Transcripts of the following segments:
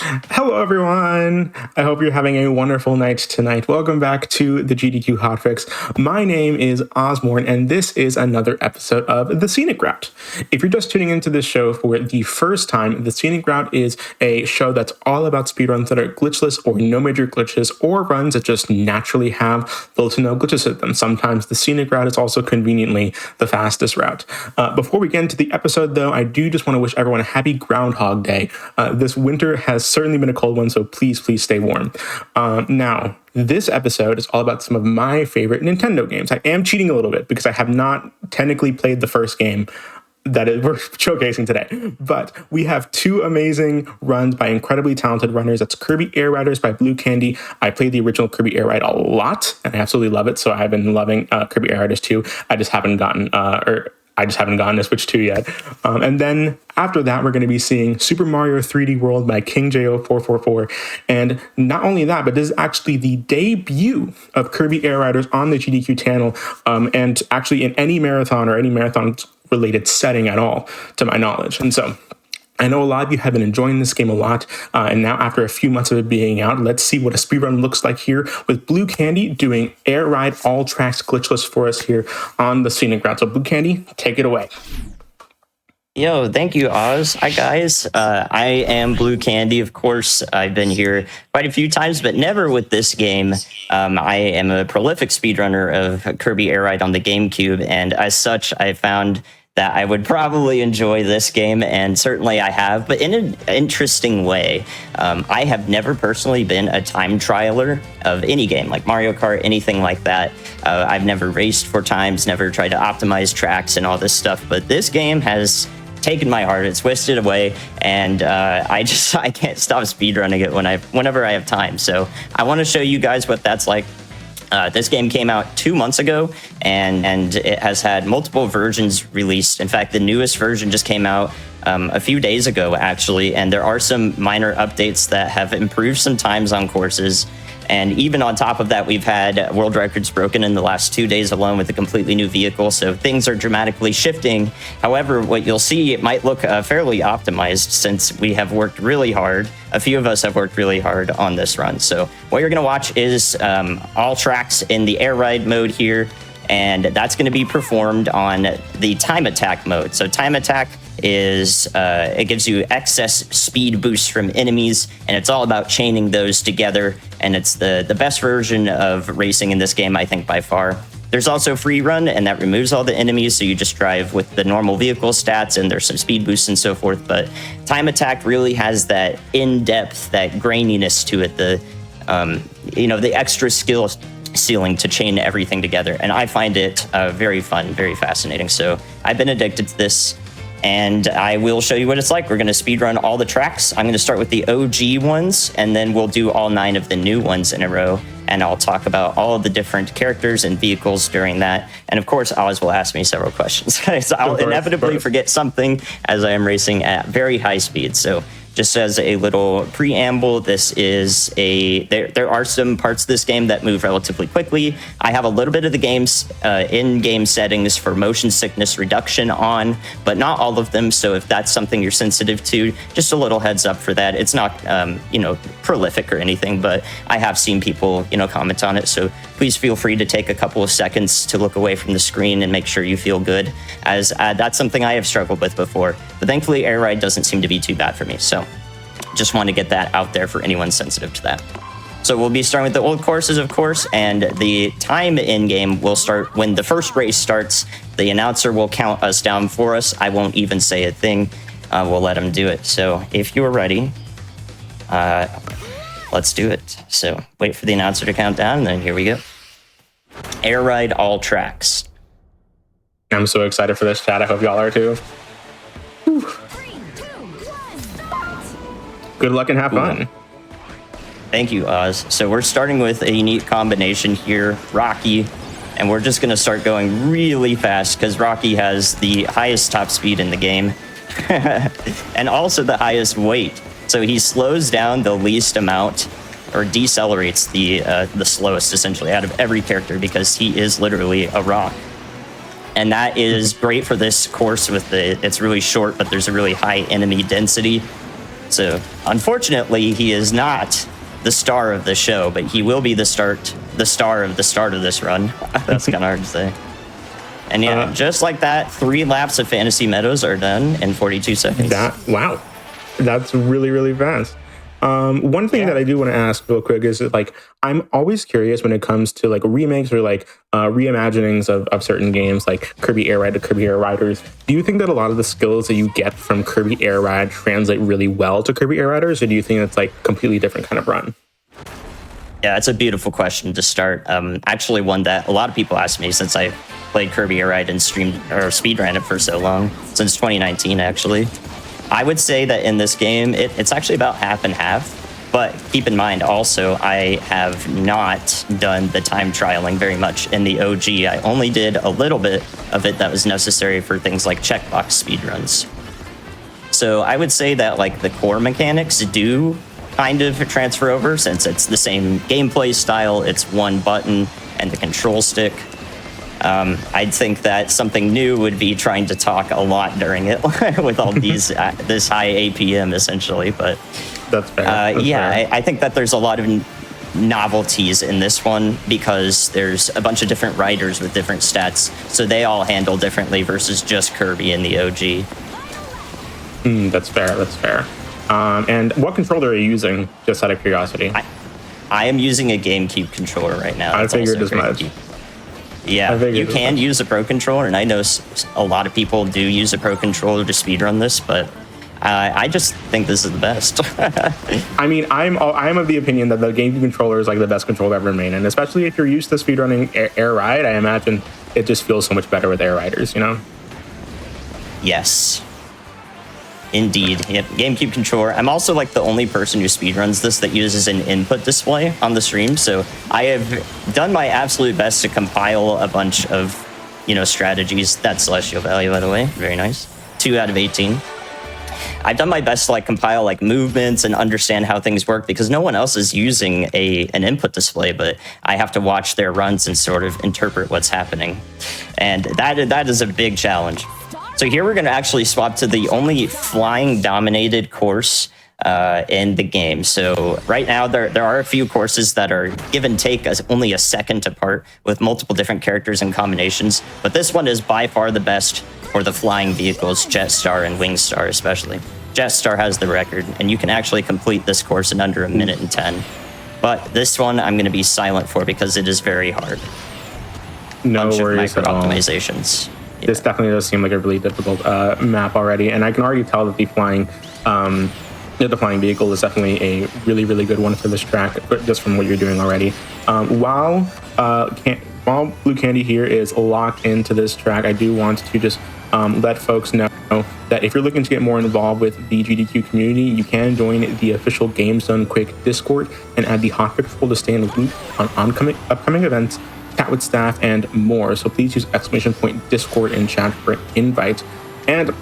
Hello, everyone. I hope you're having a wonderful night tonight. Welcome back to the GDQ Hotfix. My name is Ozmourn, and this is another episode of the Scenic Route. If you're just tuning into this show for the first time, the Scenic Route is a show that's all about speedruns that are glitchless or no major glitches, or runs that just naturally have little to no glitches in them. Sometimes the Scenic Route is also conveniently the fastest route. Before we get into the episode, though, I do just want to wish everyone a happy Groundhog Day. This winter has certainly been a cold one, so please stay warm. Now, this episode is all about some of my favorite Nintendo games. I am cheating a little bit because I have not technically played the first game that we're showcasing today. But we have two amazing runs by incredibly talented runners. That's Kirby Air Riders by Blue Candy. I played the original Kirby Air Ride a lot, and I absolutely love it, so I've been loving Kirby Air Riders too. I just haven't gotten to Switch 2 yet. And then after that, we're going to be seeing Super Mario 3D World by King Jo444. And not only that, but this is actually the debut of Kirby Air Riders on the GDQ channel, and actually in any marathon or any marathon-related setting at all, to my knowledge. And so I know a lot of you have been enjoying this game a lot, and now after a few months of it being out, let's see what a speedrun looks like here with Blue Candy doing Air Ride all tracks glitchless for us here on the Scenic Route. So Blue Candy, take it away. Yo, thank you, Oz. Hi, guys. I am Blue Candy. Of course, I've been here quite a few times, but never with this game. I am a prolific speedrunner of Kirby Air Ride on the GameCube, and as such, I found that I would probably enjoy this game, and certainly I have, but in an interesting way. I have never personally been a time trialer of any game, like Mario Kart, anything like that. I've never raced for times, never tried to optimize tracks and all this stuff, but this game has taken my heart, it's twisted away, and I can't stop speedrunning it whenever I have time. So I want to show you guys what that's like. This game came out 2 months ago, and it has had multiple versions released. In fact, the newest version just came out a few days ago, actually, and there are some minor updates that have improved some times on courses. And even on top of that, we've had world records broken in the last 2 days alone with a completely new vehicle, so things are dramatically shifting. However, what you'll see, it might look fairly optimized since we have worked really hard. A few of us have worked really hard on this run. So what you're going to watch is all tracks in the air ride mode here, and that's going to be performed on the time attack mode. So time attack is it gives you excess speed boosts from enemies, and it's all about chaining those together, and it's the best version of racing in this game, I think, by far. There's also free run, and that removes all the enemies, so you just drive with the normal vehicle stats, and there's some speed boosts and so forth. But time attack really has that in-depth, that graininess to it, the extra skill ceiling to chain everything together, and I find it very fun, very fascinating. So I've been addicted to this, and I will show you what it's like. We're going to speedrun all the tracks. I'm going to start with the OG ones, and then we'll do all 9 of the new ones in a row, and I'll talk about all of the different characters and vehicles during that. And of course, Oz will ask me several questions. So I'll inevitably forget something as I am racing at very high speed. So just as a little preamble, this is there are some parts of this game that move relatively quickly. I have a little bit of the game's in-game settings for motion sickness reduction on, but not all of them. So if that's something you're sensitive to, just a little heads up for that. It's not, prolific or anything, but I have seen people, comment on it. So please feel free to take a couple of seconds to look away from the screen and make sure you feel good, as that's something I have struggled with before. But thankfully, Air Ride doesn't seem to be too bad for me. So just want to get that out there for anyone sensitive to that. So we'll be starting with the old courses, of course, and the time in game will start when the first race starts. The announcer will count us down for us. I won't even say a thing. We'll let him do it. So if you're ready, let's do it. So wait for the announcer to count down, and then here we go. Air Ride all tracks. I'm so excited for this, chat. I hope y'all are too. Whew. Good luck and have fun. Thank you, Oz. So we're starting with a unique combination here, Rocky, and we're just going to start going really fast because Rocky has the highest top speed in the game and also the highest weight. So he slows down the least amount, or decelerates the slowest, essentially, out of every character because he is literally a rock. And that is great for this course it's really short, but there's a really high enemy density. So unfortunately, he is not the star of the show, but he will be the star of the start of this run. That's kind of hard to say. And yeah, just like that, 3 laps of Fantasy Meadows are done in 42 seconds. Wow, that's really, really fast. One thing that I do want to ask real quick is that, like, I'm always curious when it comes to like remakes or like reimaginings of certain games, like Kirby Air Riders. Do you think that a lot of the skills that you get from Kirby Air Ride translate really well to Kirby Air Riders, or do you think it's like completely different kind of run? Yeah, it's a beautiful question to start. Actually, one that a lot of people ask me since I played Kirby Air Ride and speedran it for so long, since 2019, actually. I would say that in this game, it's actually about half and half. But keep in mind also, I have not done the time trialing very much in the OG. I only did a little bit of it that was necessary for things like checkbox speedruns. So I would say that like the core mechanics do kind of transfer over since it's the same gameplay style. It's one button and the control stick. I'd think that something new would be trying to talk a lot during it with all these this high APM essentially. But that's fair. I think that there's a lot of novelties in this one because there's a bunch of different riders with different stats, so they all handle differently versus just Kirby in the OG. That's fair. And what controller are you using, just out of curiosity? I am using a GameCube controller right now. I figured as much. Yeah, you can use a Pro Controller, and I know a lot of people do use a Pro Controller to speedrun this, but I just think this is the best. I mean, I'm of the opinion that the GameCube controller is like the best controller ever made, and especially if you're used to speedrunning Air Ride, I imagine it just feels so much better with Air Riders, you know? Yes. Indeed. Yep. GameCube controller. I'm also like the only person who speedruns this that uses an input display on the stream. So I have done my absolute best to compile a bunch of, strategies. That's Celestial Valley, by the way. Very nice. 2 out of 18. I've done my best to like compile like movements and understand how things work because no one else is using an input display, but I have to watch their runs and sort of interpret what's happening. And that is a big challenge. So here we're going to actually swap to the only flying dominated course in the game. So right now there are a few courses that are give and take as only a second apart with multiple different characters and combinations. But this one is by far the best for the flying vehicles, Jetstar and Wingstar especially. Jetstar has the record, and you can actually complete this course in under 1 minute and 10. But this one I'm going to be silent for because it is very hard. No worries at all. Optimizations. Yeah. This definitely does seem like a really difficult map already, and I can already tell that the flying vehicle is definitely a really, really good one for this track, just from what you're doing already. While Blue Candy here is locked into this track, I do want to just let folks know that if you're looking to get more involved with the GDQ community, you can join the official Games Done Quick Discord and add the Hotfix poll to stay in the loop on upcoming events, chat with staff, and more. So please use !Discord in chat for invite. And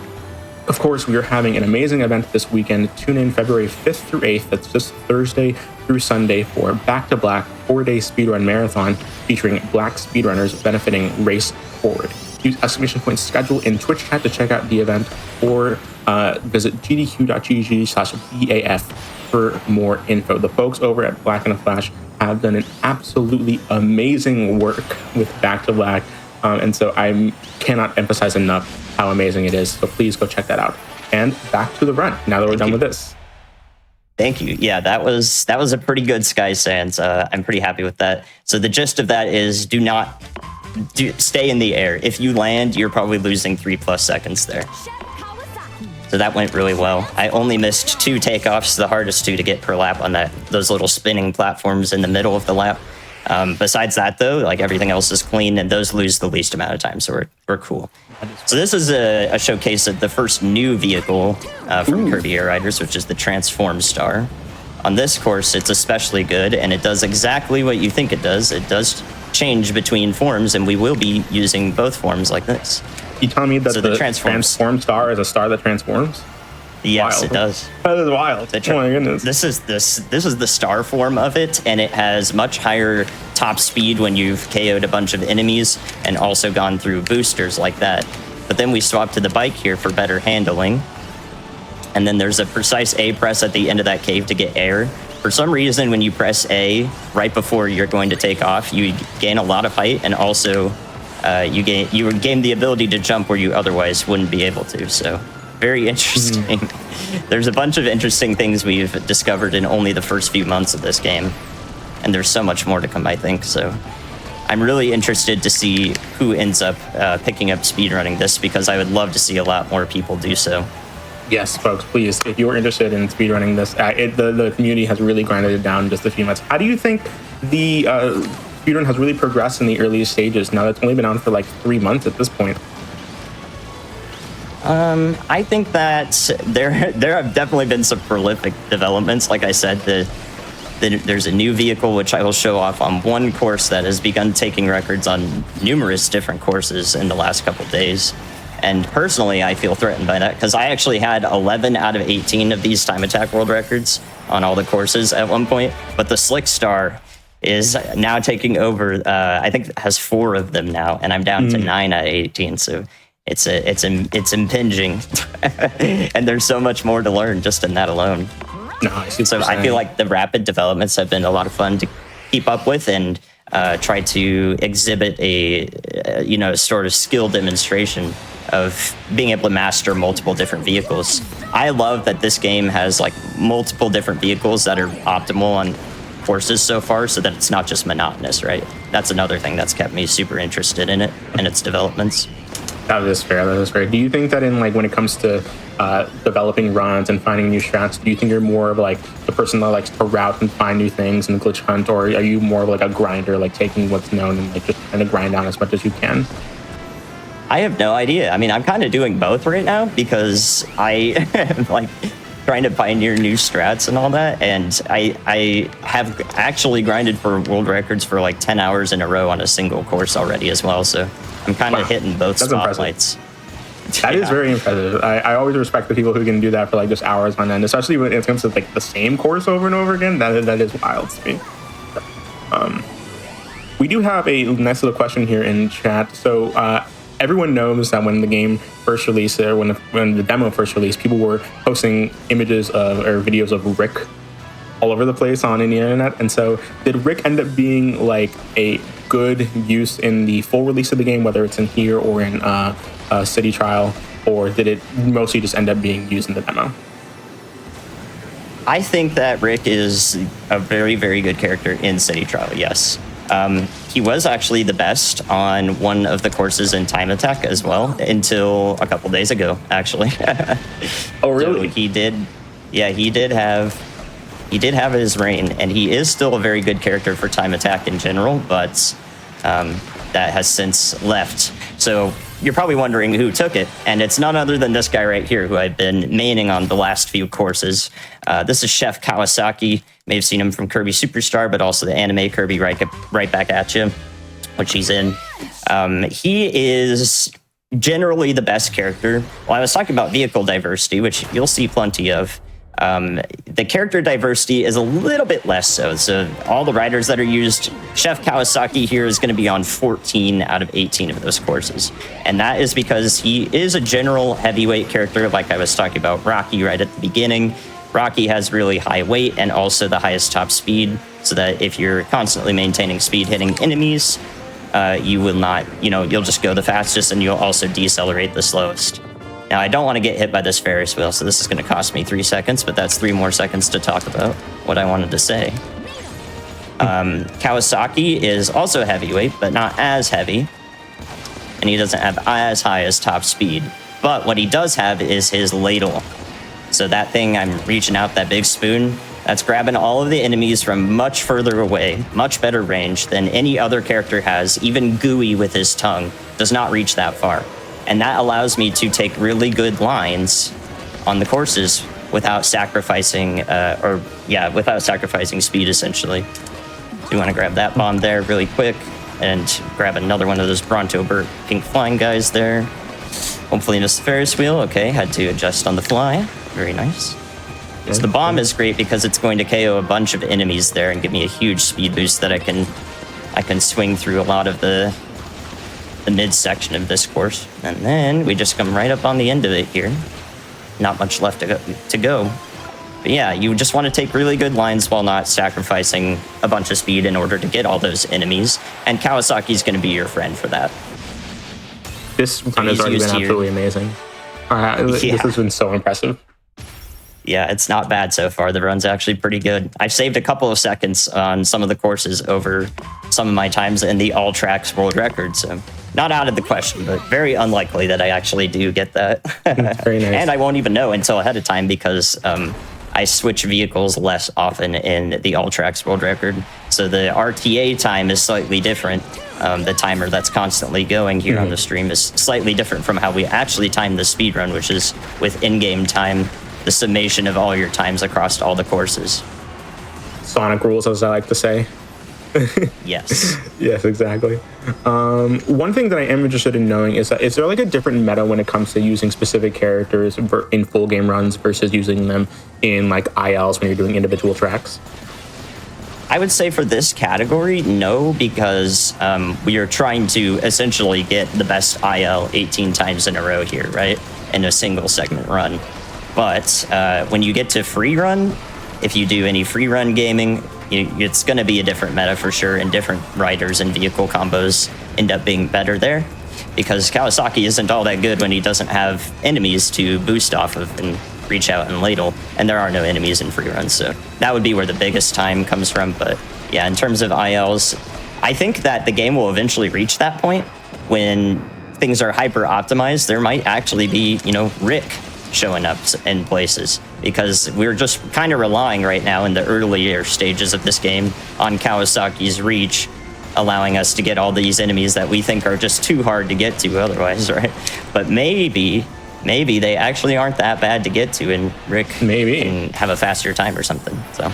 of course, we are having an amazing event this weekend. Tune in February 5th through 8th. That's just Thursday through Sunday for Back to Black 4-day speedrun marathon featuring Black speedrunners benefiting Race Forward. Use !Schedule in Twitch chat to check out the event, or visit gdq.gg/BAF for more info. The folks over at Black in a Flash have done an absolutely amazing work with Back to Black, and so I cannot emphasize enough how amazing it is. So please go check that out. And back to the run now that we're done with this. Thank you. Yeah, that was a pretty good Sky Sands. I'm pretty happy with that. So the gist of that is stay in the air. If you land, you're probably losing 3+ seconds there. So that went really well. I only missed 2 takeoffs, the hardest 2 to get per lap on those little spinning platforms in the middle of the lap. Besides that, though, like everything else is clean, and those lose the least amount of time, so we're cool. So this is a showcase of the first new vehicle from Kirby Air Riders, which is the Transform Star. On this course, it's especially good, and it does exactly what you think it does. It does change between forms, and we will be using both forms like this. You telling me that the Transform Star is a star that transforms? Yes, wild. It does. That is wild. Oh my goodness. This is the star form of it, and it has much higher top speed when you've KO'd a bunch of enemies and also gone through boosters like that. But then we swap to the bike here for better handling. and then there's a precise A press at the end of that cave to get air. For some reason, when you press A right before you're going to take off, you gain a lot of height, and also you gain the ability to jump where you otherwise wouldn't be able to. So very interesting. There's a bunch of interesting things we've discovered in only the first few months of this game, and there's so much more to come, I think. So I'm really interested to see who ends up picking up speedrunning this, because I would love to see a lot more people do so. Yes, folks, please, if you're interested in speedrunning this, the community has really grinded it down in just a few months. How do you think the speedrun has really progressed in the earliest stages, now that it's only been on for like 3 months at this point? I think that there have definitely been some prolific developments. Like I said, there's a new vehicle which I will show off on one course that has begun taking records on numerous different courses in the last couple days. And personally, I feel threatened by that, because I actually had 11 out of 18 of these time attack world records on all the courses at one point. But the Slick Star is now taking over. I think it has 4 of them now, and I'm down to 9 out of 18. So it's impinging, and there's so much more to learn just in that alone. So I feel like the rapid developments have been a lot of fun to keep up with, and try to exhibit a sort of skill demonstration of being able to master multiple different vehicles. I love that this game has like multiple different vehicles that are optimal on courses so far, so that it's not just monotonous, right? That's another thing that's kept me super interested in it and its developments. That is fair. Do you think that in like when it comes to developing runs and finding new strats, do you think you're more of like the person that likes to route and find new things and glitch hunt, or are you more of like a grinder, like taking what's known and like just trying to grind down as much as you can? I have no idea. I mean, I'm kind of doing both right now, because I am like trying to pioneer new strats and all that, and I have actually grinded for world records for like 10 hours in a row on a single course already as well. So I'm kind of hitting both spotlights. That is very impressive. I always respect the people who can do that for like just hours on end, especially when it comes to like the same course over and over again. That is wild to me. We do have a nice little question here in chat. So everyone knows that when the game first released, or when the demo first released, people were posting images of or videos of Rick all over the place on the internet. And so did Rick end up being like a good use in the full release of the game, whether it's in here or in City Trial, or did it mostly just end up being used in the demo? I think that Rick is a very, very good character in City Trial, yes. He was actually the best on one of the courses in Time Attack as well, until a couple days ago, actually. Oh, really? So he did have his reign, and he is still a very good character for Time Attack in general, but that has since left. So you're probably wondering who took it, and it's none other than this guy right here, who I've been maining on the last few courses. This is Chef Kawasaki. You may have seen him from Kirby Superstar, but also the anime Kirby Right Back At You, which he's in. He is generally the best character. Well, I was talking about vehicle diversity, which you'll see plenty of. The character diversity is a little bit less so. So all the riders that are used, Chef Kawasaki here is going to be on 14 out of 18 of those courses. And that is because he is a general heavyweight character, like I was talking about Rocky right at the beginning. Rocky has really high weight and also the highest top speed, so that if you're constantly maintaining speed hitting enemies, you will not, you'll just go the fastest, and you'll also decelerate the slowest. Now, I don't want to get hit by this Ferris wheel, so this is going to cost me 3 seconds, but that's 3 more seconds to talk about what I wanted to say. Kawasaki is also heavyweight, but not as heavy, and he doesn't have as high as top speed. But what he does have is his ladle. So that thing, I'm reaching out, that big spoon, that's grabbing all of the enemies from much further away, much better range than any other character has. Even Gooey with his tongue does not reach that far. And that allows me to take really good lines on the courses without sacrificing, without sacrificing speed, essentially. So you want to grab that bomb there really quick and grab another one of those Bronto Burt pink flying guys there. Hopefully just the Ferris wheel. Okay, had to adjust on the fly. Very nice. So the bomb is great because it's going to KO a bunch of enemies there and give me a huge speed boost that I can swing through a lot of the midsection of this course. And then we just come right up on the end of it here. not much left to go. But yeah, you just want to take really good lines while not sacrificing a bunch of speed in order to get all those enemies. And Kawasaki's going to be your friend for that. This run has already been absolutely amazing. This has been so impressive. Yeah, it's not bad so far. The run's actually pretty good. I've saved a couple of seconds on some of the courses over some of my times in the all tracks world record. So not out of the question, but very unlikely that I actually do get that. Very nice. And I won't even know until ahead of time because I switch vehicles less often in the all tracks world record. So the RTA time is slightly different. The timer that's constantly going here on the stream is slightly different from how we actually time the speedrun, which is with in-game time, the summation of all your times across all the courses. Sonic rules, as I like to say. Yes. Yes, exactly. One thing that I am interested in knowing is there like a different meta when it comes to using specific characters in full game runs versus using them in like ILs when you're doing individual tracks? I would say for this category, no, because we are trying to essentially get the best IL 18 times in a row here, right? In a single segment run. But when you get to free run, if you do any free run gaming, it's going to be a different meta for sure, and different riders and vehicle combos end up being better there. Because Kawasaki isn't all that good when he doesn't have enemies to boost off of and reach out and ladle, and there are no enemies in free runs, so that would be where the biggest time comes from. But yeah, in terms of ILs, I think that the game will eventually reach that point when things are hyper optimized. There might actually be, Rick showing up in places, because we're just kind of relying right now in the earlier stages of this game on Kawasaki's reach, allowing us to get all these enemies that we think are just too hard to get to otherwise, right? But maybe they actually aren't that bad to get to, and Rick can have a faster time or something. So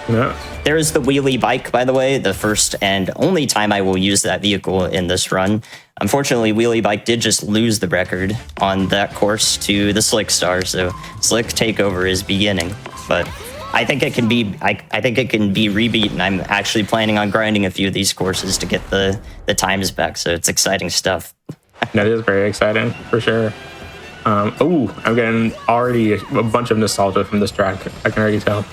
yeah. There is the wheelie bike, by the way, the first and only time I will use that vehicle in this run. Unfortunately, wheelie bike did just lose the record on that course to the Slick Star, so Slick Takeover is beginning. But I think it can be I think it can be rebeat, and I'm actually planning on grinding a few of these courses to get the times back. So it's exciting stuff. That is very exciting for sure. I'm getting already a bunch of nostalgia from this track. I can already tell.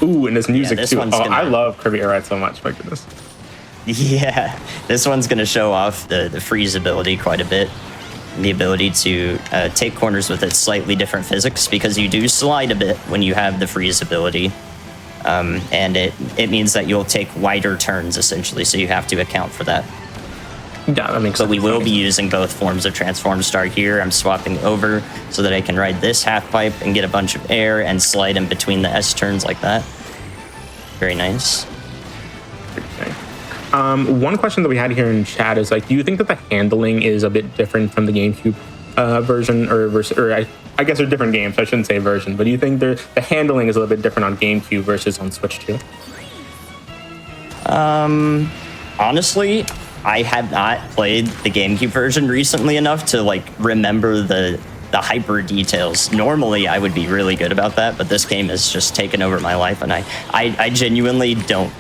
Ooh, and this music too. I love Kirby Air Riders so much. My goodness. Yeah, this one's going to show off the freeze ability quite a bit. The ability to take corners with its slightly different physics, because you do slide a bit when you have the freeze ability. And it means that you'll take wider turns, essentially, so you have to account for that. Yeah, that makes sense. But we will be using both forms of Transform Star here. I'm swapping over so that I can ride this half pipe and get a bunch of air and slide in between the S turns like that. Very nice. Okay. One question that we had here in chat is do you think that the handling is a bit different from the GameCube version, or I guess they're different games, so I shouldn't say version, but do you think the handling is a little bit different on GameCube versus on Switch 2? Honestly, I have not played the GameCube version recently enough to remember the hyper details. Normally, I would be really good about that, but this game has just taken over my life, and I genuinely don't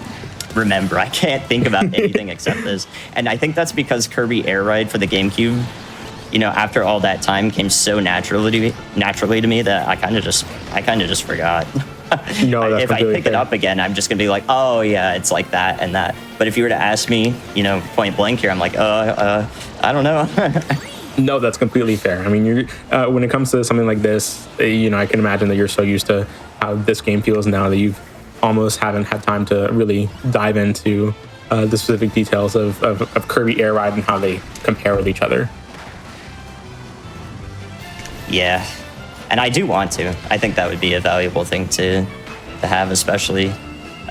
remember. I can't think about anything except this. And I think that's because Kirby Air Ride for the GameCube, after all that time, came so naturally to me that I kind of just forgot. No, that's if I pick it up again, I'm just gonna be like, oh yeah, it's like that and that. But if you were to ask me, point blank here, I'm like, I don't know. No, that's completely fair. I mean, you're when it comes to something like this, I can imagine that you're so used to how this game feels now that you've almost haven't had time to really dive into the specific details of Kirby Air Ride and how they compare with each other. Yeah, and I do want to. I think that would be a valuable thing to have, especially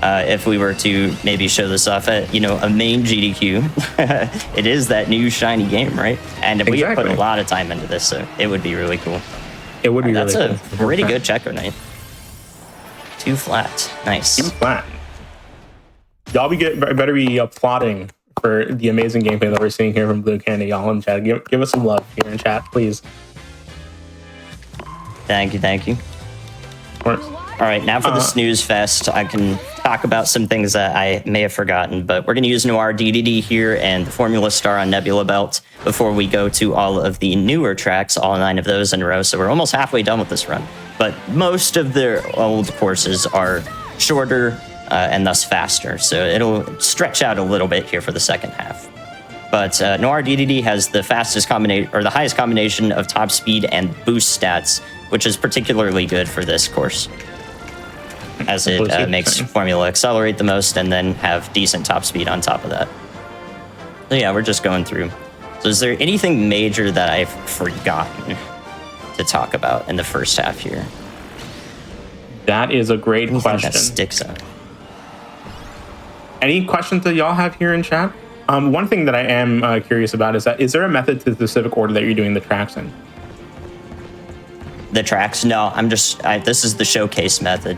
if we were to maybe show this off at, a main GDQ. It is that new shiny game, right? And we have put a lot of time into this, so it would be really cool. It would be really cool. That's a pretty cool. good checker night. 2 flat. Nice. 2 flat. Y'all better be applauding for the amazing gameplay that we're seeing here from Blue Candy. Y'all in chat. Give us some love here in chat, please. Thank you. Of course. All right, now for the snooze fest. I can talk about some things that I may have forgotten, but we're going to use Noir DDD here and the Formula Star on Nebula Belt before we go to all of the newer tracks, all 9 of those in a row. So we're almost halfway done with this run. But most of the old courses are shorter and thus faster. So it'll stretch out a little bit here for the second half. But Noir DDD has the fastest combination, or the highest combination of top speed and boost stats, which is particularly good for this course, as it makes Formula accelerate the most and then have decent top speed on top of that. So yeah, we're just going through. So is there anything major that I've forgotten to talk about in the first half here? That is a great question. That sticks out. Any questions that y'all have here in chat? One thing that I am curious about is there a method to the specific order that you're doing the tracks in? The tracks? No, this is the showcase method.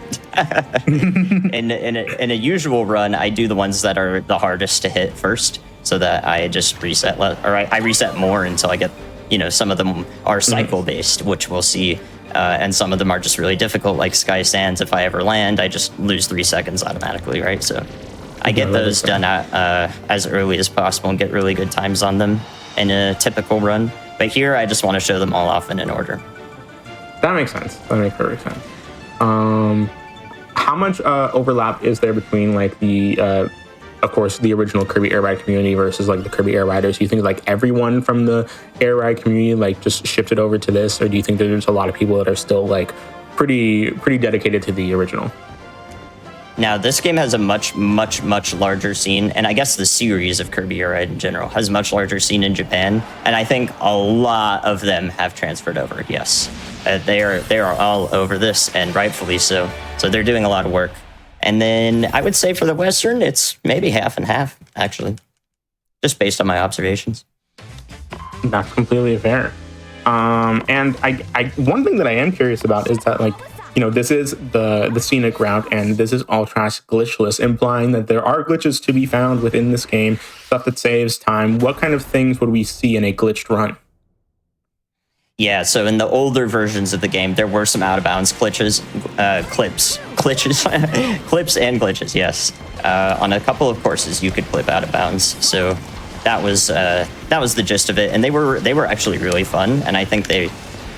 in a usual run, I do the ones that are the hardest to hit first, so that I just reset, I reset more until I get, some of them are cycle based, which we'll see, and some of them are just really difficult, like Sky Sands. If I ever land, I just lose 3 seconds automatically, right? So I get those done as early as possible and get really good times on them in a typical run. But here, I just want to show them all off in an order. That makes sense. That makes perfect sense. How much overlap is there between of course, the original Kirby Air Ride community versus the Kirby Air Riders? Do you think everyone from the Air Ride community just shifted over to this, or do you think that there's a lot of people that are still pretty dedicated to the original? Now, this game has a much, much, much larger scene, and I guess the series of Kirby Air Ride in general has a much larger scene in Japan, and I think a lot of them have transferred over, yes. They are all over this, and rightfully so. So they're doing a lot of work. And then I would say for the Western, it's maybe half and half, actually, just based on my observations. That's completely fair. And one thing that I am curious about is that this is the Scenic Route, and this is all tracks glitchless, implying that there are glitches to be found within this game, stuff that saves time. What kind of things would we see in a glitched run? Yeah, so in the older versions of the game, there were some out-of-bounds clips and glitches, yes. On a couple of courses, you could clip out of bounds. So that was the gist of it, and they were actually really fun, and I think they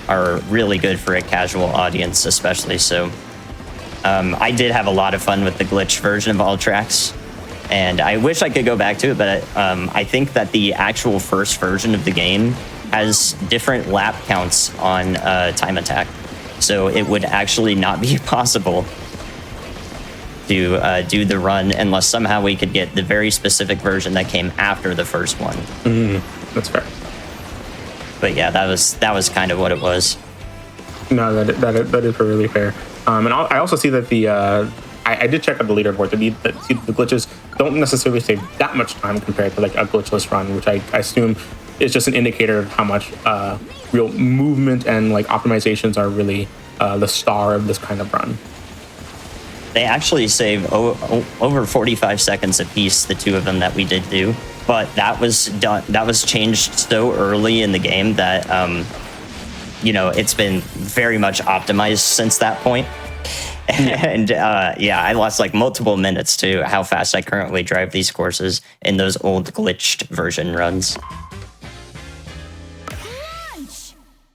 are really good for a casual audience, especially. So I did have a lot of fun with the glitch version of all tracks, and I wish I could go back to it, but I think that the actual first version of the game has different lap counts on time attack. So it would actually not be possible to do the run unless somehow we could get the very specific version that came after the first one. That's fair. But yeah, that was kind of what it was. No, that is really fair. And I also see that I did check out the leaderboard. The glitches don't necessarily save that much time compared to a glitchless run, which I assume is just an indicator of how much real movement and optimizations are really the star of this kind of run. They actually save over 45 seconds a piece, the 2 of them that we did do. But that was done. That was changed so early in the game that it's been very much optimized since that point. And I lost multiple minutes to how fast I currently drive these courses in those old glitched version runs.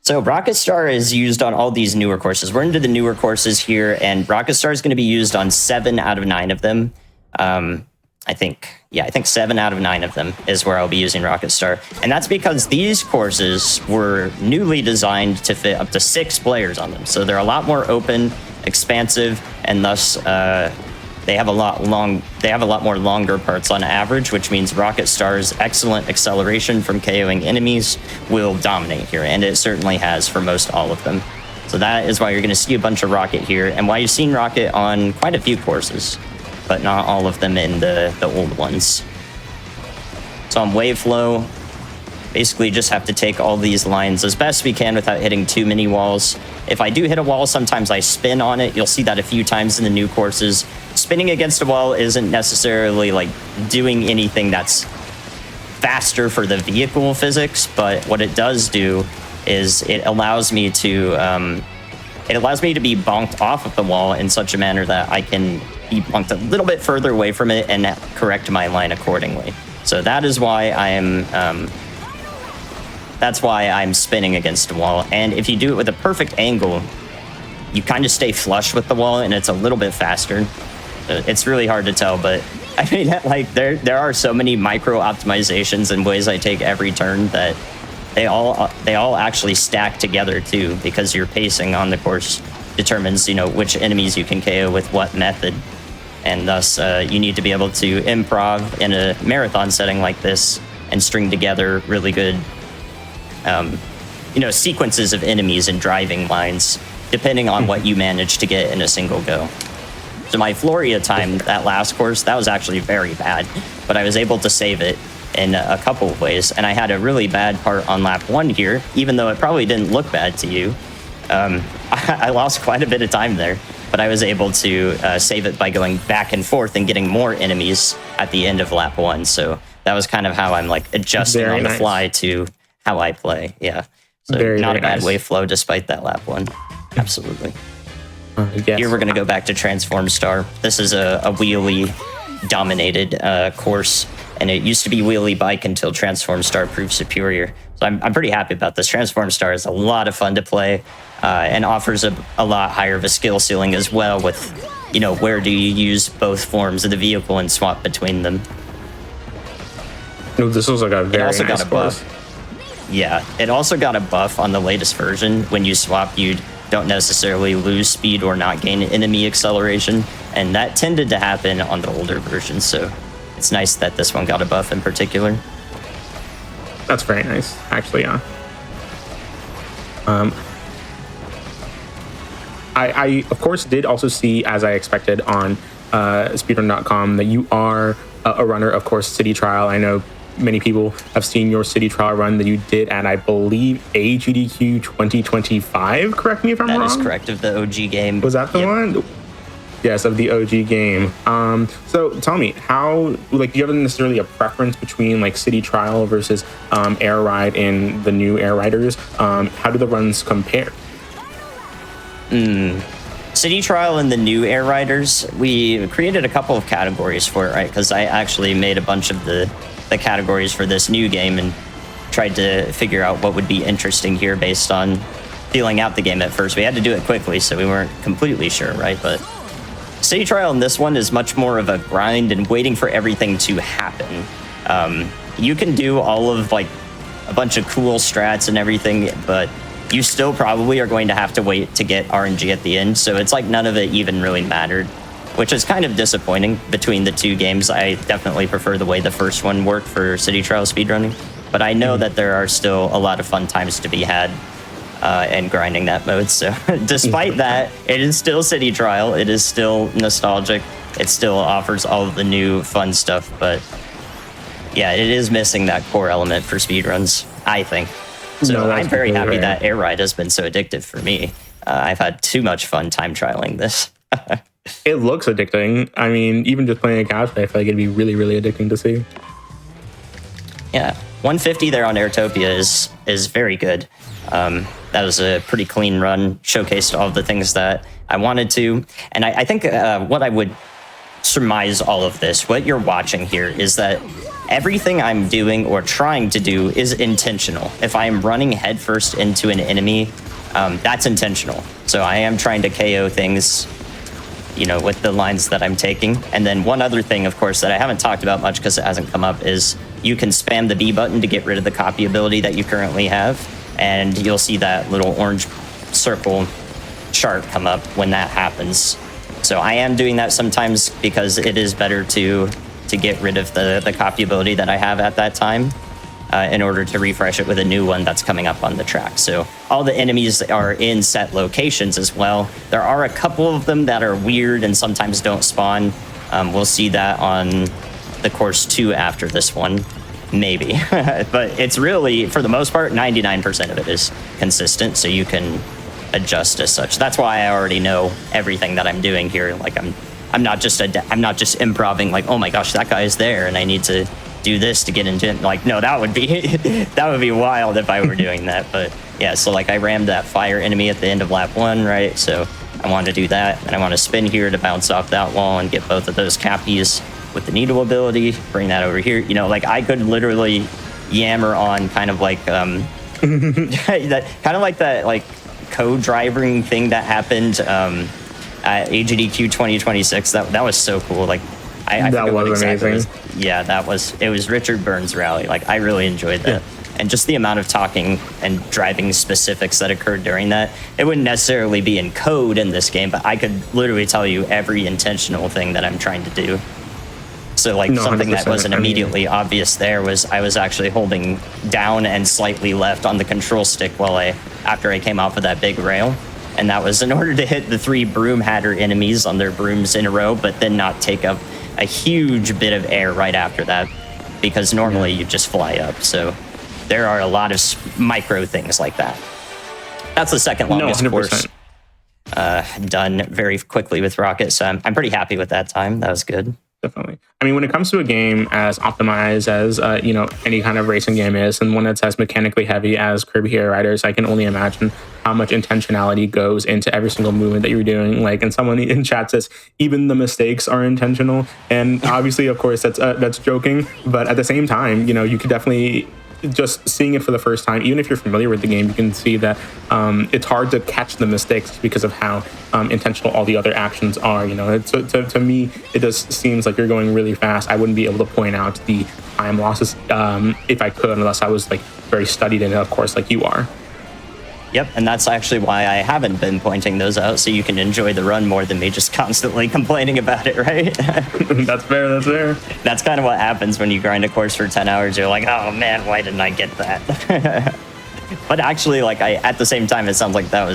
So Rocket Star is used on all these newer courses. We're into the newer courses here, and Rocket Star is going to be used on 7 out of 9 of them. I think 7 out of 9 of them is where I'll be using Rocket Star. And that's because these courses were newly designed to fit up to 6 players on them. So they're a lot more open, expansive, and thus they have a lot more longer parts on average, which means Rocket Star's excellent acceleration from KOing enemies will dominate here, and it certainly has for most all of them. So that is why you're going to see a bunch of Rocket here, and why you've seen Rocket on quite a few courses, but not all of them in the old ones. So on Wave Flow, basically just have to take all these lines as best we can without hitting too many walls. If I do hit a wall, sometimes I spin on it. You'll see that a few times in the new courses. Spinning against a wall isn't necessarily doing anything that's faster for the vehicle physics, but what it does do is it allows me to be bonked off of the wall in such a manner that I can be plunked a little bit further away from it and correct my line accordingly. So that is why I'm spinning against the wall. And if you do it with a perfect angle, you kind of stay flush with the wall, and it's a little bit faster. It's really hard to tell, but I mean, like there are so many micro optimizations and ways I take every turn that they all actually stack together too, because your pacing on the course determines, you know, which enemies you can KO with what method, and thus you need to be able to improv in a marathon setting like this and string together really good, you know, sequences of enemies and driving lines, depending on what you manage to get in a single go. So my Floria time, that last course, that was actually very bad, but I was able to save it in a couple of ways. And I had a really bad part on lap 1 here, even though it probably didn't look bad to you. I lost quite a bit of time there, but I was able to save it by going back and forth and getting more enemies at the end of lap 1. So that was kind of how I'm like adjusting on the fly to how I play. Yeah. So not a bad wave flow despite that lap 1. Absolutely. Yes. Here we're going to go back to Transform Star. This is a wheelie dominated course, and it used to be wheelie bike until Transform Star proved superior. So I'm pretty happy about this. Transform Star is a lot of fun to play and offers a lot higher of a skill ceiling as well with, you know, where do you use both forms of the vehicle and swap between them. No, this was like a very also nice got a buff. Yeah, it also got a buff on the latest version. When you swap, you don't necessarily lose speed or not gain enemy acceleration, and that tended to happen on the older version, so it's nice that this one got a buff in particular. That's very nice, actually. Yeah. I of course did also see, as I expected on speedrun.com, that you are a runner, of course, City Trial. I know many people have seen your City Trial run that you did at, I believe, GDQ 2025. Correct me if I'm wrong. That is correct, of the OG game. Was that the one? Yes, of the OG game. So tell me, how, like, do you have necessarily a preference between like City Trial versus Air Ride and the new Air Riders? How do the runs compare? City Trial and the new Air Riders, we created a couple of categories for it, right? Because I actually made a bunch of the categories for this new game and tried to figure out what would be interesting here based on feeling out the game at first. We had to do it quickly, so we weren't completely sure, right? But City Trial in this one is much more of a grind and waiting for everything to happen. You can do all of like a bunch of cool strats and everything, but you still probably are going to have to wait to get RNG at the end. So it's like none of it even really mattered, which is kind of disappointing between the two games. I definitely prefer the way the first one worked for City Trial speedrunning, but I know that there are still a lot of fun times to be had and grinding that mode. So despite that, it is still City Trial. It is still nostalgic. It still offers all of the new fun stuff, but yeah, it is missing that core element for speedruns, I think. So no, I'm very happy that Air Ride has been so addictive for me. I've had too much fun time trialing this. It looks addicting. I mean, even just playing a couch, I feel like it'd be really, really addicting to see. Yeah, 150 there on Airtopia is very good. That was a pretty clean run, showcased all of the things that I wanted to. And I think what I would surmise all of this, what you're watching here, is that everything I'm doing or trying to do is intentional. If I am running headfirst into an enemy, that's intentional. So I am trying to KO things, you know, with the lines that I'm taking. And then one other thing, of course, that I haven't talked about much because it hasn't come up is you can spam the B button to get rid of the copy ability that you currently have. And you'll see that little orange circle chart come up when that happens. So I am doing that sometimes because it is better to get rid of the copy ability that I have at that time in order to refresh it with a new one that's coming up on the track. So all the enemies are in set locations as well. There are a couple of them that are weird and sometimes don't spawn. We'll see that on the course 2 after this one, maybe. But it's really, for the most part, 99% of it is consistent, so you can adjust as such. That's why I already know everything that I'm doing here. Like I'm not just improving like, oh my gosh, that guy is there and I need to do this to get into it. Like, no, that would be that would be wild if I were doing that. But Yeah, so like I rammed that fire enemy at the end of lap 1, right? So I want to do that, and I want to spin here to bounce off that wall and get both of those cappies with the needle ability, bring that over here. You know, like I could literally yammer on kind of like that like co-driving thing that happened at GDQ 2026. That was so cool. Like I that was amazing. Yeah, it was Richard Burns' rally. Like I really enjoyed that. Yeah. And just the amount of talking and driving specifics that occurred during that. It wouldn't necessarily be in code in this game, but I could literally tell you every intentional thing that I'm trying to do. So like something that wasn't immediately obvious there was I was actually holding down and slightly left on the control stick after I came off of that big rail. And that was in order to hit the 3 broom hatter enemies on their brooms in a row, but then not take up a huge bit of air right after that, because normally you just fly up. So there are a lot of micro things like that. That's the second longest course done very quickly with Rocket. So I'm pretty happy with that time. That was good. Definitely. I mean, when it comes to a game as optimized as any kind of racing game is, and one that's as mechanically heavy as Kirby Air Riders, I can only imagine how much intentionality goes into every single movement that you're doing. Like, and someone in chat says even the mistakes are intentional, and obviously, of course, that's joking. But at the same time, you could definitely, just seeing it for the first time, even if you're familiar with the game, you can see that it's hard to catch the mistakes because of how intentional all the other actions are. To me, it just seems like you're going really fast. I wouldn't be able to point out the time losses if I could, unless I was like very studied in it, of course, like you are. Yep, and that's actually why I haven't been pointing those out, so you can enjoy the run more than me just constantly complaining about it, right? That's fair. That's kind of what happens when you grind a course for 10 hours. You're like, oh man, why didn't I get that? But actually, like, at the same time, it sounds like that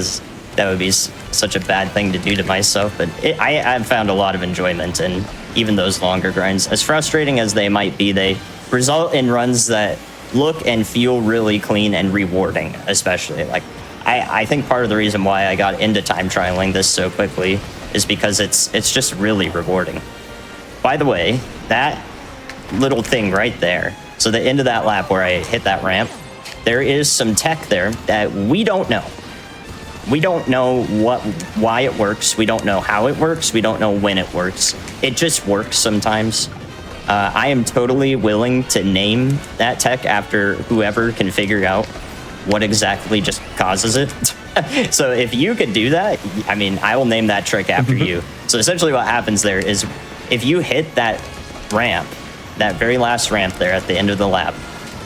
would be such a bad thing to do to myself, but I've found a lot of enjoyment in even those longer grinds. As frustrating as they might be, they result in runs that look and feel really clean and rewarding, especially. Like, I think part of the reason why I got into time trialing this so quickly is because it's just really rewarding. By the way, that little thing right there, so the end of that lap where I hit that ramp, there is some tech there that we don't know. We don't know why it works. We don't know how it works. We don't know when it works. It just works sometimes. I am totally willing to name that tech after whoever can figure out what exactly just causes it. So if you could do that, I mean, I will name that trick after you. So essentially what happens there is if you hit that ramp, that very last ramp there at the end of the lap,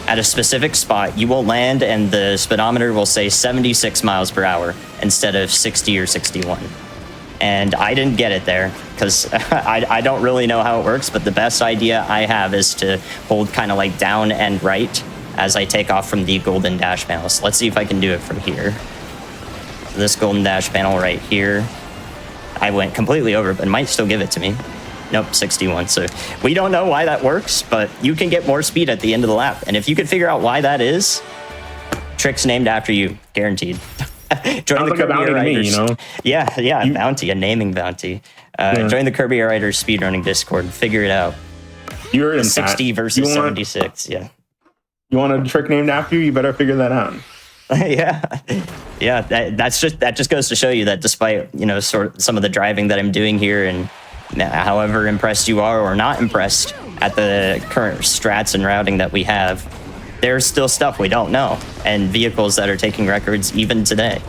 at a specific spot, you will land and the speedometer will say 76 miles per hour instead of 60 or 61. And I didn't get it there because I don't really know how it works, but the best idea I have is to hold kind of like down and right as I take off from the golden dash panel. So let's see if I can do it from here. So this golden dash panel right here, I went completely over, but it might still give it to me. Nope, 61. So we don't know why that works, but you can get more speed at the end of the lap. And if you could figure out why that is, trick's named after you, guaranteed. Join the Kirby Air Riders. Yeah, bounty, a naming bounty. Join the Kirby Air Riders speedrunning Discord. Figure it out. You're in 60 versus 76. Yeah. You want a trick named after you? You better figure that out. Yeah. That just goes to show you that despite some of the driving that I'm doing here, and however impressed you are or not impressed at the current strats and routing that we have, there's still stuff we don't know, and vehicles that are taking records even today.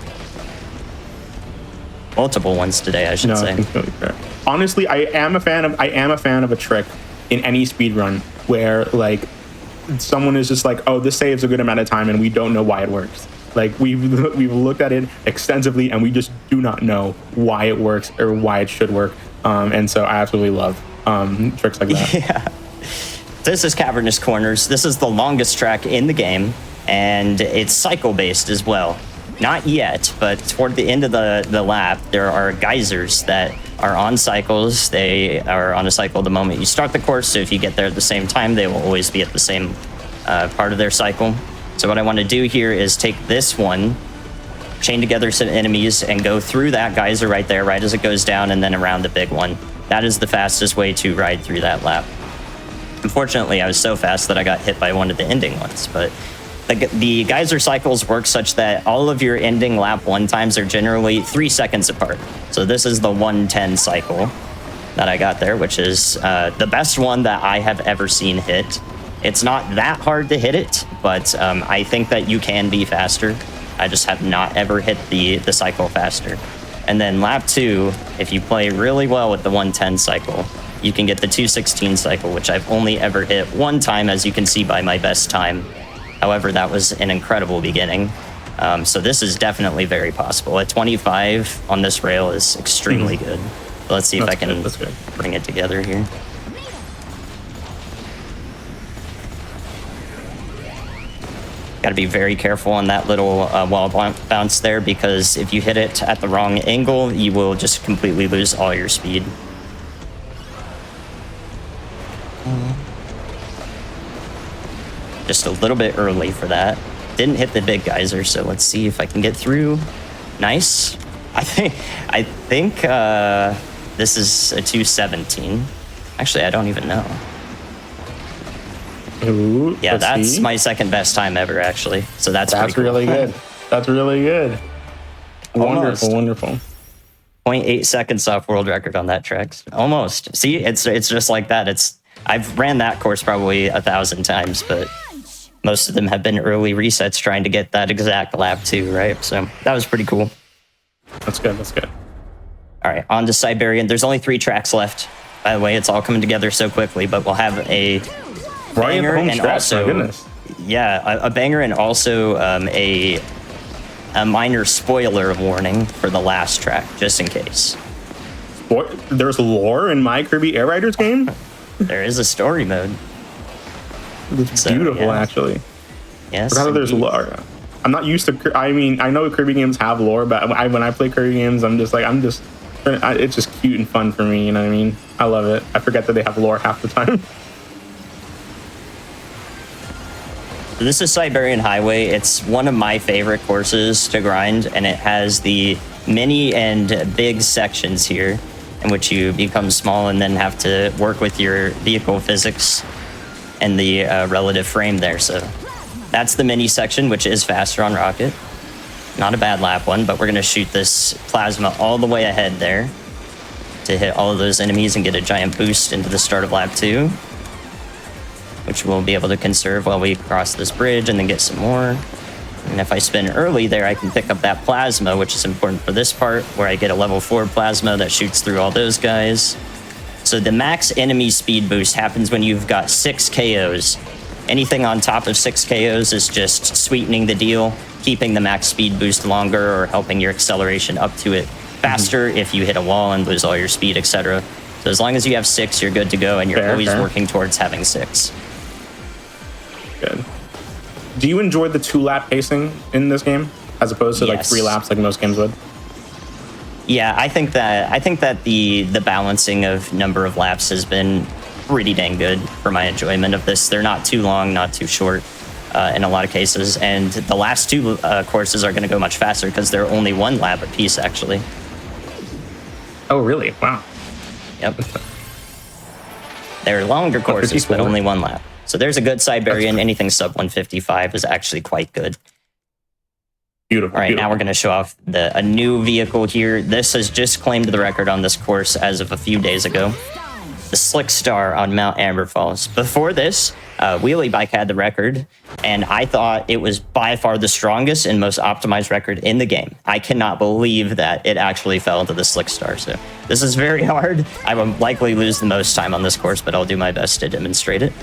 Multiple ones today, I should say. Completely fair. Honestly, I am a fan of a trick in any speedrun where like someone is just like, oh, this saves a good amount of time, and we don't know why it works. Like we've looked at it extensively, and we just do not know why it works or why it should work. And so I absolutely love tricks like that. Yeah. This is Cavernous Corners. This is the longest track in the game, and it's cycle-based as well. Not yet, but toward the end of the lap, there are geysers that are on cycles. They are on a cycle the moment you start the course, so if you get there at the same time, they will always be at the same part of their cycle. So what I want to do here is take this one, chain together some enemies, and go through that geyser right there, right as it goes down, and then around the big one. That is the fastest way to ride through that lap. Unfortunately, I was so fast that I got hit by one of the ending ones, but the geyser cycles work such that all of your ending lap 1 times are generally 3 seconds apart. So this is the 110 cycle that I got there, which is the best one that I have ever seen hit. It's not that hard to hit it, but I think that you can be faster. I just have not ever hit the cycle faster. And then lap 2, if you play really well with the 110 cycle, you can get the 216 cycle, which I've only ever hit 1 time, as you can see by my best time. However, that was an incredible beginning. So this is definitely very possible. A 25 on this rail is extremely good. So let's see if I can bring it together here. Got to be very careful on that little wall bounce there, because if you hit it at the wrong angle, you will just completely lose all your speed. Just a little bit early for that. Didn't hit the big geyser, so let's see if I can get through. Nice. I think this is a 217. Actually, I don't even know. Ooh, yeah, that's my second best time ever, actually. So that's cool. Really good. That's really good. Wonderful, wonderful. 0.8 seconds off world record on that track. Almost. See, it's just like that. I've ran that course probably 1,000 times, but most of them have been early resets trying to get that exact lap too, right? So that was pretty cool. That's good. That's good. All right, on to Siberian. There's only 3 tracks left. By the way, it's all coming together so quickly, but we'll have a banger and also, yeah, a banger and also a minor spoiler warning for the last track, just in case. There's lore in my Kirby Air Riders game? There is a story mode. It's beautiful, yeah. Actually. Yes. There's lore. I'm not used to. I mean, I know Kirby games have lore, but when I play Kirby games, it's just cute and fun for me. You know what I mean? I love it. I forget that they have lore half the time. This is Siberian Highway. It's one of my favorite courses to grind, and it has the mini and big sections here in which you become small and then have to work with your vehicle physics and the relative frame there. So that's the mini section, which is faster on Rocket. Not a bad lap one, but we're going to shoot this plasma all the way ahead there to hit all of those enemies and get a giant boost into the start of lap 2, which we'll be able to conserve while we cross this bridge and then get some more. And if I spin early there, I can pick up that plasma, which is important for this part, where I get a level 4 plasma that shoots through all those guys. So the max enemy speed boost happens when you've got 6 KOs. Anything on top of 6 KOs is just sweetening the deal, keeping the max speed boost longer or helping your acceleration up to it faster if you hit a wall and lose all your speed, etc. So as long as you have 6, you're good to go, and you're always working towards having 6. Good. Do you enjoy the 2-lap pacing in this game as opposed to like 3 laps like most games would? Yeah, I think that the balancing of number of laps has been pretty dang good for my enjoyment of this. They're not too long, not too short in a lot of cases, and the last 2 courses are going to go much faster because they're only 1 lap apiece, actually. Oh, really? Wow. Yep. They're longer courses, but only 1 lap. So there's a good Siberian. Anything sub 155 is actually quite good. Beautiful. All right, now we're going to show off a new vehicle here. This has just claimed the record on this course as of a few days ago. The Slick Star on Mount Amber Falls. Before this, Wheelie Bike had the record, and I thought it was by far the strongest and most optimized record in the game. I cannot believe that it actually fell into the Slick Star. So this is very hard. I will likely lose the most time on this course, but I'll do my best to demonstrate it.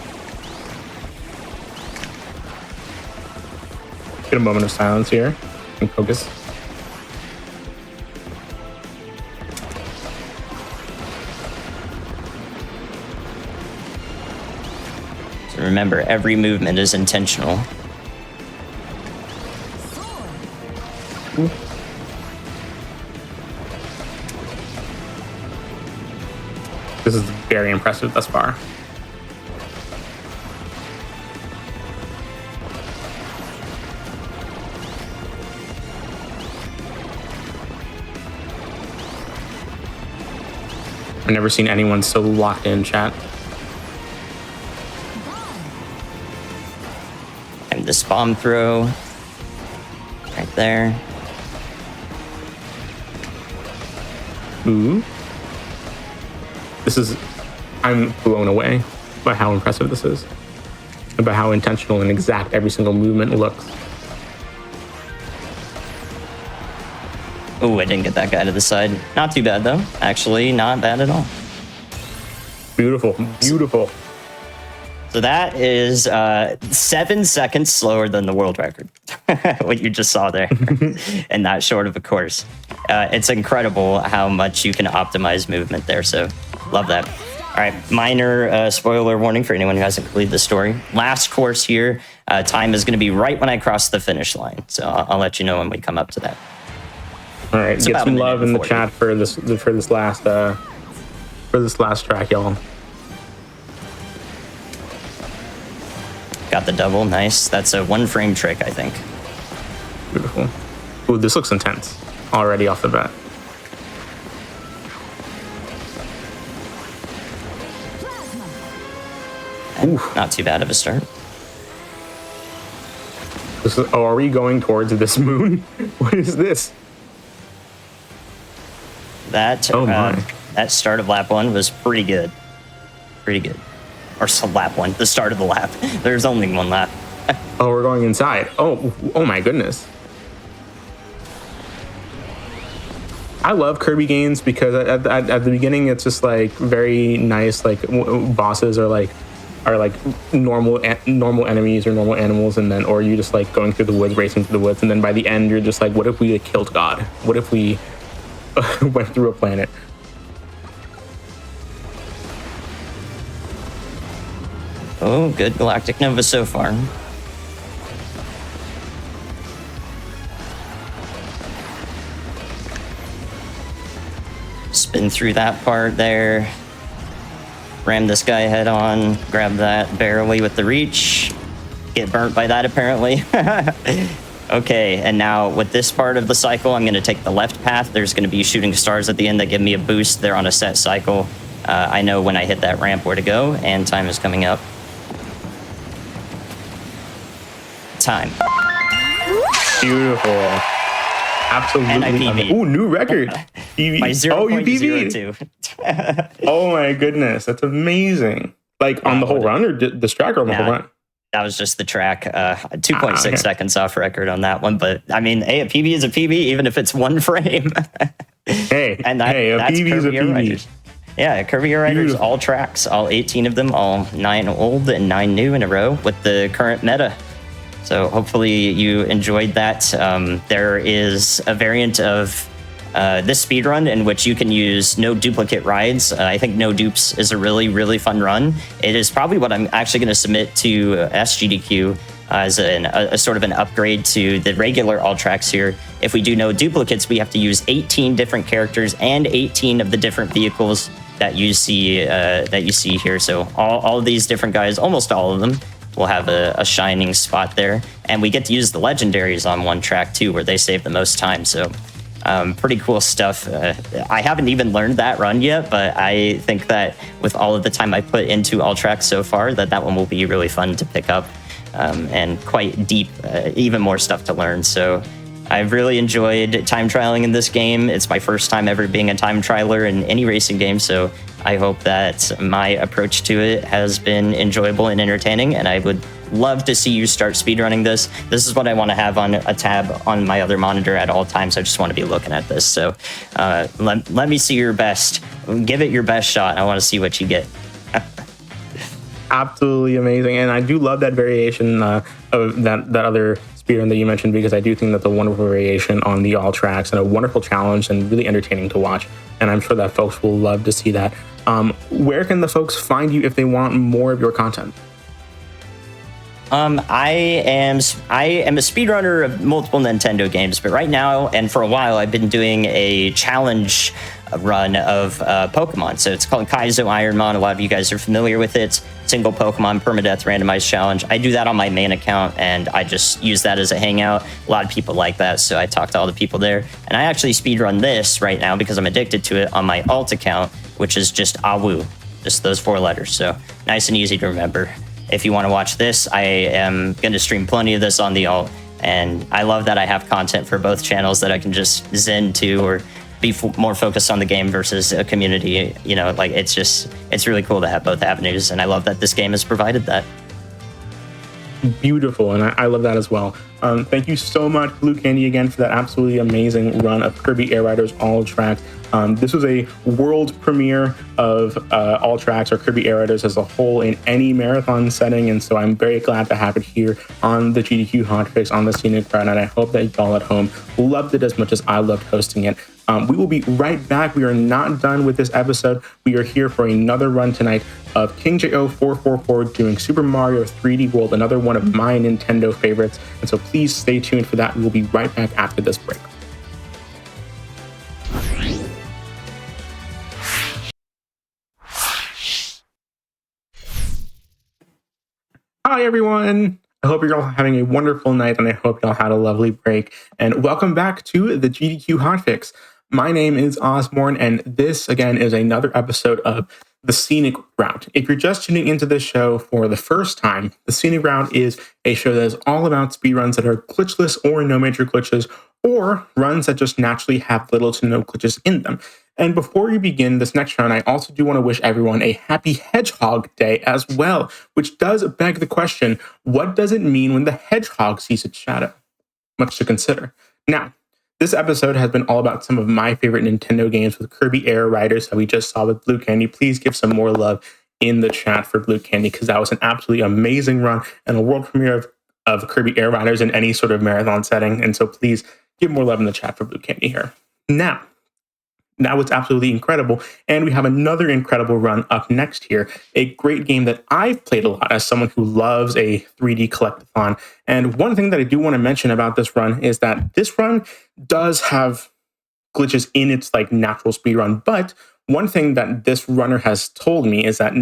Get a moment of silence here and focus. So remember, every movement is intentional. This is very impressive thus far. I've never seen anyone so locked in, chat. I'm this bomb throw right there. Ooh. I'm blown away by how impressive this is, and by how intentional and exact every single movement looks. Oh, I didn't get that guy to the side. Not too bad, though. Actually, not bad at all. Beautiful, beautiful. So that is 7 seconds slower than the world record, what you just saw there, and that short of a course. It's incredible how much you can optimize movement there, so love that. All right, minor spoiler warning for anyone who hasn't completed the story. Last course here, time is going to be right when I cross the finish line, so I'll let you know when we come up to that. All right, get some love in the chat for this last track, y'all. Got the double, nice. That's a 1-frame trick, I think. Beautiful. Ooh, this looks intense already off the bat. Not too bad of a start. Are we going towards this moon? What is this? That start of lap 1 was pretty good. Pretty good. Or lap 1, the start of the lap. There's only one lap. Oh, we're going inside. Oh my goodness. I love Kirby games because at the beginning it's just like very nice, like bosses are like normal enemies or normal animals, and then or you just like going through the woods, racing through the woods, and then by the end you're just like, what if we had killed God? What if we went through a planet? Oh, good Galactic Nova so far. Spin through that part there. Ram this guy head on. Grab that barely with the reach. Get burnt by that apparently. Okay, and now with this part of the cycle, I'm going to take the left path. There's going to be shooting stars at the end that give me a boost. They're on a set cycle. I know when I hit that ramp where to go, and time is coming up. Time. Beautiful. Absolutely. And I PB'd. Ooh, new record. My 0.02. Oh my goodness, that's amazing. Like on the whole run, or the track, or on the whole run? That was just the track. 2.6 seconds off record on that one. But I mean, a PB is a PB, even if it's 1 frame. Hey, and a PB is a PB. Yeah, Kirby Air Riders, all tracks, all 18 of them, all 9 old and 9 new in a row with the current meta. So hopefully you enjoyed that. There is a variant of this speedrun in which you can use no duplicate rides. I think no dupes is a really, really fun run. It is probably what I'm actually going to submit to SGDQ as a sort of an upgrade to the regular all tracks here. If we do no duplicates, we have to use 18 different characters and 18 of the different vehicles that you see here. So all of these different guys, almost all of them, will have a shining spot there. And we get to use the legendaries on one track too, where they save the most time. So pretty cool stuff. I haven't even learned that run yet, but I think that with all of the time I put into all tracks so far, that one will be really fun to pick up and quite deep, even more stuff to learn. So I've really enjoyed time trialing in this game. It's my first time ever being a time trialer in any racing game, so I hope that my approach to it has been enjoyable and entertaining, and I would love to see you start speedrunning this. This is what I want to have on a tab on my other monitor at all times. I just want to be looking at this. So let me see your best. Give it your best shot. I want to see what you get. Absolutely amazing. And I do love that variation of that other speedrun that you mentioned, because I do think that's a wonderful variation on the all tracks and a wonderful challenge and really entertaining to watch. And I'm sure that folks will love to see that. Where can the folks find you if they want more of your content? I am a speedrunner of multiple Nintendo games, but right now and for a while I've been doing a challenge run of Pokemon. So it's called Kaizo Ironmon. A lot of you guys are familiar with it. Single Pokemon permadeath randomized challenge. I do that on my main account, and I just use that as a hangout. A lot of people like that, so I talk to all the people there. And I actually speedrun this right now because I'm addicted to it on my alt account, which is just AWU, just those 4 letters. So nice and easy to remember. if you want to watch this, I am going to stream plenty of this on the alt. And I love that I have content for both channels that I can just zen to or be more focused on the game versus a community. You know, like it's really cool to have both avenues. And I love that this game has provided that. Beautiful, and I love that as well. Thank you so much, Blue Candy, again for that absolutely amazing run of Kirby Air Riders All Tracks. This was a world premiere of All Tracks or Kirby Air Riders as a whole in any marathon setting, and so I'm very glad to have it here on the GDQ Hotfix on the Scenic Route, and I hope that y'all at home loved it as much as I loved hosting it. We will be right back. We are not done with this episode. We are here for another run tonight of King J0444 doing Super Mario 3D World, another one of my Nintendo favorites. And so please stay tuned for that. We will be right back after this break. Hi, everyone. I hope you're all having a wonderful night, and I hope y'all had a lovely break. And welcome back to the GDQ Hotfix. My name is Ozmourn, and this, again, is another episode of the Scenic Route. If you're just tuning into this show for the first time, the Scenic Route is a show that is all about speedruns that are glitchless or no major glitches, or runs that just naturally have little to no glitches in them. And before we begin this next round, I also do want to wish everyone a happy Hedgehog Day as well, which does beg the question, what does it mean when the hedgehog sees its shadow? Much to consider. Now, this episode has been all about some of my favorite Nintendo games with Kirby Air Riders that we just saw with Blue Candy. Please give some more love in the chat for Blue Candy, because that was an absolutely amazing run and a world premiere of Kirby Air Riders in any sort of marathon setting. And so please give more love in the chat for Blue Candy here. Now, that was absolutely incredible. And we have another incredible run up next here. A great game that I've played a lot as someone who loves a 3D collectathon. And one thing that I do want to mention about this run is that this run does have glitches in its like natural speed run. But one thing that this runner has told me is that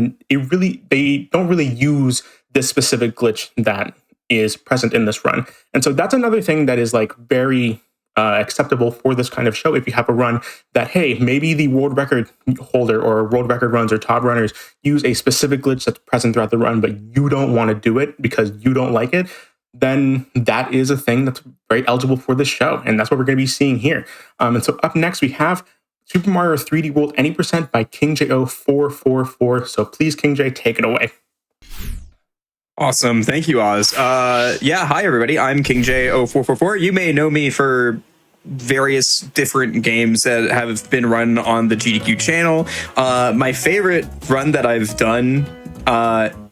they don't really use this specific glitch that is present in this run. And so that's another thing that is like very acceptable for this kind of show. If you have a run that, hey, maybe the world record holder or world record runs or top runners use a specific glitch that's present throughout the run, but you don't want to do it because you don't like it, then that is a thing that's very eligible for this show. And that's what we're going to be seeing here. And so up next, we have Super Mario 3D World Any Percent by King J0444. So please, King J, take it away. Awesome. Thank you, Oz. Yeah, hi, everybody. I'm King J0444. You may know me for various different games that have been run on the GDQ channel. My favorite run that I've done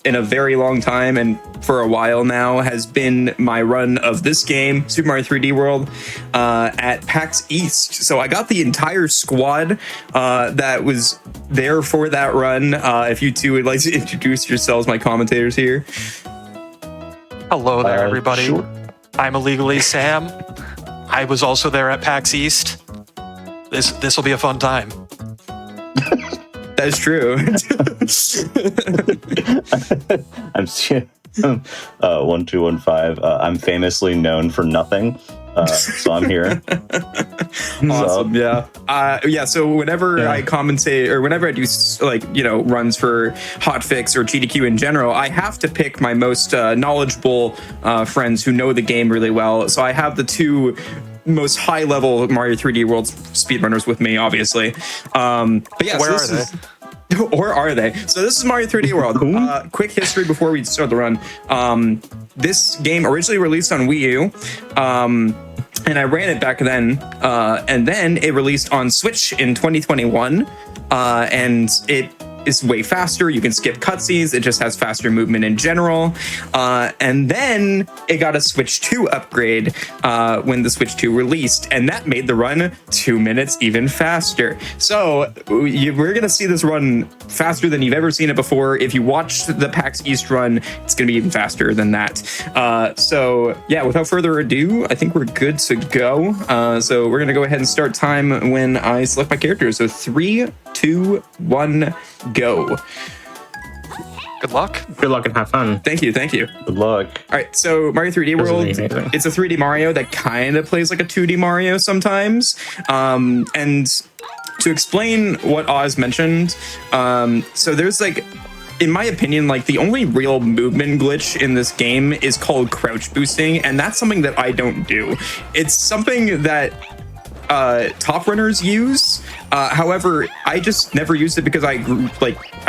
in a very long time and for a while now has been my run of this game, Super Mario 3D World, at PAX East. So I got the entire squad that was there for that run. If you two would like to introduce yourselves, my commentators here. Hello there, everybody. Sure. I'm Illegally Sam. I was also there at PAX East. This will be a fun time. That's true. I'm 1215. I'm famously known for nothing, so I'm here. Awesome. Yeah. So whenever I commentate or whenever I do runs for Hotfix or GDQ in general, I have to pick my most knowledgeable friends who know the game really well. So I have the two most high-level Mario 3D World speedrunners with me, obviously. But yeah, Where are they? Or are they? So this is Mario 3D World. Quick history before we start the run. This game originally released on Wii U, and I ran it back then. And then it released on Switch in 2021, and it is way faster. You can skip cutscenes. It just has faster movement in general. And then it got a Switch 2 upgrade when the Switch 2 released, and that made the run 2 minutes even faster. So we're going to see this run faster than you've ever seen it before. If you watched the PAX East run, it's going to be even faster than that. So yeah, without further ado, I think we're good to go. So we're going to go ahead and start time when I select my character. So 3, 2, 1, go. Good luck. Good luck and have fun. Thank you. Good luck. All right, so Mario 3D World, it's a 3D Mario that kind of plays like a 2D Mario sometimes. And to explain what Oz mentioned, so there's like in my opinion, like the only real movement glitch in this game is called crouch boosting, and that's something that I don't do. It's something that top runners use. However, I just never used it because I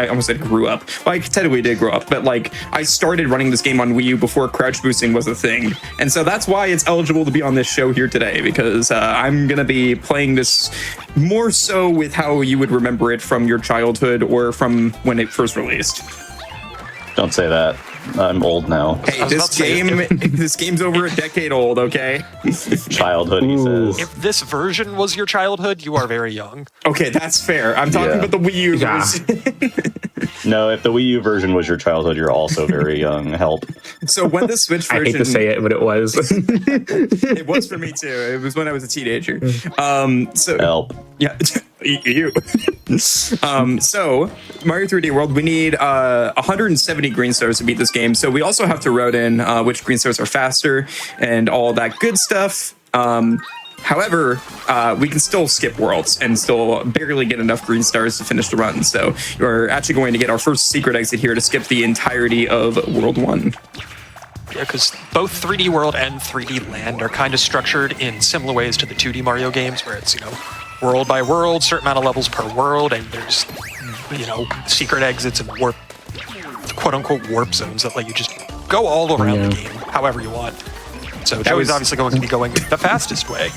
almost said grew up. Well, I technically did grow up, but like I started running this game on Wii U before crouch boosting was a thing. And so that's why it's eligible to be on this show here today, because I'm going to be playing this more so with how you would remember it from your childhood or from when it first released. Don't say that. I'm old now. Hey, this game's over a decade old, okay? Childhood, he says. If this version was your childhood, you are very young. Okay, that's fair. I'm talking about the Wii U version. No, if the Wii U version was your childhood, you're also very young. Help. So when the Switch version... I hate to say it, but it was. It was for me too. It was when I was a teenager. So Help. Yeah, you. So Mario 3D World, we need 170 green stars to beat this game. So we also have to route in which green stars are faster and all that good stuff. However, we can still skip worlds and still barely get enough green stars to finish the run. So we're actually going to get our first secret exit here to skip the entirety of World 1. Yeah, because both 3D World and 3D Land are kind of structured in similar ways to the 2D Mario games, where it's, world by world, certain amount of levels per world, and there's, secret exits and warp, quote-unquote warp zones that let you just go all around the game however you want. So Joey's obviously going to be going the fastest way.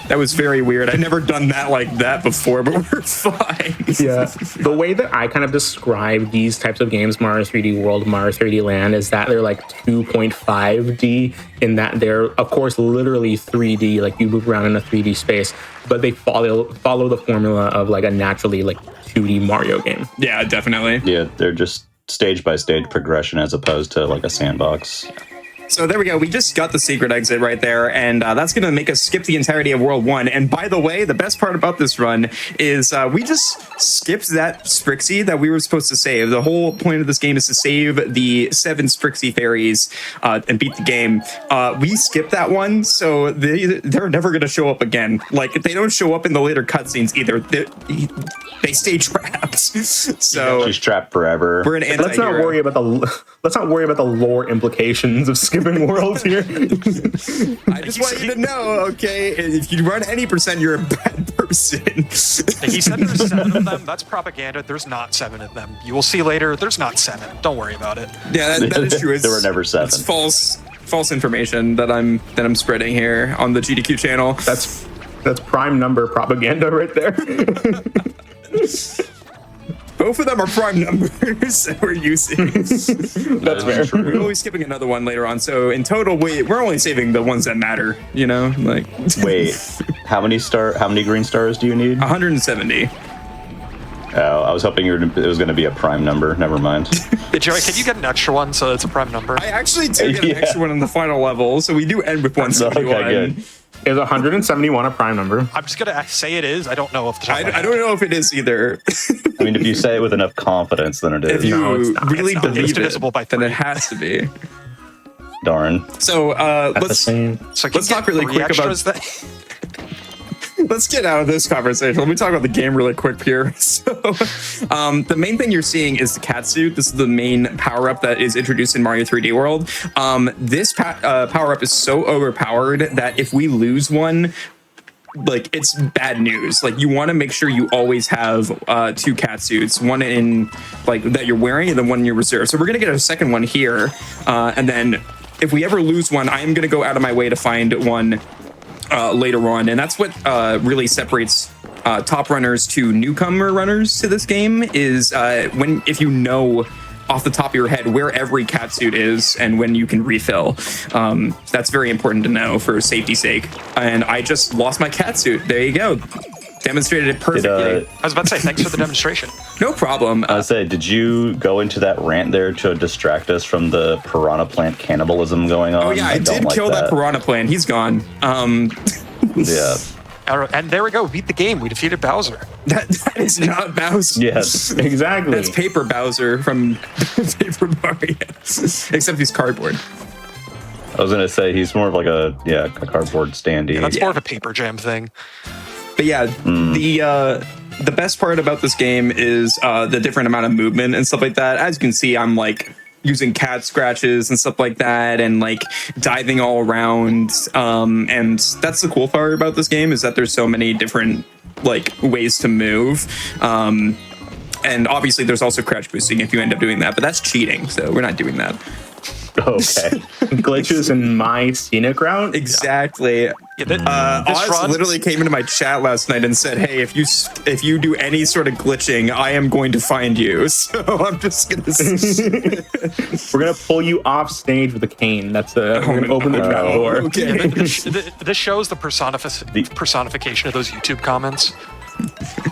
That was very weird. I've never done that like that before, but we're fine. Yeah. The way that I kind of describe these types of games, Mario 3D World, Mario 3D Land, is that they're like 2.5D in that they're, of course, literally 3D, like you move around in a 3D space, but they follow the formula of like a naturally like 2D Mario game. Yeah, definitely. Yeah, they're just stage by stage progression as opposed to like a sandbox. So there we go. We just got the secret exit right there, and that's going to make us skip the entirety of World 1. And by the way, the best part about this run is we just skipped that Sprixie that we were supposed to save. The whole point of this game is to save the 7 Sprixie fairies and beat the game. We skipped that one, so they're never going to show up again. Like, they don't show up in the later cutscenes either. They stay trapped. So she's trapped forever. We're an anti-hero. Let's not worry about the lore implications of skipping worlds here. I just want you to know, okay, if you run any percent, you're a bad person. He said there's 7 of them. That's propaganda. There's not 7 of them. You will see later. There's not 7. Don't worry about it. Yeah, that is true. There were never 7. It's false information that I'm spreading here on the GDQ channel. That's prime number propaganda right there. Both of them are prime numbers that we're using. That's very true. We're always skipping another one later on. So in total, we're only saving the ones that matter, like. Wait, how many green stars do you need? 170. Oh, I was hoping it was going to be a prime number. Never mind. Joey, can you get an extra one so it's a prime number? I actually did get an extra one on the final level, so we do end with 171. Okay, good. Is 171 a prime number? I'm just going to say it is. I don't know if I don't know if it is either. I mean, if you say it with enough confidence, then it If is. you really believe It's divisible by it, then 3. it has to be. Darn. So let's talk really quick about. Let's get out of this conversation. Let me talk about the game really quick here. So, the main thing you're seeing is the catsuit. This is the main power-up that is introduced in Mario 3D World. This power-up is so overpowered that if we lose one, like, it's bad news. Like, you want to make sure you always have 2 catsuits, one in like that you're wearing and then one in your reserve. So we're gonna get a second one here, and then if we ever lose one, I am gonna go out of my way to find one later on, and that's what really separates top runners to newcomer runners to this game is if you know off the top of your head where every catsuit is and when you can refill. That's very important to know for safety's sake. And I just lost my catsuit. There you go. Demonstrated it perfectly. I was about to say, thanks for the demonstration. No problem. I was say, did you go into that rant there to distract us from the piranha plant cannibalism going on? Oh yeah, I did kill that piranha plant. He's gone. Yeah. And there we go. Beat the game. We defeated Bowser. That is not Bowser. Yes, exactly. That's Paper Bowser from Paper Mario. Except he's cardboard. I was gonna say he's more of like a cardboard standee. Yeah, that's more of a paper jam thing. But yeah, the best part about this game is the different amount of movement and stuff like that. As you can see, I'm like using cat scratches and stuff like that, and like diving all around. And that's the cool part about this game, is that there's so many different like ways to move. And obviously there's also crouch boosting if you end up doing that, but that's cheating, so we're not doing that. Okay. Glitches in my Scenic Route? Exactly. Yeah, Oz literally came into my chat last night and said, "Hey, if you do any sort of glitching, I am going to find you." So I'm just gonna. We're gonna pull you off stage with a cane. That's we're gonna open the trap door. Okay. This shows the personification of those YouTube comments.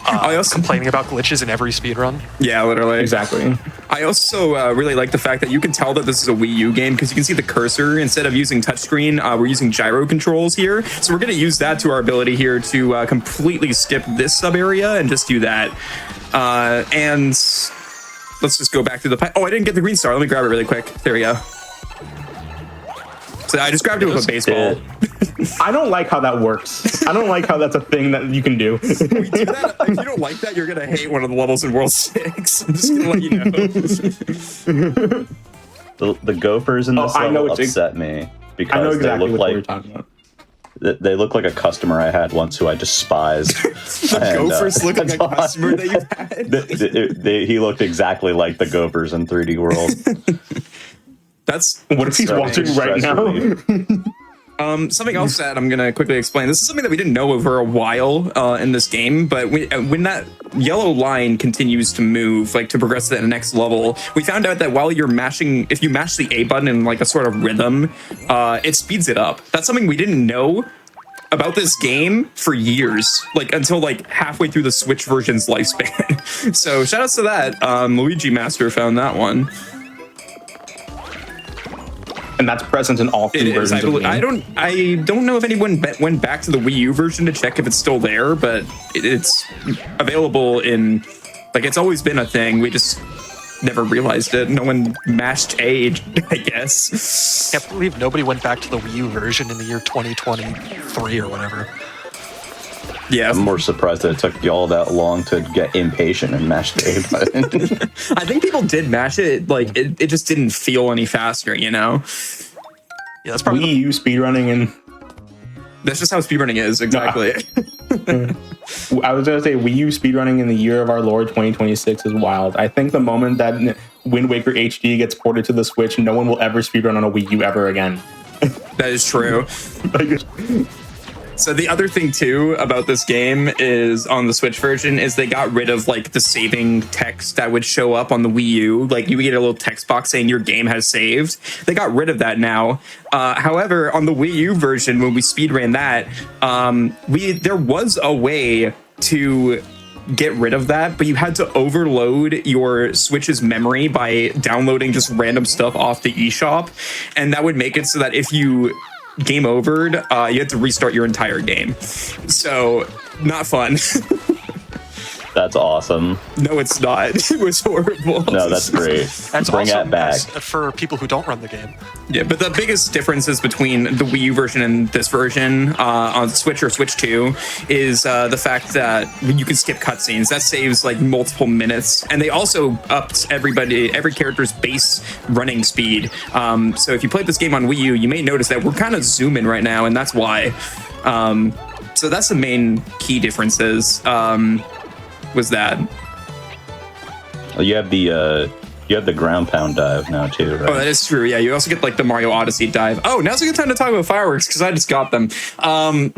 I also Complaining about glitches in every speedrun. Yeah, literally. Exactly. I also really like the fact that you can tell that this is a Wii U game because you can see the cursor. Instead of using touchscreen, we're using gyro controls here. So we're going to use that to our ability here to completely skip this sub area and just do that. And let's just go back to the pipe. Oh, I didn't get the green star. Let me grab it really quick. There we go. So I just grabbed it with a baseball. I don't like how that works. I don't like how that's a thing that you can do. We do that. If you don't like that, you're gonna hate one of the levels in World 6. I'm just gonna let you know. The gophers in this level upset me because I know exactly they look what you're like talking about. they look like a customer I had once who I despised. The gophers look like a customer that you've had. He looked exactly like the gophers in 3D World. That's what if he's watching right now? Something else that I'm gonna quickly explain. This is something that we didn't know over a while in this game, but when that yellow line continues to move, like to progress to the next level, we found out that while you're mashing, if you mash the A button in like a sort of rhythm, it speeds it up. That's something we didn't know about this game for years, like until like halfway through the Switch version's lifespan. So shout outs to that. Luigi Master found that one. And that's present in all three versions of the game. I don't know if anyone went back to the Wii U version to check if it's still there, but it's available in, like, it's always been a thing. We just never realized it. No one mashed A, I guess. Can't believe nobody went back to the Wii U version in the year 2023 or whatever. Yeah, I'm more surprised that it took y'all that long to get impatient and mash the A button. I think people did mash it. Like it just didn't feel any faster, you know. Yeah, that's probably Wii U speedrunning, and that's just how speedrunning is. Exactly. I was gonna say Wii U speedrunning in the year of our Lord 2026 is wild. I think the moment that Wind Waker HD gets ported to the Switch, no one will ever speedrun on a Wii U ever again. That is true. So the other thing too about this game is on the Switch version is they got rid of like the saving text that would show up on the Wii U. Like you would get a little text box saying your game has saved. They got rid of that now. However, on the Wii U version, when we speedran that, there was a way to get rid of that, but you had to overload your Switch's memory by downloading just random stuff off the eShop, and that would make it so that if you game overed, you had to restart your entire game. So not fun. That's awesome. No, it's not. It was horrible. No, that's great. That's Bring awesome that back. for people who don't run the game. Yeah, but the biggest differences between the Wii U version and this version on Switch or Switch 2 is the fact that you can skip cutscenes. That saves like multiple minutes. And they also upped every character's base running speed. So if you played this game on Wii U, you may notice that we're kind of zooming right now, and that's why. So that's the main key differences. Was that? Well, you have the ground pound dive now too, right? Oh, that is true. Yeah, you also get like the Mario Odyssey dive. Oh, now's a good time to talk about fireworks because I just got them. I'm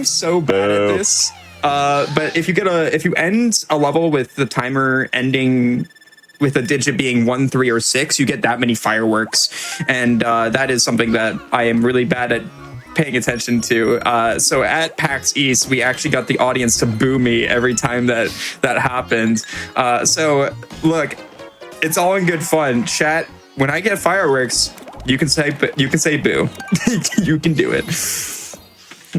so bad at this. But if you end a level with the timer ending with a digit being 1, 3, or 6, you get that many fireworks, and that is something that I am really bad at paying attention to. So at PAX East, we actually got the audience to boo me every time that happened. So look, it's all in good fun. Chat, when I get fireworks, you can say boo. You can do it.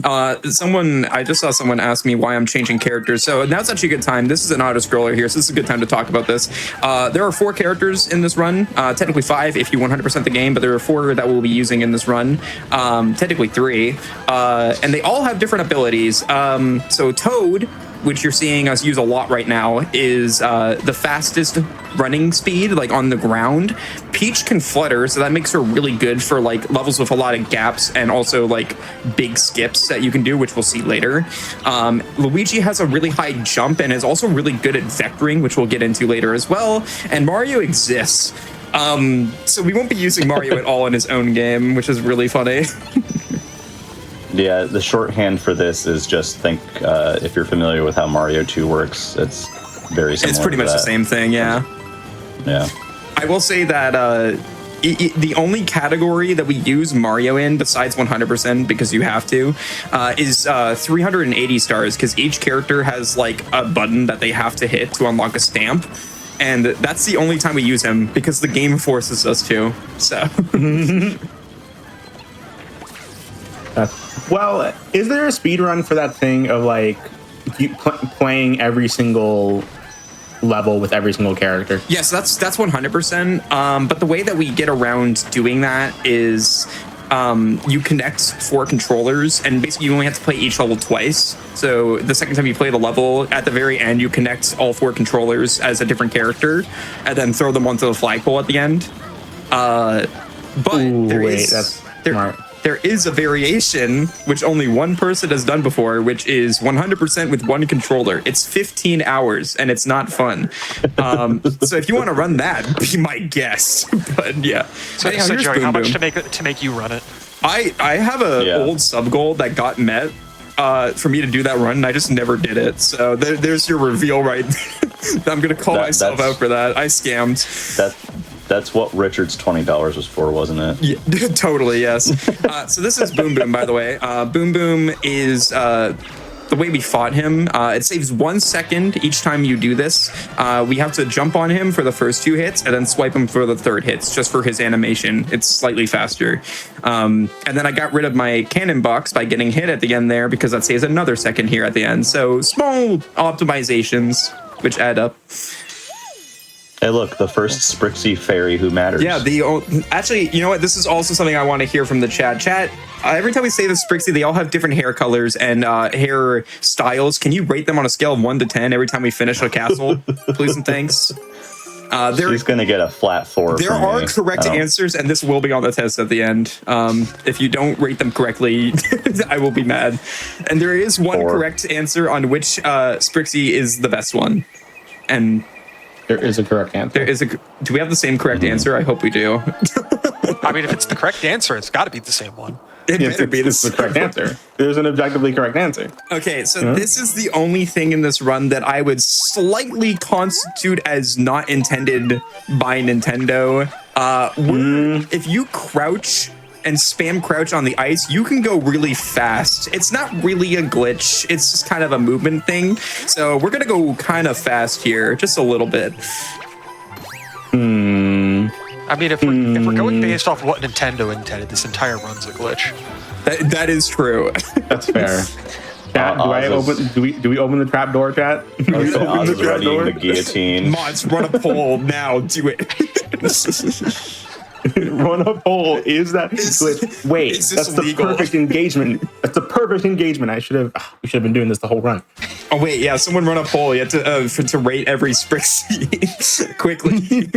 I just saw someone ask me why I'm changing characters. So now's actually a good time. This is an auto scroller here, so this is a good time to talk about this. There are 4 characters in this run, technically 5 if you 100% the game, but there are 4 that we'll be using in this run, technically 3, and they all have different abilities. So Toad, which you're seeing us use a lot right now, is the fastest running speed, like on the ground. Peach can flutter, so that makes her really good for like levels with a lot of gaps and also like big skips that you can do, which we'll see later. Luigi has a really high jump and is also really good at vectoring, which we'll get into later as well. And Mario exists. So we won't be using Mario at all in his own game, which is really funny. Yeah, the shorthand for this is just think, if you're familiar with how Mario 2 works, it's very similar. It's pretty much the same thing, yeah. Yeah. I will say that the only category that we use Mario in, besides 100%, because you have to, is 380 stars, because each character has like a button that they have to hit to unlock a stamp. And that's the only time we use him, because the game forces us to, so... Well, is there a speedrun for that thing of like playing every single level with every single character? Yes, that's 100%. But the way that we get around doing that is you connect 4 controllers, and basically you only have to play each level twice. So the second time you play the level, at the very end, you connect all 4 controllers as a different character, and then throw them onto the flagpole at the end. But there is a variation, which only one person has done before, which is 100% with one controller. It's 15 hours, and it's not fun. So if you want to run that, be my guest. But yeah. So Joey, how much to make you run it? I have a old sub goal that got met for me to do that run, and I just never did it. So there's your reveal right there. I'm going to call myself out for that. I scammed. That's what Richard's $20 was for, wasn't it? Yeah, totally, yes. So this is Boom Boom, by the way. Boom Boom is the way we fought him. It saves 1 second each time you do this. We have to jump on him for the first 2 hits and then swipe him for the 3rd hits, just for his animation. It's slightly faster. And then I got rid of my cannon box by getting hit at the end there, because that saves another second here at the end. So small optimizations, which add up. Hey, look, the first Sprixie fairy who matters. Yeah, actually, you know what? This is also something I want to hear from the chat. Chat, every time we say the Sprixie, they all have different hair colors and hair styles. Can you rate them on a scale of 1 to 10 every time we finish a castle? Please and thanks. She's going to get a flat 4. There are correct answers, and this will be on the test at the end. If you don't rate them correctly, I will be mad. And there is one correct answer on which Sprixie is the best one. And... there is a correct answer. Do we have the same correct answer? I hope we do. I mean, if it's the correct answer, it's got to be the same one. It better be the correct answer. There's an objectively correct answer. Okay, so this is the only thing in this run that I would slightly constitute as not intended by Nintendo. If you crouch and spam crouch on the ice, you can go really fast. It's not really a glitch. It's just kind of a movement thing. So we're going to go kind of fast here, just a little bit. I mean, if we're going based off what Nintendo intended, this entire run's a glitch. That is true. That's fair. Chat, do we open the trap door, chat? Oz is readying the guillotine. Mods, run a poll now. Do it. Run a poll. Is that glitch? Wait, that's the perfect engagement. That's the perfect engagement. We should have been doing this the whole run. Oh wait, yeah. Someone run a poll. You have to rate every Sprixie quickly.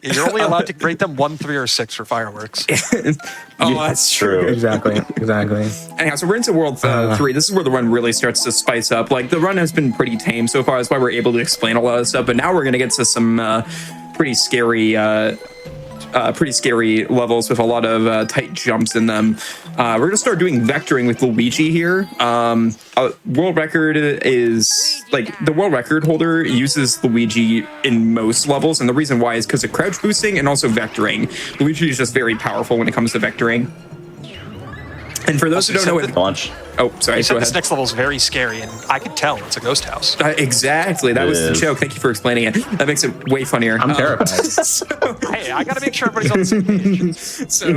You're only allowed to rate them 1, 3, or 6 for fireworks. That's true. Exactly. Anyhow, so we're into World 3. This is where the run really starts to spice up. Like, the run has been pretty tame so far. That's why we're able to explain a lot of stuff. But now we're going to get to some pretty scary levels with a lot of tight jumps in them. We're going to start doing vectoring with Luigi here. World record is, like, the world record holder uses Luigi in most levels, and the reason why is because of crouch boosting and also vectoring. Luigi is just very powerful when it comes to vectoring. And for those who don't know Except what, Launch. oh, sorry, You go said this ahead. next level is very scary, and I could tell it's a ghost house. Exactly, that It was the is. joke. Thank you for explaining it. That makes it way funnier. I'm terrified. Hey, I got to make sure everybody's on the same page. So,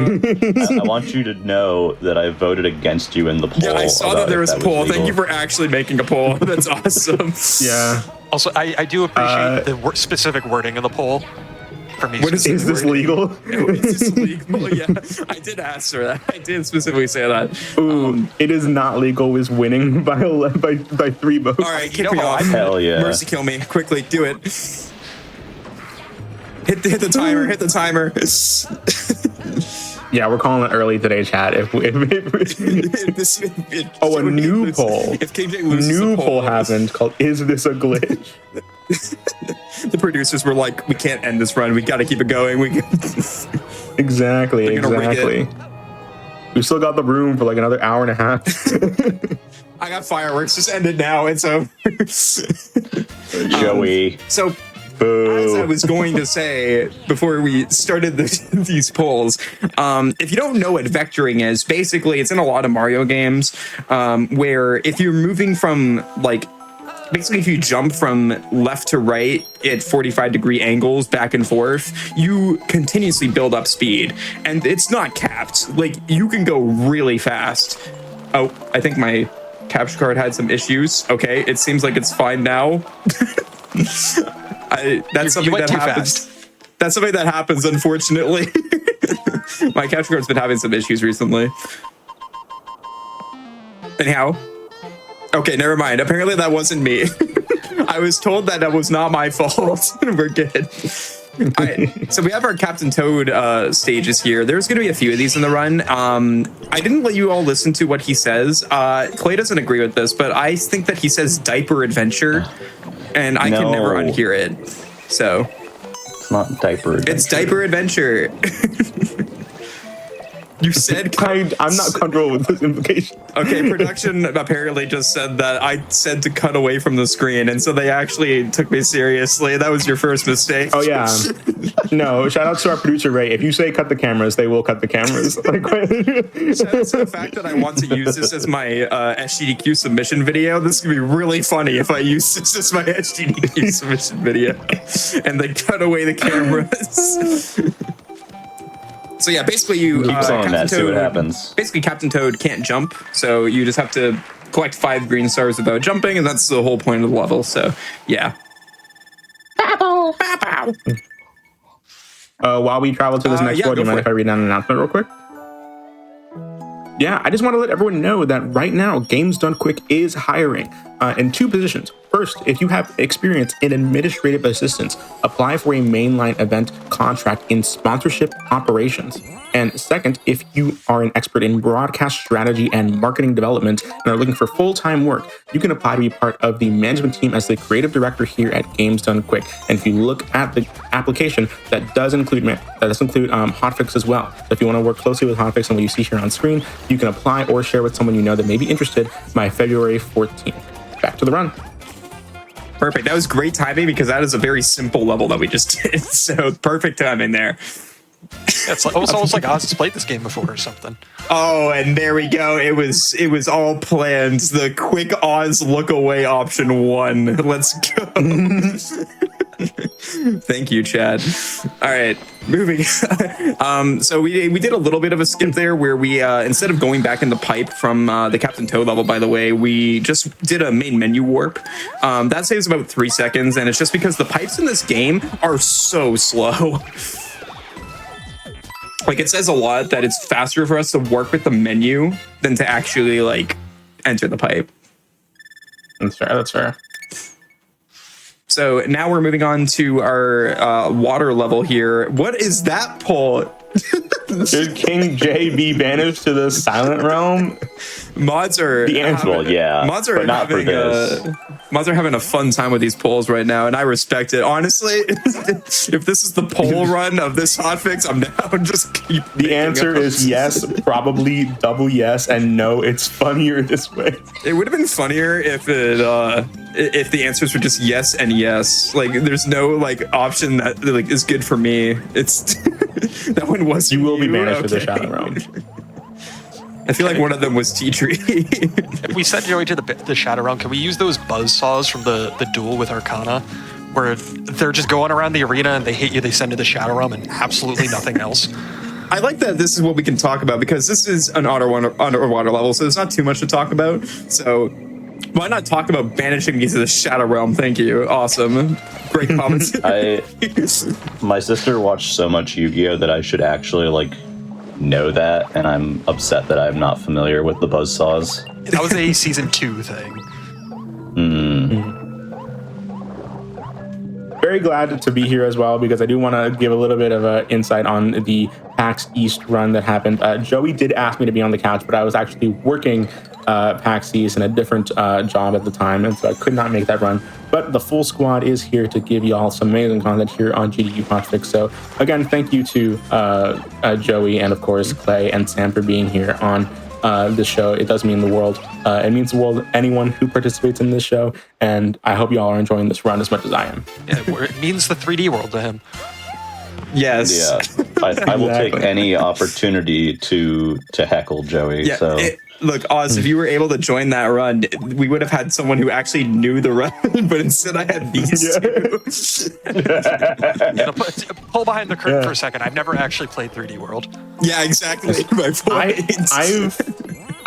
I want you to know that I voted against you in the poll. yeah, I saw that about there if was a poll. Thank legal. you for actually making a poll. That's awesome. Yeah. Also, I do appreciate the specific wording of the poll. For me, What is Is this legal? Is this legal? Yeah, I did ask her that. I did specifically say that. Ooh, it is not legal. Is winning by 3 votes. All right, You kick know me how off. Hell yeah. Mercy kill me. Quickly, do it. Hit the timer. Hit the timer. Yeah, we're calling it early today, chat. A new poll. If KJ loses New a poll happened called "Is this a glitch?" the producers were like, "We can't end this run. We got to keep it going." Exactly, They're gonna rig it. exactly. We still got the room for like another hour and a half. I got fireworks. Just end it now. It's over. Joey. So, Boo. as I was going to say before we started these polls, if you don't know what vectoring is, basically it's in a lot of Mario games where if you're moving from basically if you jump from left to right at 45-degree angles back and forth, you continuously build up speed, and it's not capped. Like, you can go really fast. Oh, I think my capture card had some issues. Okay, it seems like it's fine now. That's something went that too happens. That's something that happens, unfortunately. My capture card's been having some issues recently. Anyhow, okay, never mind. Apparently that wasn't me. I was told that was not my fault. We're good. Alright, so we have our Captain Toad stages here. There's going to be a few of these in the run. I didn't let you all listen to what he says. Clay doesn't agree with this, but I think that he says diaper adventure, and I can never No. unhear it. So It's not diaper. it's diaper adventure. You said I'm not comfortable with this implication. okay, production apparently just said that I said to cut away from the screen, and so they actually took me seriously. That was your first mistake. Oh yeah, no. Shout out to our producer Ray. If you say cut the cameras, they will cut the cameras. Shout out to the fact that I want to use this as my SGDQ submission video. This could be really funny if I use this as my SGDQ submission video, and they cut away the cameras. So yeah, basically you Keep saying that, see what Toad- happens. Basically, Captain Toad can't jump, so you just have to collect 5 green stars without jumping, and that's the whole point of the level. So yeah. While we travel to this next yeah, floor, do you go mind for if I read down an announcement real quick? Yeah, I just want to let everyone know that right now, Games Done Quick is hiring in 2 positions. First, if you have experience in administrative assistance, apply for a mainline event contract in sponsorship operations. And second, if you are an expert in broadcast strategy and marketing development and are looking for full-time work, you can apply to be part of the management team as the creative director here at Games Done Quick. And if you look at the application, that does include Hotfix as well. So if you want to work closely with Hotfix and what you see here on screen, you can apply or share with someone you know that may be interested by February 14th. Back to the run. Perfect. That was great timing because that is a very simple level that we just did. So perfect timing there. It's almost like Oz has played this game before or something. Oh, and there we go. It was all planned. The quick Oz look away option 1. Let's go. Thank you, Chad. All right, moving. So we did a little bit of a skip there where we instead of going back in the pipe from the Captain Toad level, by the way, we just did a main menu warp. That saves about 3 seconds, and it's just because the pipes in this game are so slow. Like, it says a lot that it's faster for us to work with the menu than to actually like enter the pipe. That's fair. That's fair. So now we're moving on to our water level here. What is that pull? Should King J be banished to the Silent Realm? Mods are The answer, Well, yeah, mods are but not for having this. mods are having a fun time with these polls right now, and I respect it. Honestly, if this is the poll run of this hotfix, I'm down. Just keep. The answer is yes, probably double yes, and no, it's funnier this way. It would have been funnier if if the answers were just yes and yes. Like, there's no like option that like is good for me. It's that one was You will be banished to the okay. Silent Realm. I feel like one of them was Tea Tree. We sent Joey to the Shadow Realm. Can we use those buzz saws from the duel with Arcana, where they're just going around the arena and they hit you, they send to the Shadow Realm, and absolutely nothing else? I like that this is what we can talk about because this is an underwater level, so there's not too much to talk about. So why not talk about banishing me to the Shadow Realm? Thank you. Awesome. Great comments. My sister watched so much Yu-Gi-Oh! That I should actually know that, and I'm upset that I'm not familiar with the buzzsaws. That was a season 2 thing. Very glad to be here as well because I do want to give a little bit of an insight on the PAX East run that happened. Joey did ask me to be on the couch, but I was actually working PAX East in a different job at the time, and so I could not make that run. But the full squad is here to give you all some amazing content here on GDQ Hotfix. So again, thank you to Joey and of course Clay and Sam for being here on this show. It does mean the world. It means the world to anyone who participates in this show, and I hope you all are enjoying this run as much as I am. Yeah, it means the 3D world to him. Yes. Yeah, I will take any opportunity to heckle Joey. Yeah, so. Look, Oz, if you were able to join that run, we would have had someone who actually knew the run, but instead I had these two. Pull behind the curtain for a second. I've never actually played 3D World. Yeah, exactly. My point.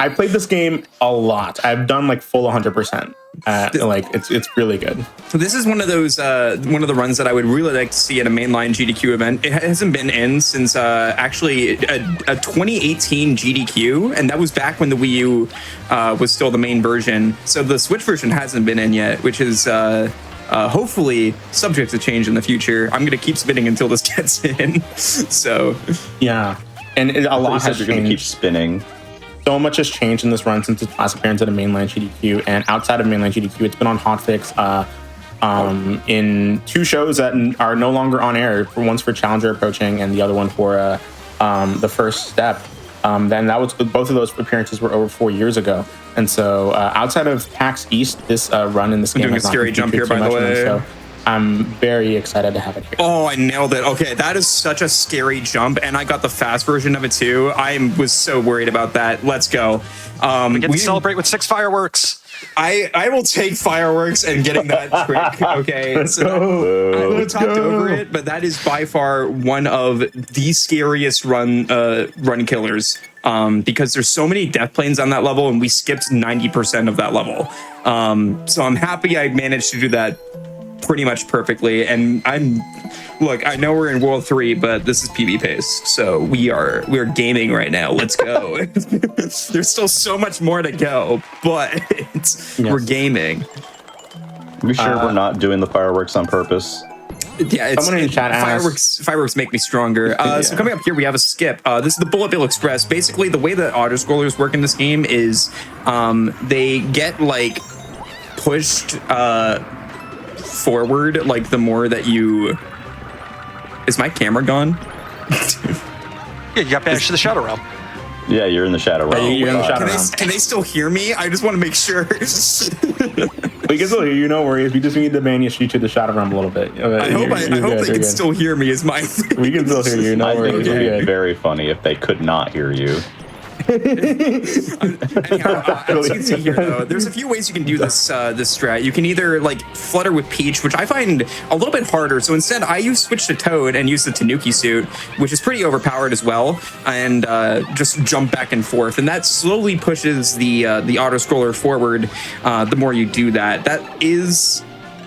I played this game a lot. I've done full 100%. It's really good. So this is one of those one of the runs that I would really like to see at a mainline GDQ event. It hasn't been in since actually a 2018 GDQ, and that was back when the Wii U was still the main version. So the Switch version hasn't been in yet, which is hopefully subject to change in the future. I'm gonna keep spinning until this gets in. So yeah, and a lot has changed. Keep spinning. So much has changed in this run since its last appearance at a mainline GDQ, and outside of mainline GDQ, it's been on Hotfix in 2 shows that are no longer on air. One's for Challenger Approaching, and the other one for the First Step. Then both of those appearances were over 4 years ago, and so outside of PAX East, this run in this game has not scary jump here, by the way. So I'm very excited to have it here. Oh, I nailed it. Okay, that is such a scary jump, and I got the fast version of it too. I was so worried about that. Let's go. We get to celebrate with 6 fireworks. I will take fireworks and getting that trick. Okay, so I would have talked over it, but that is by far one of the scariest run killers. Because there's so many death planes on that level, and we skipped 90% of that level. So I'm happy I managed to do that pretty much perfectly. And I know we're in World 3, but this is PB pace, so we're gaming right now. Let's go. There's still so much more to go, but we're gaming. We sure we're not doing the fireworks on purpose? Yeah, someone in the chat fireworks make me stronger. So coming up here, we have a skip. This is the Bullet Bill Express. Basically, the way that auto scrollers work in this game is they get pushed forward the more that you. Is my camera gone? Yeah, you got banished to the Shadow Realm. Yeah, you're in the Shadow Realm. You're in the Shadow Realm. Can they still hear me? I just want to make sure. We can still hear you, no worries. We just need to banish you to the Shadow Realm a little bit. I hope they can still hear me is my thing. We can still hear you, no worries. It would be very funny if they could not hear you. Anyhow, as you can see here, though, there's a few ways you can do this strat. You can either flutter with Peach, which I find a little bit harder. So instead, I switch to Toad and use the Tanuki suit, which is pretty overpowered as well, and just jump back and forth. And that slowly pushes the auto scroller forward. The more you do that, that is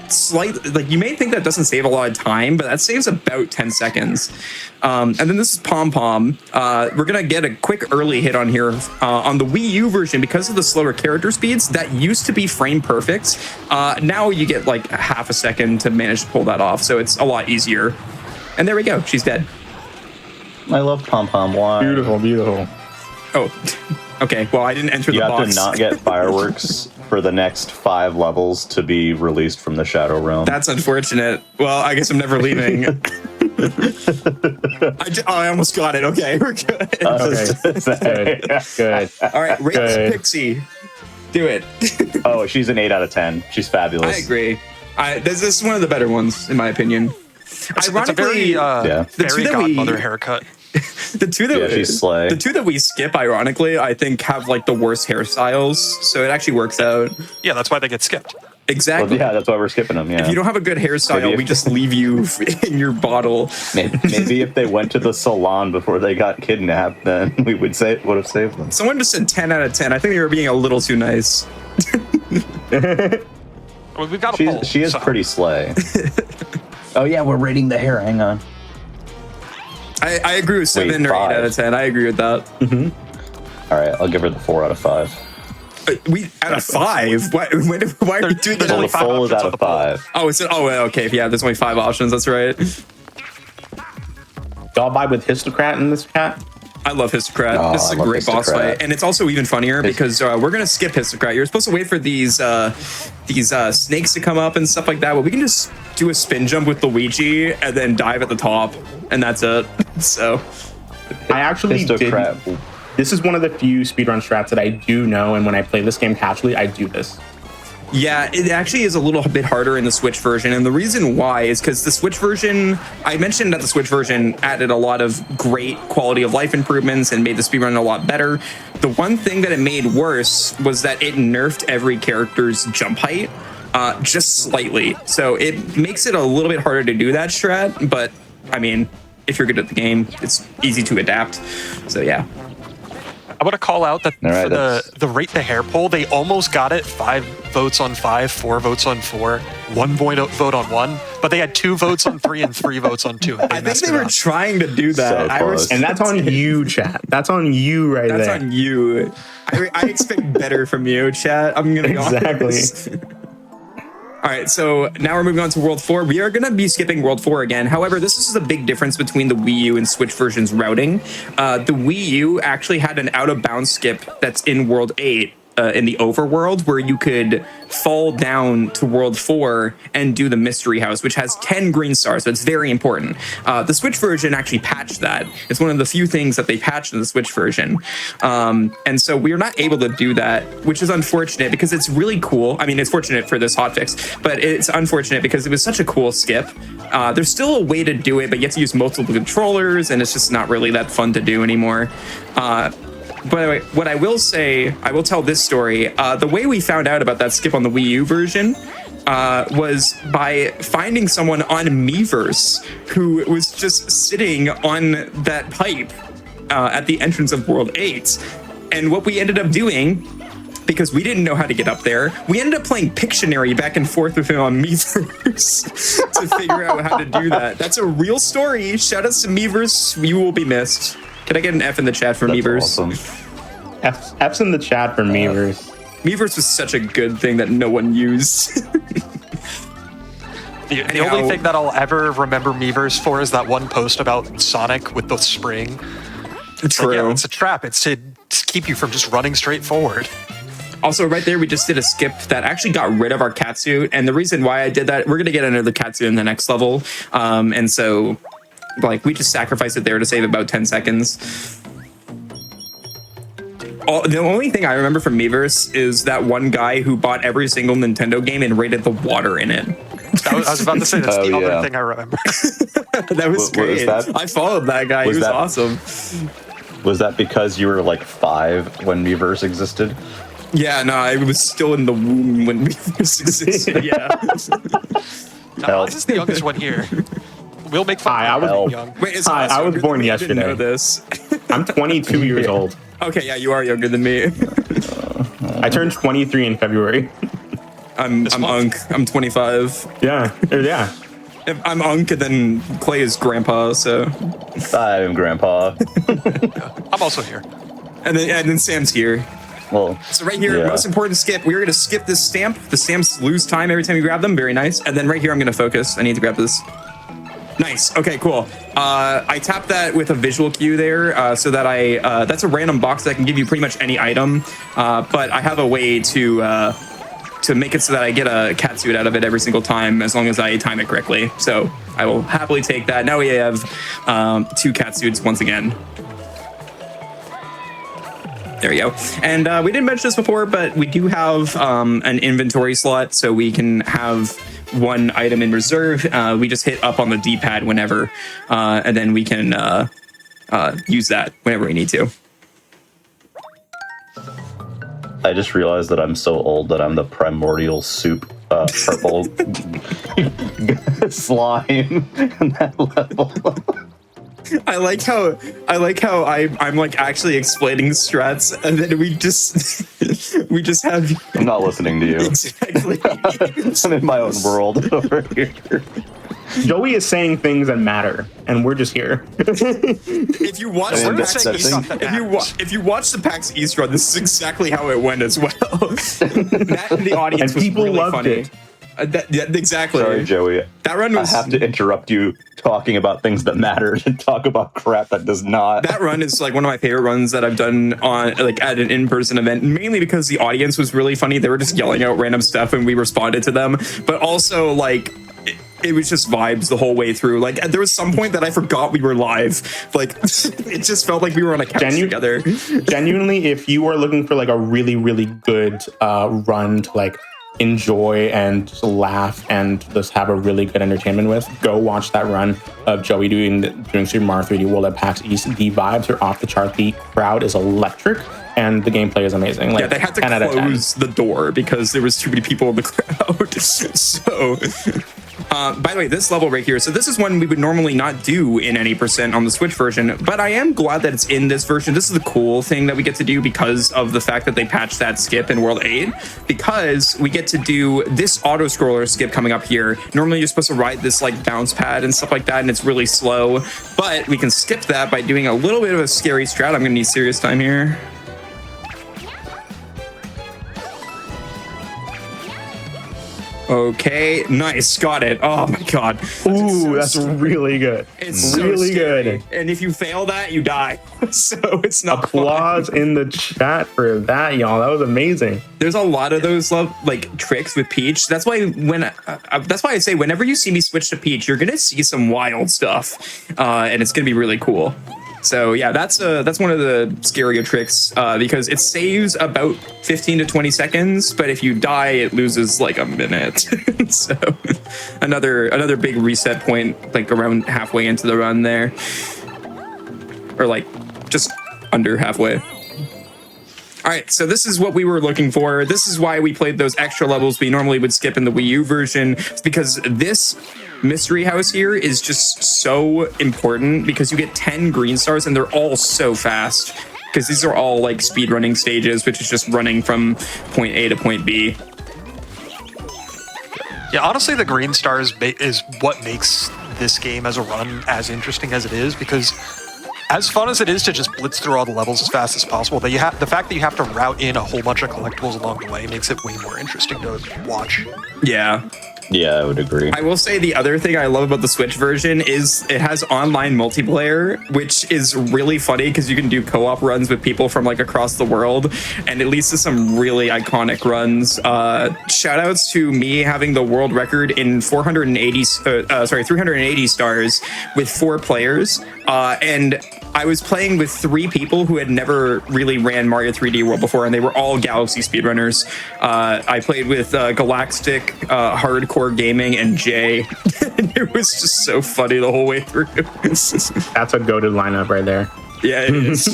slightly you may think that doesn't save a lot of time, but that saves about 10 seconds. And then this is Pom Pom. We're gonna get a quick early hit on here on the Wii U version because of the slower character speeds. That used to be frame perfect. Now you get half a second to manage to pull that off, so it's a lot easier. And there we go. She's dead. I love Pom Pom. Why? Beautiful. Oh, okay. Well, I didn't enter the box. You have to not get fireworks for the next 5 levels to be released from the Shadow Realm. That's unfortunate. Well, I guess I'm never leaving. I almost got it. Okay, we're good. Good. All right, rate this Pixie. Do it. Oh, she's an 8 out of 10. She's fabulous. I agree. This is one of the better ones, in my opinion. It's a very the very two that Godmother haircut. The two that she's slay. The two that we skip, ironically, I think have like the worst hairstyles, so it actually works out. Yeah, that's why they get skipped. Exactly. Well, yeah, that's why we're skipping them. Yeah. If you don't have a good hairstyle, we just leave you in your bottle. Maybe if they went to the salon before they got kidnapped, then we would have saved them. Someone just said 10 out of 10. I think they were being a little too nice. Well, we've got a poll, She is pretty slay. Oh yeah, we're rating the hair. Hang on. I agree with 7 or 8 out of 10. I agree with that. All right, I'll give her the 4 out of 5. We out of 5. Why are we doing There's that? only The 5 full is options out on of the poll. 5. Oh, okay. Yeah, there's only 5 options. That's right. Y'all vibe with Histocrat in this chat? I love Histocrat. Oh, This is I a love great boss Histocrat. fight, and it's also even funnier because we're gonna skip Histocrat. You're supposed to wait for these snakes to come up and stuff like that, but we can just do a spin jump with Luigi and then dive at the top, and that's it. So I actually Histocrat. did. This is one of the few speedrun strats that I do know, and when I play this game casually, I do this. yeah, it actually is a little bit harder in the Switch version, and the reason why is because the Switch version, I mentioned that the Switch version added a lot of great quality of life improvements and made the speedrun a lot better. The one thing that it made worse was that it nerfed every character's jump height just slightly. So it makes it a little bit harder to do that strat, but I mean, if you're good at the game, it's easy to adapt. So yeah. I want to call out that All right, for the rate the hair poll, they almost got it. 5 votes on 5, 4 votes on 4, 1 vote on 1, but they had 2 votes on 3 and 3 votes on 2. I think they were trying to do that. So close. And that's on you, chat. That's on you right That's there. on you. I expect better from you, chat. I'm gonna be Exactly. honest. All right, so now we're moving on to World 4. We are going to be skipping World 4 again. However, this is a big difference between the Wii U and Switch version's routing. The Wii U actually had an out-of-bounds skip that's in World 8, in the overworld, where you could fall down to World 4 and do the Mystery House, which has 10 green stars, so it's very important. The Switch version actually patched that. It's one of the few things that they patched in the Switch version. And so we're not able to do that, which is unfortunate because it's really cool. I mean, it's fortunate for this hotfix, but it's unfortunate because it was such a cool skip. There's still a way to do it, but you have to use multiple controllers, and it's just not really that fun to do anymore. But what I will say, I will tell this story. The way we found out about that skip on the Wii U version was by finding someone on Miiverse who was just sitting on that pipe at the entrance of World 8. And what we ended up doing, because we didn't know how to get up there, we ended up playing Pictionary back and forth with him on Miiverse to figure out how to do that. That's a real story. Shout outs to Miiverse. You will be missed. Can I get an F in the chat for Miiverse? Awesome. F's in the chat for Miiverse. Miiverse was such a good thing that no one used. The only thing that I'll ever remember Miiverse for is that one post about Sonic with the spring. True. Yeah, it's a trap. It's to keep you from just running straight forward. Also, right there, we just did a skip that actually got rid of our catsuit. And the reason why I did that, we're going to get another catsuit in the next level. And so, like, we just sacrificed it there to save about 10 seconds. The only thing I remember from Miiverse is that one guy who bought every single Nintendo game and rated the water in it. I was about to say that's the Oh, other yeah. thing I remember. That was What was great. that? I followed that guy. He was that- awesome. Was that because you were like 5 when Miiverse existed? Yeah, no, I was still in the womb when Miiverse existed. Yeah. No, this is the youngest one here. We'll make fun Hi, of I was- being young. Wait, it's Hi, us I was younger born than me. I didn't yesterday. know this. I'm 22 years old. Okay, yeah, you are younger than me. I turned 23 in February. I'm month? Unk. I'm 25. Yeah, yeah. I'm Unk, and then Clay is Grandpa. So, I'm Grandpa. I'm also here. and then Sam's here. Well, So right here, yeah. most important skip. We're gonna skip this stamp. The stamps lose time every time you grab them. Very nice. And then right here, I'm gonna focus. I need to grab this. Nice. Okay, cool. I tapped that with a visual cue there, so that that's a random box that can give you pretty much any item. But I have a way to make it so that I get a catsuit out of it every single time, as long as I time it correctly. So I will happily take that. Now we have 2 catsuits once again. There we go. And we didn't mention this before, but we do have an inventory slot, so we can have 1 item in reserve. We just hit up on the D-pad whenever, and then we can use that whenever we need to. I just realized that I'm so old that I'm the primordial soup purple slime in that level. I like how I'm like actually explaining the strats, and then we just have. I'm not listening to you. Exactly. I'm in my own world over here. Joey is saying things that matter, and we're just here. If you watch I mean, the that's- PAX, that's- if you watch the PAX East run, this is exactly how it went as well. That in the audience And was people really loved funny. it. Yeah, exactly. Sorry, Joey. That run was. I have to interrupt you talking about things that matter to talk about crap that does not. That run is like one of my favorite runs that I've done on like at an in-person event, mainly because the audience was really funny. They were just yelling out random stuff and we responded to them, but also like it was just vibes the whole way through. Like there was some point that I forgot we were live. Like it just felt like we were on a couch together. Genuinely, if you are looking for like a really, really good run to like enjoy and just laugh and just have a really good entertainment with, go watch that run of Joey doing Super Mario 3D World at PAX East. The vibes are off the chart. The crowd is electric and the gameplay is amazing. Like, Yeah, they had to 10 out of 10. close the door because there was too many people in the crowd. So, by the way, this level right here, so this is one we would normally not do in any percent on the Switch version, but I am glad that it's in this version. This is the cool thing that we get to do because of the fact that they patched that skip in World 8, because we get to do this auto-scroller skip coming up here. Normally you're supposed to ride this like bounce pad and stuff like that, and it's really slow, but we can skip that by doing a little bit of a scary strat. I'm gonna need serious time here. Okay, nice, got it. Oh my god. Ooh, that's really good. It's so really scary. good. And if you fail that, you die. So it's not Applause fun. in the chat for that, y'all. That was amazing. There's a lot of those like tricks with Peach. That's why that's why I say whenever you see me switch to Peach, you're gonna see some wild stuff, and it's gonna be really cool. So yeah, that's one of the scarier tricks because it saves about 15 to 20 seconds, but if you die, it loses like a minute. So another big reset point, like around halfway into the run there, or like just under halfway. All right, so this is what we were looking for. This is why we played those extra levels we normally would skip in the Wii U version. It's because this mystery house here is just so important because you get 10 green stars and they're all so fast because these are all like speedrunning stages, which is just running from point A to point B. Yeah, honestly, the green stars is what makes this game as a run as interesting as it is, because as fun as it is to just blitz through all the levels as fast as possible, the fact that you have to route in a whole bunch of collectibles along the way makes it way more interesting to watch. Yeah. Yeah, I would agree. I will say the other thing I love about the Switch version is it has online multiplayer, which is really funny because you can do co-op runs with people from like across the world, and it leads to some really iconic runs. Shout outs to me having the world record in 380 stars with 4 players, and I was playing with 3 people who had never really ran Mario 3D World before, and they were all Galaxy speedrunners. I played with Galactic, Hardcore Gaming, and Jay. And it was just so funny the whole way through. That's a goated lineup right there. Yeah, it is.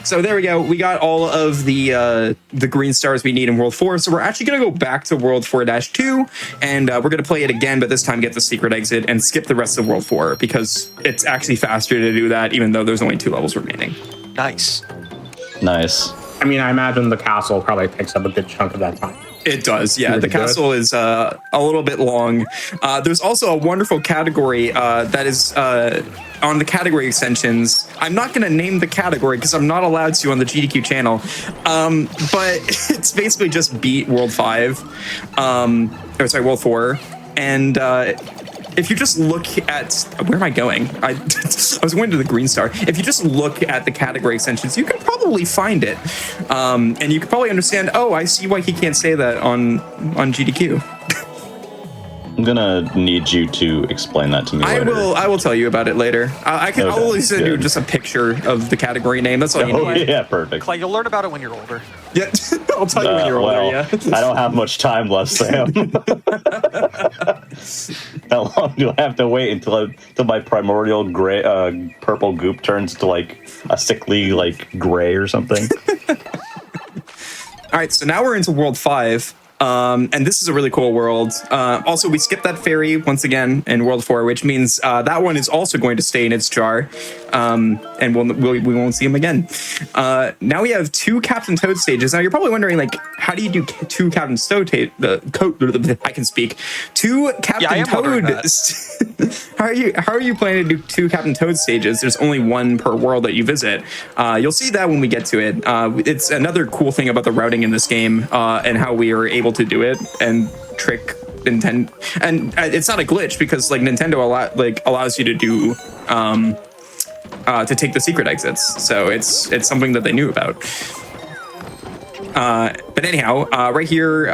So there we go. We got all of the green stars we need in World 4. So we're actually going to go back to World 4-2, and we're going to play it again, but this time get the secret exit and skip the rest of World 4 because it's actually faster to do that, even though there's only 2 levels remaining. Nice. Nice. I mean, I imagine the castle probably takes up a good chunk of that time. It does, yeah. Really The good. castle is a little bit long. There's also a wonderful category that is on the category extensions. I'm not going to name the category because I'm not allowed to on the GDQ channel. But it's basically just beat World 5, World 4. And if you just look at, where am I going? I was going to the green star. If you just look at the category extensions, you can probably find it. And you can probably understand, oh, I see why he can't say that on GDQ. I'm gonna need you to explain that to me later. I will tell you about it later. I'll only send you good. just a picture of the category name. That's all you Oh, need. yeah, perfect. Clay, you'll learn about it when you're older. Yeah, I'll tell you when you're older. Well, Yeah. I don't have much time left, Sam. How long do I have to wait until my primordial gray, purple goop turns to like a sickly like gray or something? All right, so now we're into World 5. And this is a really cool world. Also, we skipped that ferry once again in World 4, which means that one is also going to stay in its jar, and we won't see him again. Now we have 2 Captain Toad stages. Now you're probably wondering, like, how do you do 2 Captain Toad? I can speak. 2 Captain Toad. How are you planning to do 2 Captain Toad stages? There's only 1 per world that you visit. You'll see that when we get to it. It's another cool thing about the routing in this game, and how we are able to do it and trick Nintendo. And it's not a glitch because like Nintendo allows you to do to take the secret exits. So it's something that they knew about. But anyhow, right here,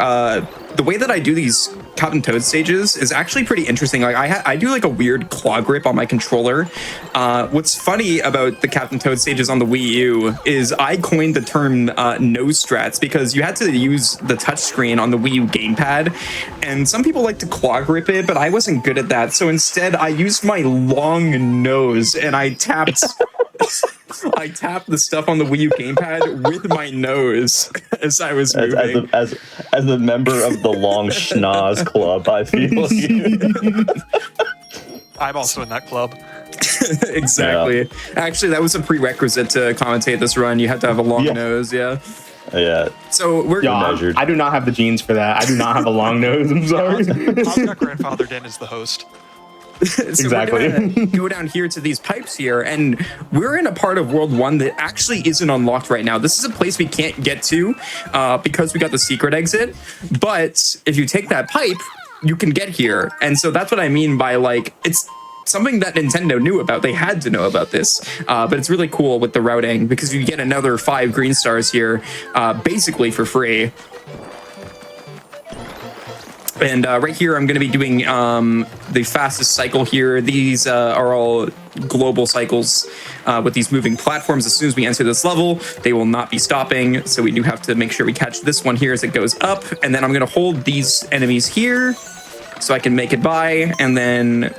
the way that I do these Captain Toad stages is actually pretty interesting. Like I do like a weird claw grip on my controller. What's funny about the Captain Toad stages on the Wii U is I coined the term nose strats because you had to use the touchscreen on the Wii U gamepad, and some people like to claw grip it, but I wasn't good at that. So instead, I used my long nose and I tapped. I tapped the stuff on the Wii U gamepad with my nose as I was moving. As a member of the Long Schnoz Club, I feel you. I'm also in that club. Exactly. Yeah. Actually, that was a prerequisite to commentate this run. You had to have a long nose, yeah. Yeah. So we're measured. I do not have the genes for that. I do not have a long nose. I'm sorry. I got grandfathered in as the host. So exactly. We're gonna go down here to these pipes here, and we're in a part of World 1 that actually isn't unlocked right now. This is a place we can't get to because we got the secret exit. But if you take that pipe, you can get here. And so that's what I mean by like, it's something that Nintendo knew about. They had to know about this. But it's really cool with the routing because you get another 5 green stars here basically for free. And right here, I'm going to be doing the fastest cycle here. These are all global cycles with these moving platforms. As soon as we enter this level, they will not be stopping. So we do have to make sure we catch this one here as it goes up. And then I'm going to hold these enemies here so I can make it by. And then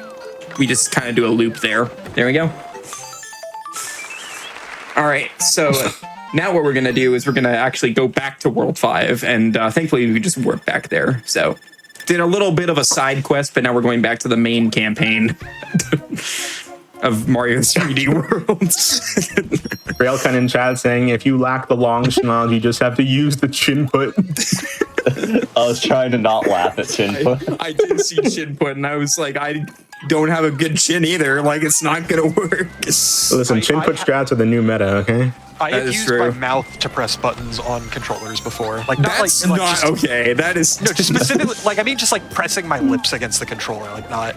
we just kind of do a loop there. There we go. All right, so now what we're going to do is we're going to actually go back to World 5. And thankfully, we just work back there. So did a little bit of a side quest, but now we're going back to the main campaign of Mario 3D World. Railcun in chat saying, if you lack the long schnoz, you just have to use the chin put. I was trying to not laugh at chin put. I did see chin put, and I was like, I don't have a good chin either. Like, it's not going to work. Listen, chin put strats are the new meta, okay? I have used my mouth to press buttons on controllers before. Like, not that's like not just, okay. That is no, just specifically. Like, I mean, just like pressing my lips against the controller. Like, not.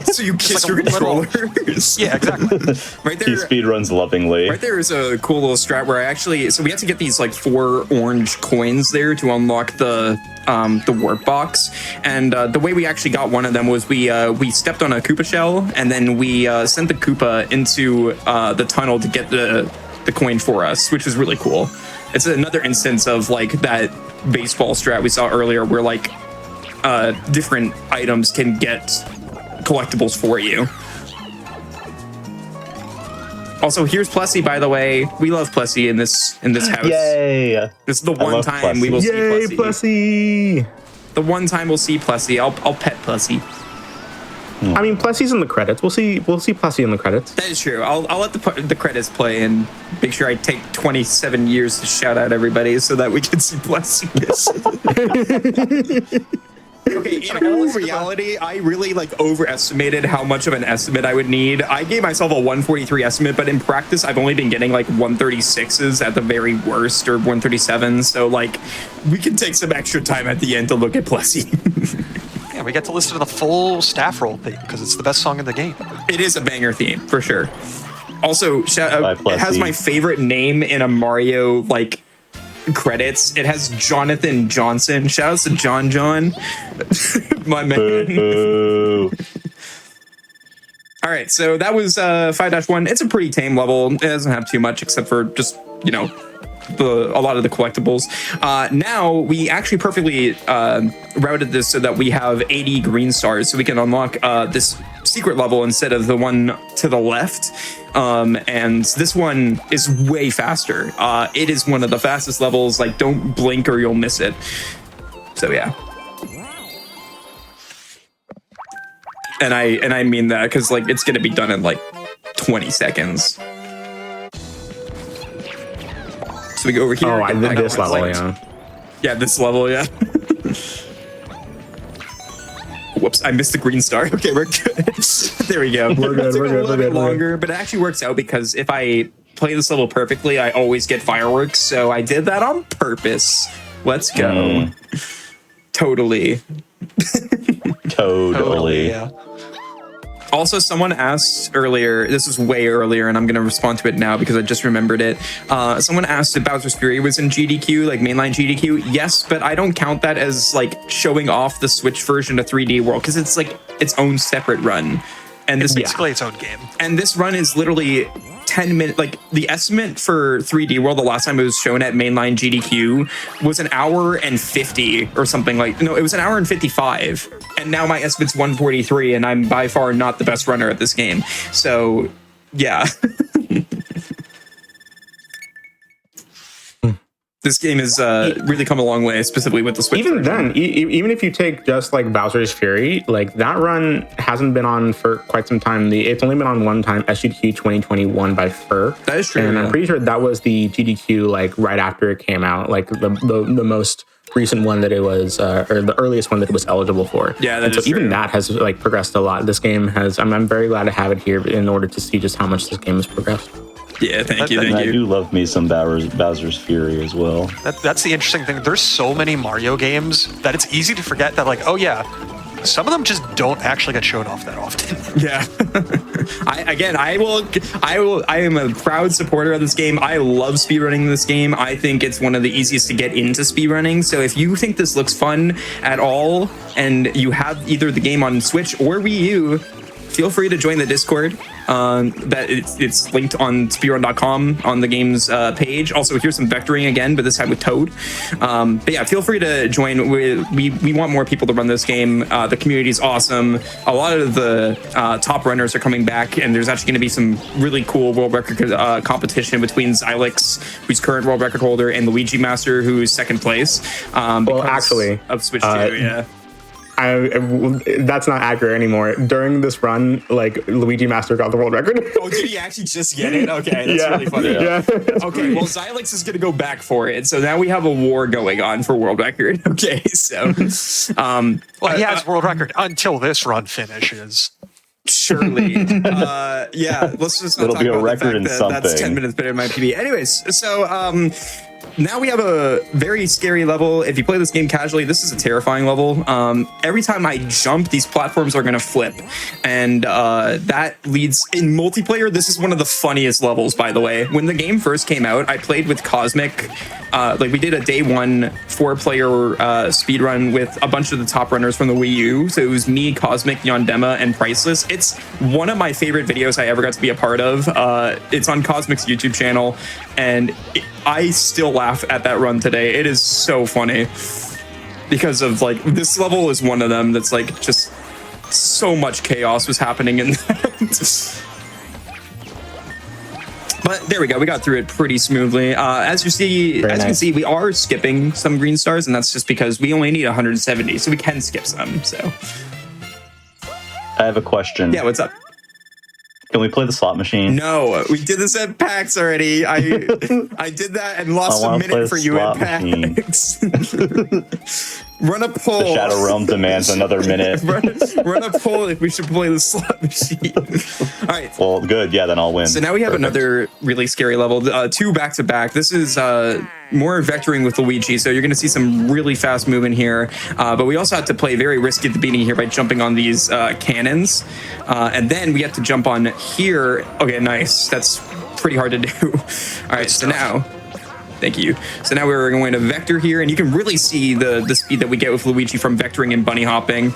So you kiss like your controllers. Yeah, exactly. Right there. He speedruns lovingly. Right there is a cool little strat where I actually. So we had to get these like 4 orange coins there to unlock the warp box, and the way we actually got one of them was we stepped on a Koopa shell, and then we sent the Koopa into the tunnel to get the coin for us, which was really cool. It's another instance of like that baseball strat we saw earlier where like different items can get collectibles for you. Also, here's Plessy, by the way. We love Plessy in this house. Yay! This is the one time Plessy. we will see Yay, Plessy. Plessy! The one time we'll see Plessy. I'll pet Plessy. I mean, Plessy's in the credits. We'll see Plessy in the credits. That is true. I'll let the credits play and make sure I take 27 years to shout out everybody so that we can see Plessy. Okay, in all reality, I really like overestimated how much of an estimate I would need. I gave myself a 143 estimate, but in practice, I've only been getting like 136s at the very worst, or 137s. So like, we can take some extra time at the end to look at Plessy. Yeah, we get to listen to the full staff roll theme because it's the best song in the game. It is a banger theme for sure. Also, it has my favorite name in a Mario like credits, it has Jonathan Johnson. Shout out to John, my man. Boo. All right, so that was 5-1. It's a pretty tame level. It doesn't have too much except for just, you know, a lot of the collectibles. Now we actually perfectly routed this so that we have 80 green stars, so we can unlock this secret level instead of the one to the left. And this one is way faster. It is one of the fastest levels. Like, don't blink or you'll miss it. So yeah. And I mean that because like it's gonna be done in like 20 seconds. So we go over here. Oh, I did this level, yeah. Yeah, this level, yeah. Whoops, I missed the green star. Okay, we're good. There we go. We're good, It took we're a good, little we're bit good, we're longer, but it actually works out because if I play this level perfectly, I always get fireworks. So I did that on purpose. Let's go. Totally. Totally. Yeah. Also, someone asked earlier, this was way earlier, and I'm going to respond to it now because I just remembered it. Someone asked if Bowser's Fury was in GDQ, like mainline GDQ. Yes, but I don't count that as like showing off the Switch version of 3D World because it's like its own separate run. And this Basically its own game. And this run is literally 10 minutes. Like the estimate for 3D World the last time it was shown at mainline GDQ was 1 hour and 50 or something like. No, it was 1 hour and 55. And now my estimate's 143, and I'm by far not the best runner at this game. So, yeah. This game has really come a long way, specifically with the Switch Even version. then, even if you take just like Bowser's Fury, like that run hasn't been on for quite some time. It's only been on one time, SGDQ 2021 by Fur. That is true. And yeah. I'm pretty sure that was the GDQ like right after it came out, like the most recent one that it was, or the earliest one that it was eligible for. Yeah, that and so is even true. that has like progressed a lot. This game has. I'm very glad to have it here in order to see just how much this game has progressed. Yeah, thank you, And thank I you. do love me some Bowser's Fury as well. That's the interesting thing. There's so many Mario games that it's easy to forget that, like, oh yeah, some of them just don't actually get shown off that often. Yeah. I am a proud supporter of this game. I love speedrunning this game. I think it's one of the easiest to get into speedrunning. So if you think this looks fun at all and you have either the game on Switch or Wii U, feel free to join the Discord. That it's linked on speedrun.com on the game's page. Also, here's some vectoring again, but this time with Toad. But yeah, feel free to join. We want more people to run this game. The community is awesome. A lot of the top runners are coming back, and there's actually going to be some really cool world record competition between Xylix, who's current world record holder, and Luigi Master, who's second place. Well, actually, of Switch 2, yeah. That's not accurate anymore. During this run, like Luigi Master got the world record. Oh, did he actually just get it? Okay, that's Yeah. really funny. Yeah. Okay, well, Xylix is going to go back for it. So now we have a war going on for world record. Okay, so... Well, he has world record until this run finishes. Surely. Yeah, let's just not It'll talk be a about record the in fact that that's 10 something. minutes better in my PB. Anyways, so now we have a very scary level. If you play this game casually, this is a terrifying level. Every time I jump, these platforms are going to flip. And that leads... In multiplayer, this is one of the funniest levels, by the way. When the game first came out, I played with Cosmic. Like, we did a day one 4-player speed run with a bunch of the top runners from the Wii U. So it was me, Cosmic, Yondema, and Priceless. It's one of my favorite videos I ever got to be a part of. It's on Cosmic's YouTube channel, and I still laugh at that run today. It is so funny because of like this level is one of them that's like just so much chaos was happening in that. But there we go. We got through it pretty smoothly. As you can see, we are skipping some green stars, and that's just because we only need 170, so we can skip some. So I have a question. yeah, what's up? Can we play the slot machine? No, we did this at PAX already. I did that and lost I a wanna play minute for you at slot machine. PAX. Run a poll. The Shadow Realm demands another minute. run a poll if we should play the slot machine. All right. Well, good. Yeah, then I'll win. So now we have another really scary level, 2 back-to-back. This is more vectoring with Luigi, so you're going to see some really fast movement here. But we also have to play very risky at the beginning here by jumping on these cannons. And then we have to jump on here. Okay, nice. That's pretty hard to do. All right, so now Thank you. So now we're going to vector here, and you can really see the speed that we get with Luigi from vectoring and bunny hopping.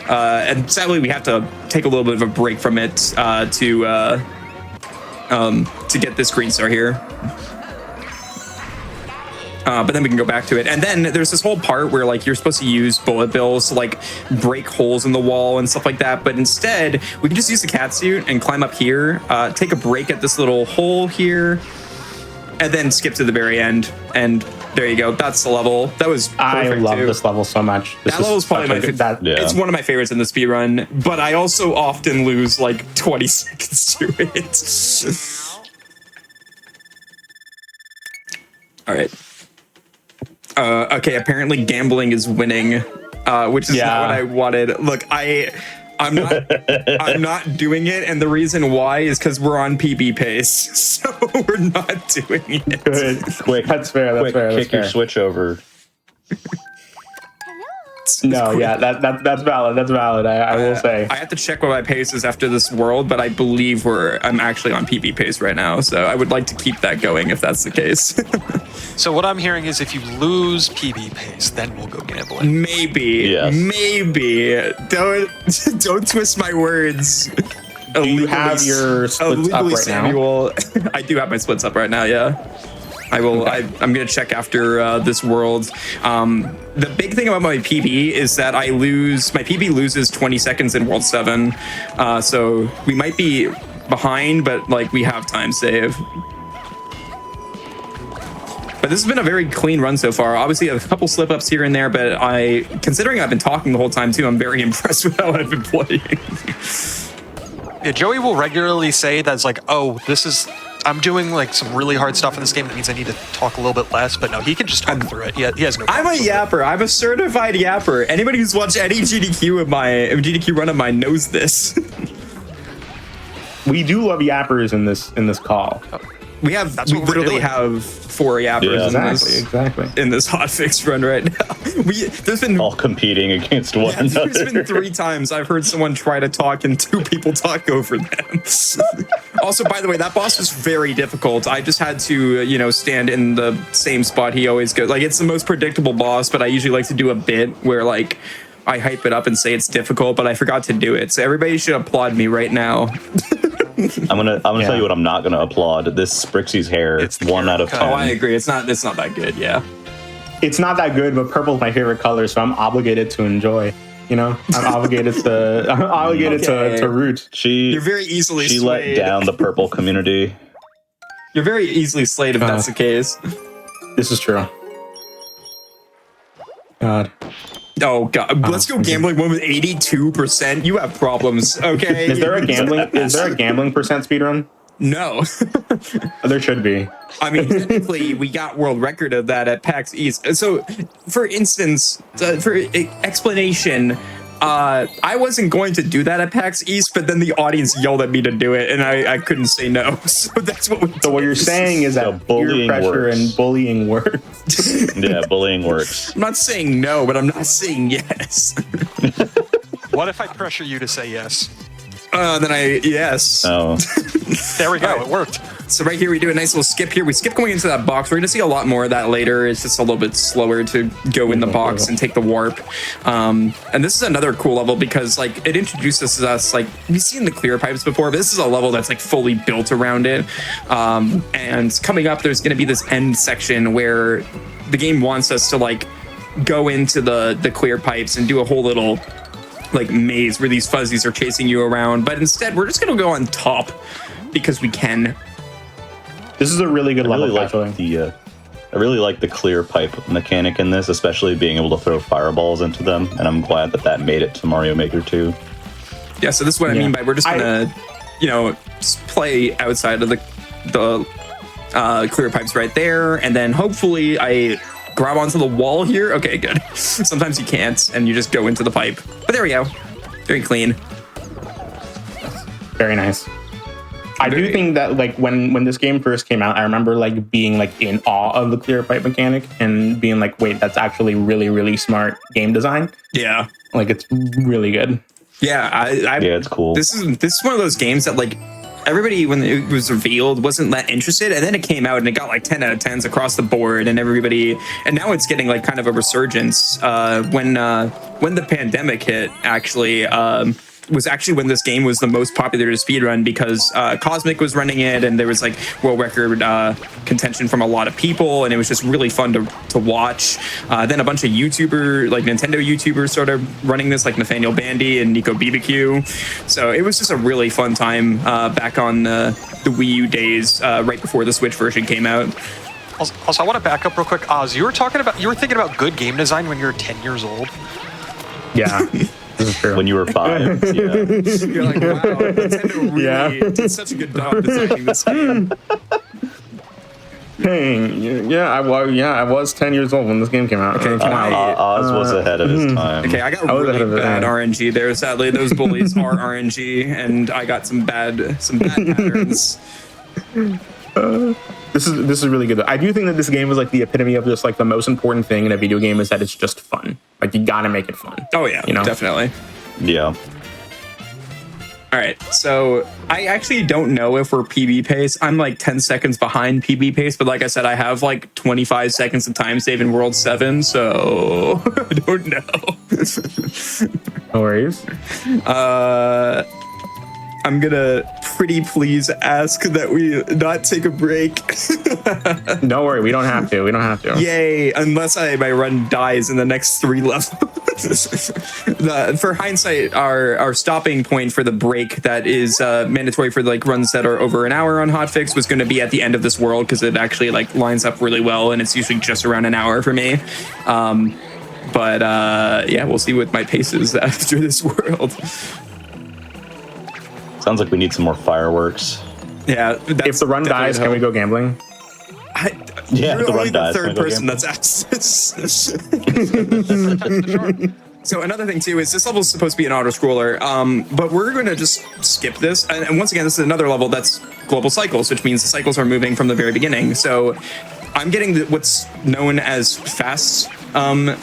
And sadly, we have to take a little bit of a break from it to get this green star here. But then we can go back to it. And then there's this whole part where like you're supposed to use bullet bills to like break holes in the wall and stuff like that. But instead, we can just use the catsuit and climb up here, take a break at this little hole here, and then skip to the very end. And there you go. That's the level. That was perfect. I love this level so much. That level is probably my favorite. It's one of my favorites in the speedrun, but I also often lose like 20 seconds to it. All right. Okay, apparently gambling is winning, which is not what I wanted. Look, I'm not doing it, and the reason why is because we're on PB pace, so we're not doing it. Good. Quick, that's fair. That's fair. Kick your switch over. No, yeah, that's valid. That's valid. I will say. I have to check what my pace is after this world, but I believe I'm actually on PB pace right now, so I would like to keep that going if that's the case. So what I'm hearing is if you lose PB pace, then we'll go gambling. Maybe. Yes. Maybe. Don't twist my words. Do you have your splits up right Samuel. Now? I do have my splits up right now, yeah. I will. Okay. I'm going to check after this world. The big thing about my PB is that my PB loses 20 seconds in World 7. So we might be behind, but like we have time save. But this has been a very clean run so far. Obviously, a couple slip-ups here and there, but considering I've been talking the whole time too, I'm very impressed with how I've been playing. Yeah, Joey will regularly say that's like, oh, I'm doing like some really hard stuff in this game. That means I need to talk a little bit less. But no, he can just talk through it. He has no. I'm a yapper. I'm a certified yapper. Anybody who's watched any GDQ run of mine knows this. We do love yappers in this call. We literally have 4 yappers in this hotfix run right now. There's been all competing against one another. There's been 3 times I've heard someone try to talk and 2 people talk over them. Also, by the way, that boss was very difficult. I just had to, stand in the same spot he always goes. Like, it's the most predictable boss, but I usually like to do a bit where like I hype it up and say it's difficult, but I forgot to do it. So everybody should applaud me right now. I'm gonna tell you what I'm not gonna applaud. This Sprixie's hair. It's 1 out of 10. Oh, I agree. It's not that good. Yeah. It's not that good, but purple's my favorite color, so I'm obligated to enjoy. I'm obligated to root. You're very easily she swayed. let down the purple community. You're very easily slayed if that's the case. This is true. God. Oh God! Let's go gambling one with 82%. You have problems, okay? Is there a gambling percent speedrun? No. There should be. I mean, technically, we got world record of that at PAX East. So, for instance, for explanation, I wasn't going to do that at PAX East, but then the audience yelled at me to do it, and I couldn't say no. So that's what we did. So what you're saying is that peer pressure and bullying works. Yeah, bullying works. I'm not saying no, but I'm not saying yes. What if I pressure you to say yes? Yes. Oh. There we go. Right. It worked. So right here, we do a nice little skip here. We skip going into that box. We're going to see a lot more of that later. It's just a little bit slower to go in the box and take the warp. And this is another cool level because like it introduces us, like we've seen the clear pipes before, but this is a level that's like fully built around it. And coming up, there's going to be this end section where the game wants us to like go into the clear pipes and do a whole little like maze where these fuzzies are chasing you around. But instead, we're just going to go on top because we can. This is a really good level, actually. I really like the clear pipe mechanic in this, especially being able to throw fireballs into them, and I'm glad that made it to Mario Maker 2. Yeah, so this is what I mean by we're just gonna, just play outside of the clear pipes right there, and then hopefully I grab onto the wall here. Okay, good. Sometimes you can't, and you just go into the pipe. But there we go. Very clean. Very nice. I do think that like when this game first came out, I remember like being like in awe of the clear pipe mechanic and being like, wait, that's actually really, really smart game design. Yeah. Like it's really good. Yeah. Yeah, it's cool. This is one of those games that like everybody, when it was revealed, wasn't that interested, and then it came out and it got like 10 out of 10s across the board, and everybody, and now it's getting like kind of a resurgence. When the pandemic hit, actually, was actually when this game was the most popular to speedrun, because Cosmic was running it, and there was like world record contention from a lot of people, and it was just really fun to watch. Then a bunch of Nintendo YouTubers started running this, like Nathaniel Bandy and Nico BBQ. So it was just a really fun time back on the Wii U days, right before the Switch version came out. Also, I want to back up real quick. Oz, you were thinking about good game design when you were 10 years old. Yeah. This is true. When you were 5, yeah. You're like, wow, Nintendo really did such a good job designing this game. Dang. I was 10 years old when this game came out. Okay, Oz was ahead of his time. Okay, I got really bad RNG there. Sadly, those bullies are RNG, and I got some bad patterns. This is really good. I do think that this game is like the epitome of just like the most important thing in a video game is that it's just fun. Like you gotta make it fun. Oh yeah, definitely. Yeah. All right, so I actually don't know if we're PB pace. I'm like 10 seconds behind PB pace, but like I said, I have like 25 seconds of time save in World 7, so I don't know. No worries. I'm gonna pretty please ask that we not take a break. Don't worry, we don't have to. Yay, unless my run dies in the next 3 levels. For hindsight, our stopping point for the break that is mandatory for like runs that are over an hour on Hotfix was going to be at the end of this world, because it actually like lines up really well, and it's usually just around an hour for me. But yeah, we'll see what my pace is after this world. Sounds like we need some more fireworks. Yeah. If the run dies, can we go gambling? Yeah, You're the only run dies. the third person that's asked this. So another thing too is this level is supposed to be an auto scroller, but we're going to just skip this. And once again, this is another level that's global cycles, which means the cycles are moving from the very beginning. So I'm getting what's known as fast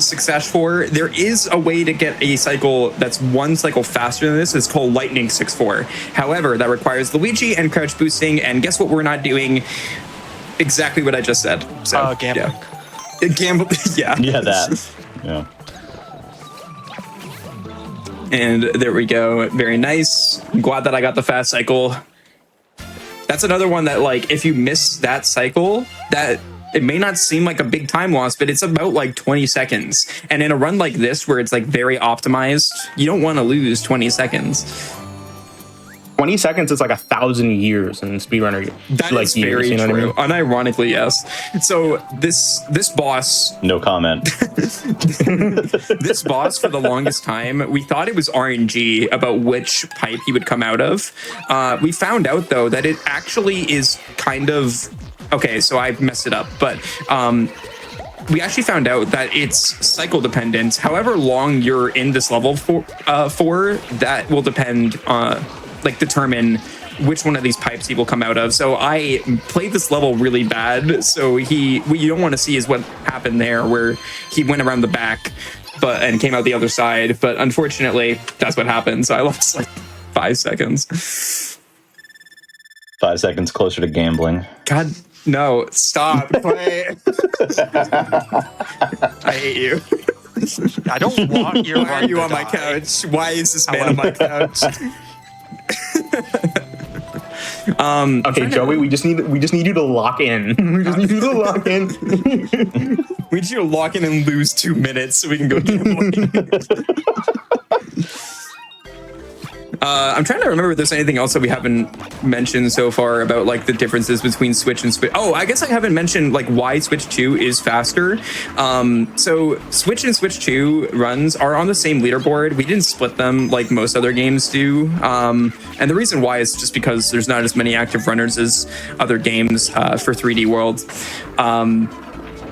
success 4. There is a way to get a cycle that's one cycle faster than this. It's called Lightning 6-4. However, that requires Luigi and crouch boosting, and guess what we're not doing? Exactly what I just said. So Gambling. Yeah. Gamble. Yeah. Yeah, that. Yeah. And there we go. Very nice. I'm glad that I got the fast cycle. That's another one that, like, if you miss that cycle, that it may not seem like a big time loss, but it's about like 20 seconds. And in a run like this, where it's like very optimized, you don't want to lose 20 seconds. 20 seconds is like 1,000 years in speedrunner. That like is years, very you know true. what I mean? Unironically, yes. So this boss, No comment. this boss for the longest time, we thought it was RNG about which pipe he would come out of. We found out though that it actually is kind of okay. So I messed it up, but we actually found out that it's cycle dependent. However long you're in this level for that will depend determine which one of these pipes he will come out of. So I played this level really bad. So what you don't want to see is what happened there, where he went around the back and came out the other side. But unfortunately, that's what happened. So I lost like 5 seconds. 5 seconds closer to gambling. God, no, stop. Play. I hate you. I don't want your Why are you on my couch? Why is this man on my couch? Okay, Joey, we just need you to lock in. We just need you to lock in. We need you to lock in and lose 2 minutes so we can go gambling. I'm trying to remember if there's anything else that we haven't mentioned so far about like the differences between Switch and Switch. Oh, I guess I haven't mentioned like why Switch 2 is faster. So Switch and Switch 2 runs are on the same leaderboard. We didn't split them like most other games do. And the reason why is just because there's not as many active runners as other games for 3D World.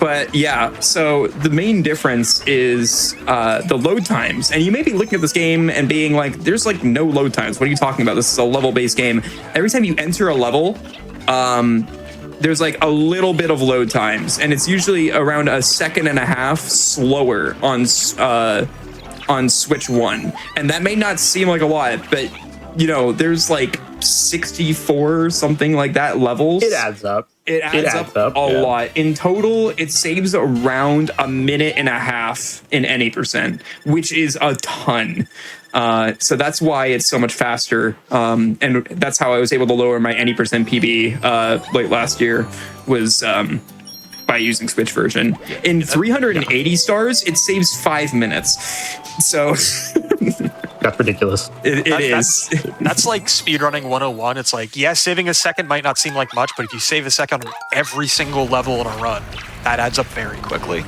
But yeah, so the main difference is the load times. And you may be looking at this game and being like, there's like no load times. What are you talking about? This is a level-based game. Every time you enter a level, there's like a little bit of load times. And it's usually around 1.5 seconds slower on Switch 1. And that may not seem like a lot, but there's like 64 something like that levels. It adds up. It adds up a lot. In total, it saves around a minute and a half in any percent, which is a ton. So that's why it's so much faster. And that's how I was able to lower my any percent PB late last year was by using Switch version. In 380 stars, it saves 5 minutes. So that's ridiculous. It is. That's like speedrunning 101. It's like, saving a second might not seem like much, but if you save a second on every single level in a run, that adds up very quickly.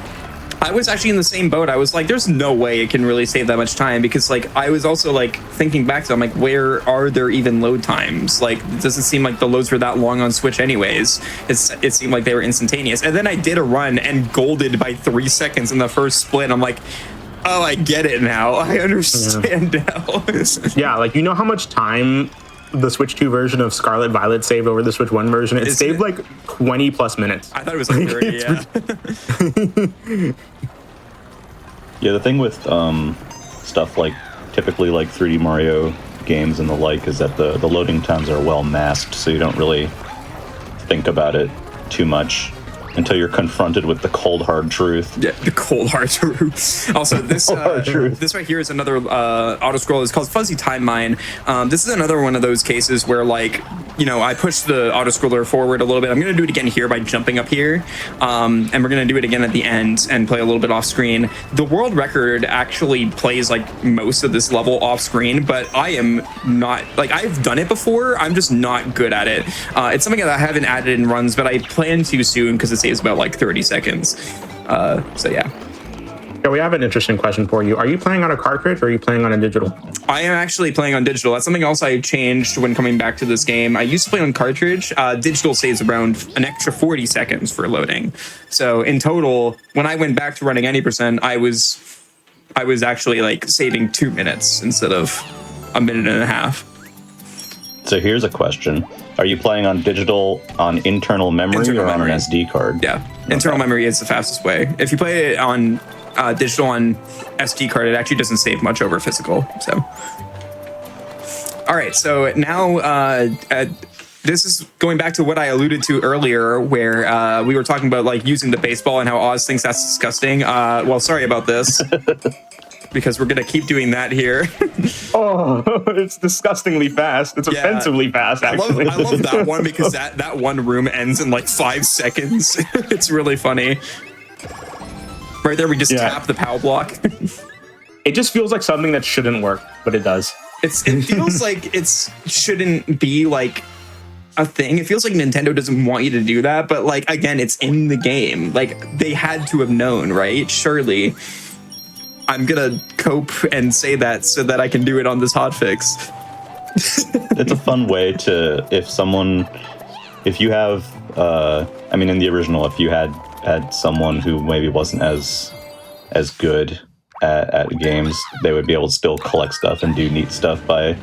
I was actually in the same boat. I was like, there's no way it can really save that much time, because like I was also like thinking back to, I'm like, where are there even load times? Like, it doesn't seem like the loads were that long on Switch anyways. It seemed like they were instantaneous. And then I did a run and golded by 3 seconds in the first split. I'm like, oh, I get it now. I understand now. Yeah, like, you know how much time the Switch 2 version of Scarlet Violet saved over the Switch 1 version? It saved like 20 plus minutes. I thought it was like 30, yeah. Yeah, the thing with stuff like typically like 3D Mario games and the like is that the loading times are well masked, so you don't really think about it too much until you're confronted with the cold hard truth. Yeah, the cold hard truth. Also, this this right here is another auto scroll. It's called Fuzzy Time Mine. This is another one of those cases where, like, I push the auto scroller forward a little bit. I'm gonna do it again here by jumping up here, and we're gonna do it again at the end and play a little bit off screen. The world record actually plays like most of this level off screen, but I am not, like, I've done it before. I'm just not good at it. It's something that I haven't added in runs, but I plan to soon because it saves about like 30 seconds. So yeah. Yeah, we have an interesting question for you. Are you playing on a cartridge or are you playing on a digital? I am actually playing on digital. That's something else I changed when coming back to this game. I used to play on cartridge. Digital saves around an extra 40 seconds for loading. So in total, when I went back to running any percent, I was actually like saving 2 minutes instead of a minute and a half. So here's a question. Are you playing on digital on internal memory or on an SD card? Yeah, internal memory is the fastest way. If you play it on digital on SD card, it actually doesn't save much over physical. So, all right. So now this is going back to what I alluded to earlier, where we were talking about like using the baseball and how Oz thinks that's disgusting. Well, sorry about this. Because we're gonna keep doing that here. Oh, it's disgustingly fast. It's offensively fast, actually. I love that one because that one room ends in like 5 seconds. It's really funny. Right there, we just tap the POW block. It just feels like something that shouldn't work, but it does. It feels like it shouldn't be like a thing. It feels like Nintendo doesn't want you to do that, but like, again, it's in the game. Like, they had to have known, right? Surely. I'm gonna cope and say that so that I can do it on this hotfix. It's a fun way to, if you have, I mean, in the original, if you had someone who maybe wasn't as good at games, they would be able to still collect stuff and do neat stuff by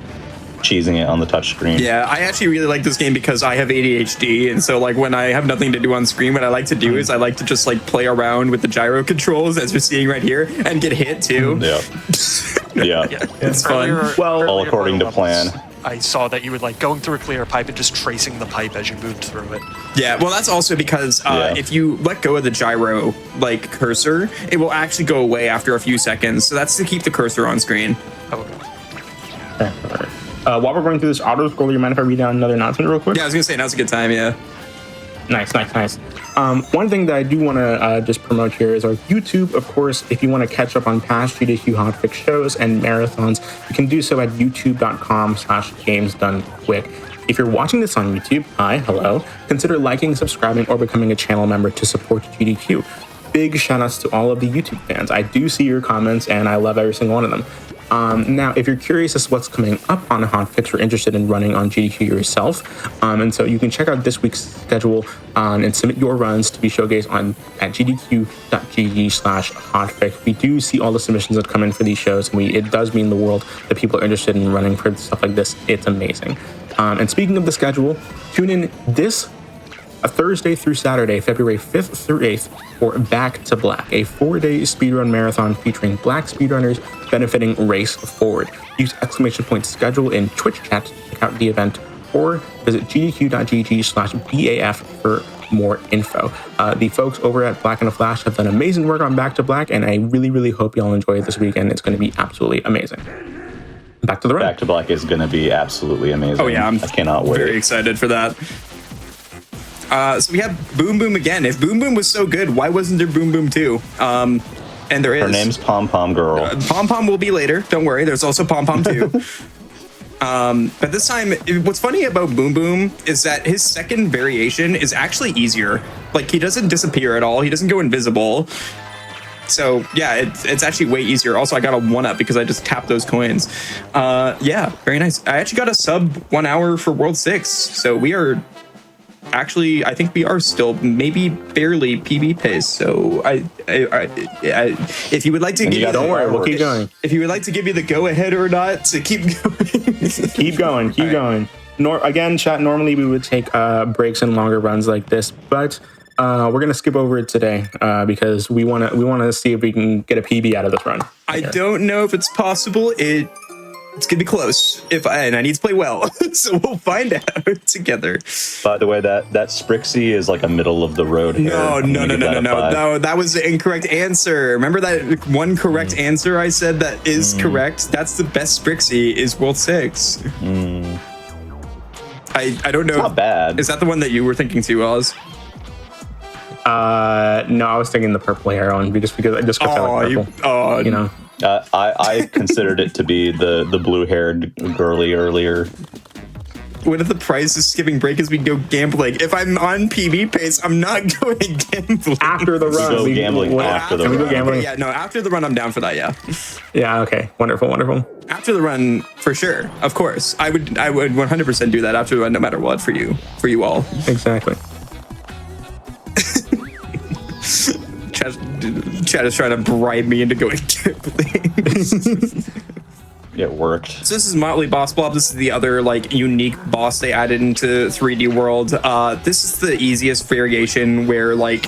cheesing it on the touchscreen. Yeah, I actually really like this game because I have ADHD, and so like when I have nothing to do on screen, what I like to do is I like to just like play around with the gyro controls, as you're seeing right here, and get hit too. Yeah. Yeah. It's fun. All according to plan. I saw that you would like going through a clear pipe and just tracing the pipe as you moved through it. Yeah, well, that's also because if you let go of the gyro like cursor, it will actually go away after a few seconds. So that's to keep the cursor on screen. Okay. While we're going through this auto scroll, you mind if I read down another announcement real quick? Yeah, I was gonna say now's a good time. Yeah. Nice. One thing that I do want to just promote here is our YouTube. Of course, if you want to catch up on past GDQ Hotfix shows and marathons, you can do so at youtube.com/gamesdonequick. If you're watching this on YouTube, hello, consider liking, subscribing, or becoming a channel member to support GDQ. Big shout outs to all of the YouTube fans. I do see your comments and I love every single one of them. Now, if you're curious as to what's coming up on Hotfix or interested in running on GDQ yourself, and so you can check out this week's schedule and submit your runs to be showcased at gdq.gg/Hotfix. We do see all the submissions that come in for these shows, and it does mean the world that people are interested in running for stuff like this. It's amazing. And speaking of the schedule, tune in this Thursday through Saturday, February 5th through 8th, for Back to Black, a 4-day speedrun marathon featuring Black speedrunners benefiting Race Forward. Use !schedule in Twitch chat to check out the event, or visit gdq.gg/BAF for more info. The folks over at Black in a Flash have done amazing work on Back to Black, and I really, really hope y'all enjoy it this weekend. It's going to be absolutely amazing. Back to the run. Back to Black is going to be absolutely amazing. Oh yeah, I cannot wait. Very excited for that. So we have Boom Boom again. If Boom Boom was so good, why wasn't there Boom Boom 2? And there is. Her name's Pom Pom Girl. Pom Pom will be later. Don't worry. There's also Pom Pom 2. But this time, what's funny about Boom Boom is that his second variation is actually easier. Like, he doesn't disappear at all. He doesn't go invisible. So yeah, it's actually way easier. Also, I got a 1-up because I just tapped those coins. Yeah, very nice. I actually got a sub 1 hour for World 6. So we are actually, I think we are still maybe barely PB pace. So I if you would like to give me, don't worry, we'll keep going. If you would like to give me the go ahead or not to keep going, keep going. Again, chat. Normally we would take breaks and longer runs like this, but we're gonna skip over it today because we want to see if we can get a PB out of this run. I don't know if it's possible. It's gonna be close and I need to play well, so we'll find out together. By the way, that Sprixie is like a middle of the road. No, that was the incorrect answer. Remember that one correct answer I said that is correct? That's the best Sprixie is World 6. I don't know. It's not bad. Is that the one that you were thinking too, Oz? No, I was thinking the purple hair one just because I just kept purple. You know. I considered it to be the blue-haired girly earlier. What if the prize is skipping break as we go gambling? If I'm on PB pace, I'm not going gambling. After the run. We go gambling after the run. Go gambling? Yeah, no, after the run, I'm down for that, yeah. Yeah, okay. Wonderful. After the run, for sure. Of course. I would 100% do that after the run, no matter what, for you all. Exactly. Chad is trying to bribe me into going gambling. It worked. So this is Motley Boss Blob. This is the other like unique boss they added into 3D World. This is the easiest variation where like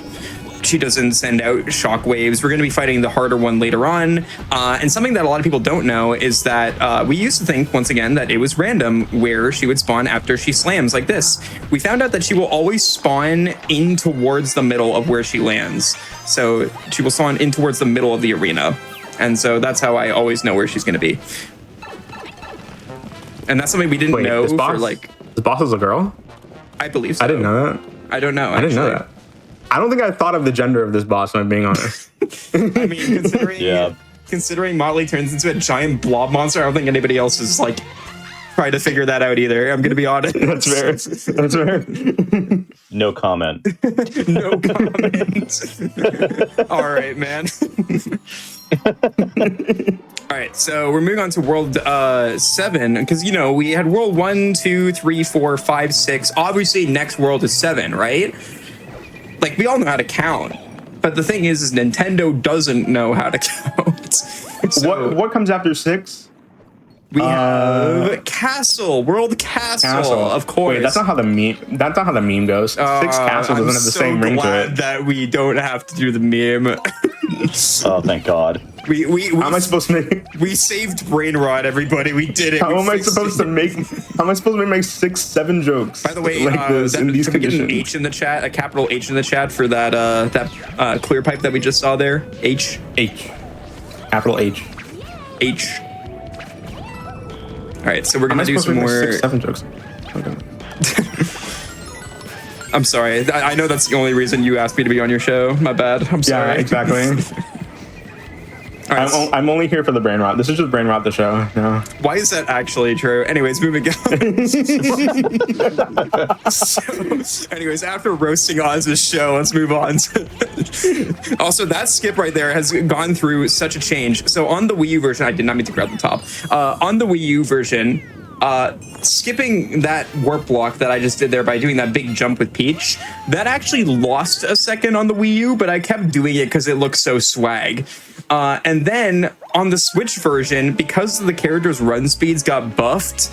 she doesn't send out shockwaves. We're going to be fighting the harder one later on. And something that a lot of people don't know is that we used to think, once again, that it was random where she would spawn after she slams like this. We found out that she will always spawn in towards the middle of where she lands. So she will spawn in towards the middle of the arena. And so that's how I always know where she's going to be. And that's something we didn't know for like... This boss is a girl? I believe so. I didn't know that. I don't know, I didn't know that. I don't think I thought of the gender of this boss, if I'm being honest. I mean, considering Motley turns into a giant blob monster, I don't think anybody else is like trying to figure that out either. I'm gonna be honest. That's fair. That's fair. No comment. No comment. All right, man. All right, so we're moving on to World 7 because we had World 1, 2, 3, 4, 5, 6. Obviously, next World is 7, right? Like, we all know how to count, but the thing is Nintendo doesn't know how to count. So what comes after 6? We have World Castle, of course. Wait, that's not how the meme goes. 6 Castle doesn't have the same ring to it. I'm so glad that we don't have to do the meme. Oh, thank God. How am I supposed to make? We saved Brain Rot, everybody. We did it. How am I supposed to make 6, 7 jokes? By the way, like this in these can we conditions? get an H in the chat, a capital H in the chat for that clear pipe that we just saw there? H. Capital H. All right, so we're gonna do some more 6, 7 jokes. Okay. I'm sorry. I know that's the only reason you asked me to be on your show. My bad. I'm sorry. Yeah, exactly. Right. I'm only here for the brain rot. This is just brain rot the show. No. Why is that actually true? Anyways, moving on. Anyways, after roasting Oz's show, let's move on. Also, that skip right there has gone through such a change. So on the Wii U version, I did not mean to grab the top. On the Wii U version, skipping that warp block that I just did there by doing that big jump with Peach, that actually lost a second on the Wii U, but I kept doing it because it looks so swag. And then on the Switch version, because the character's run speeds got buffed,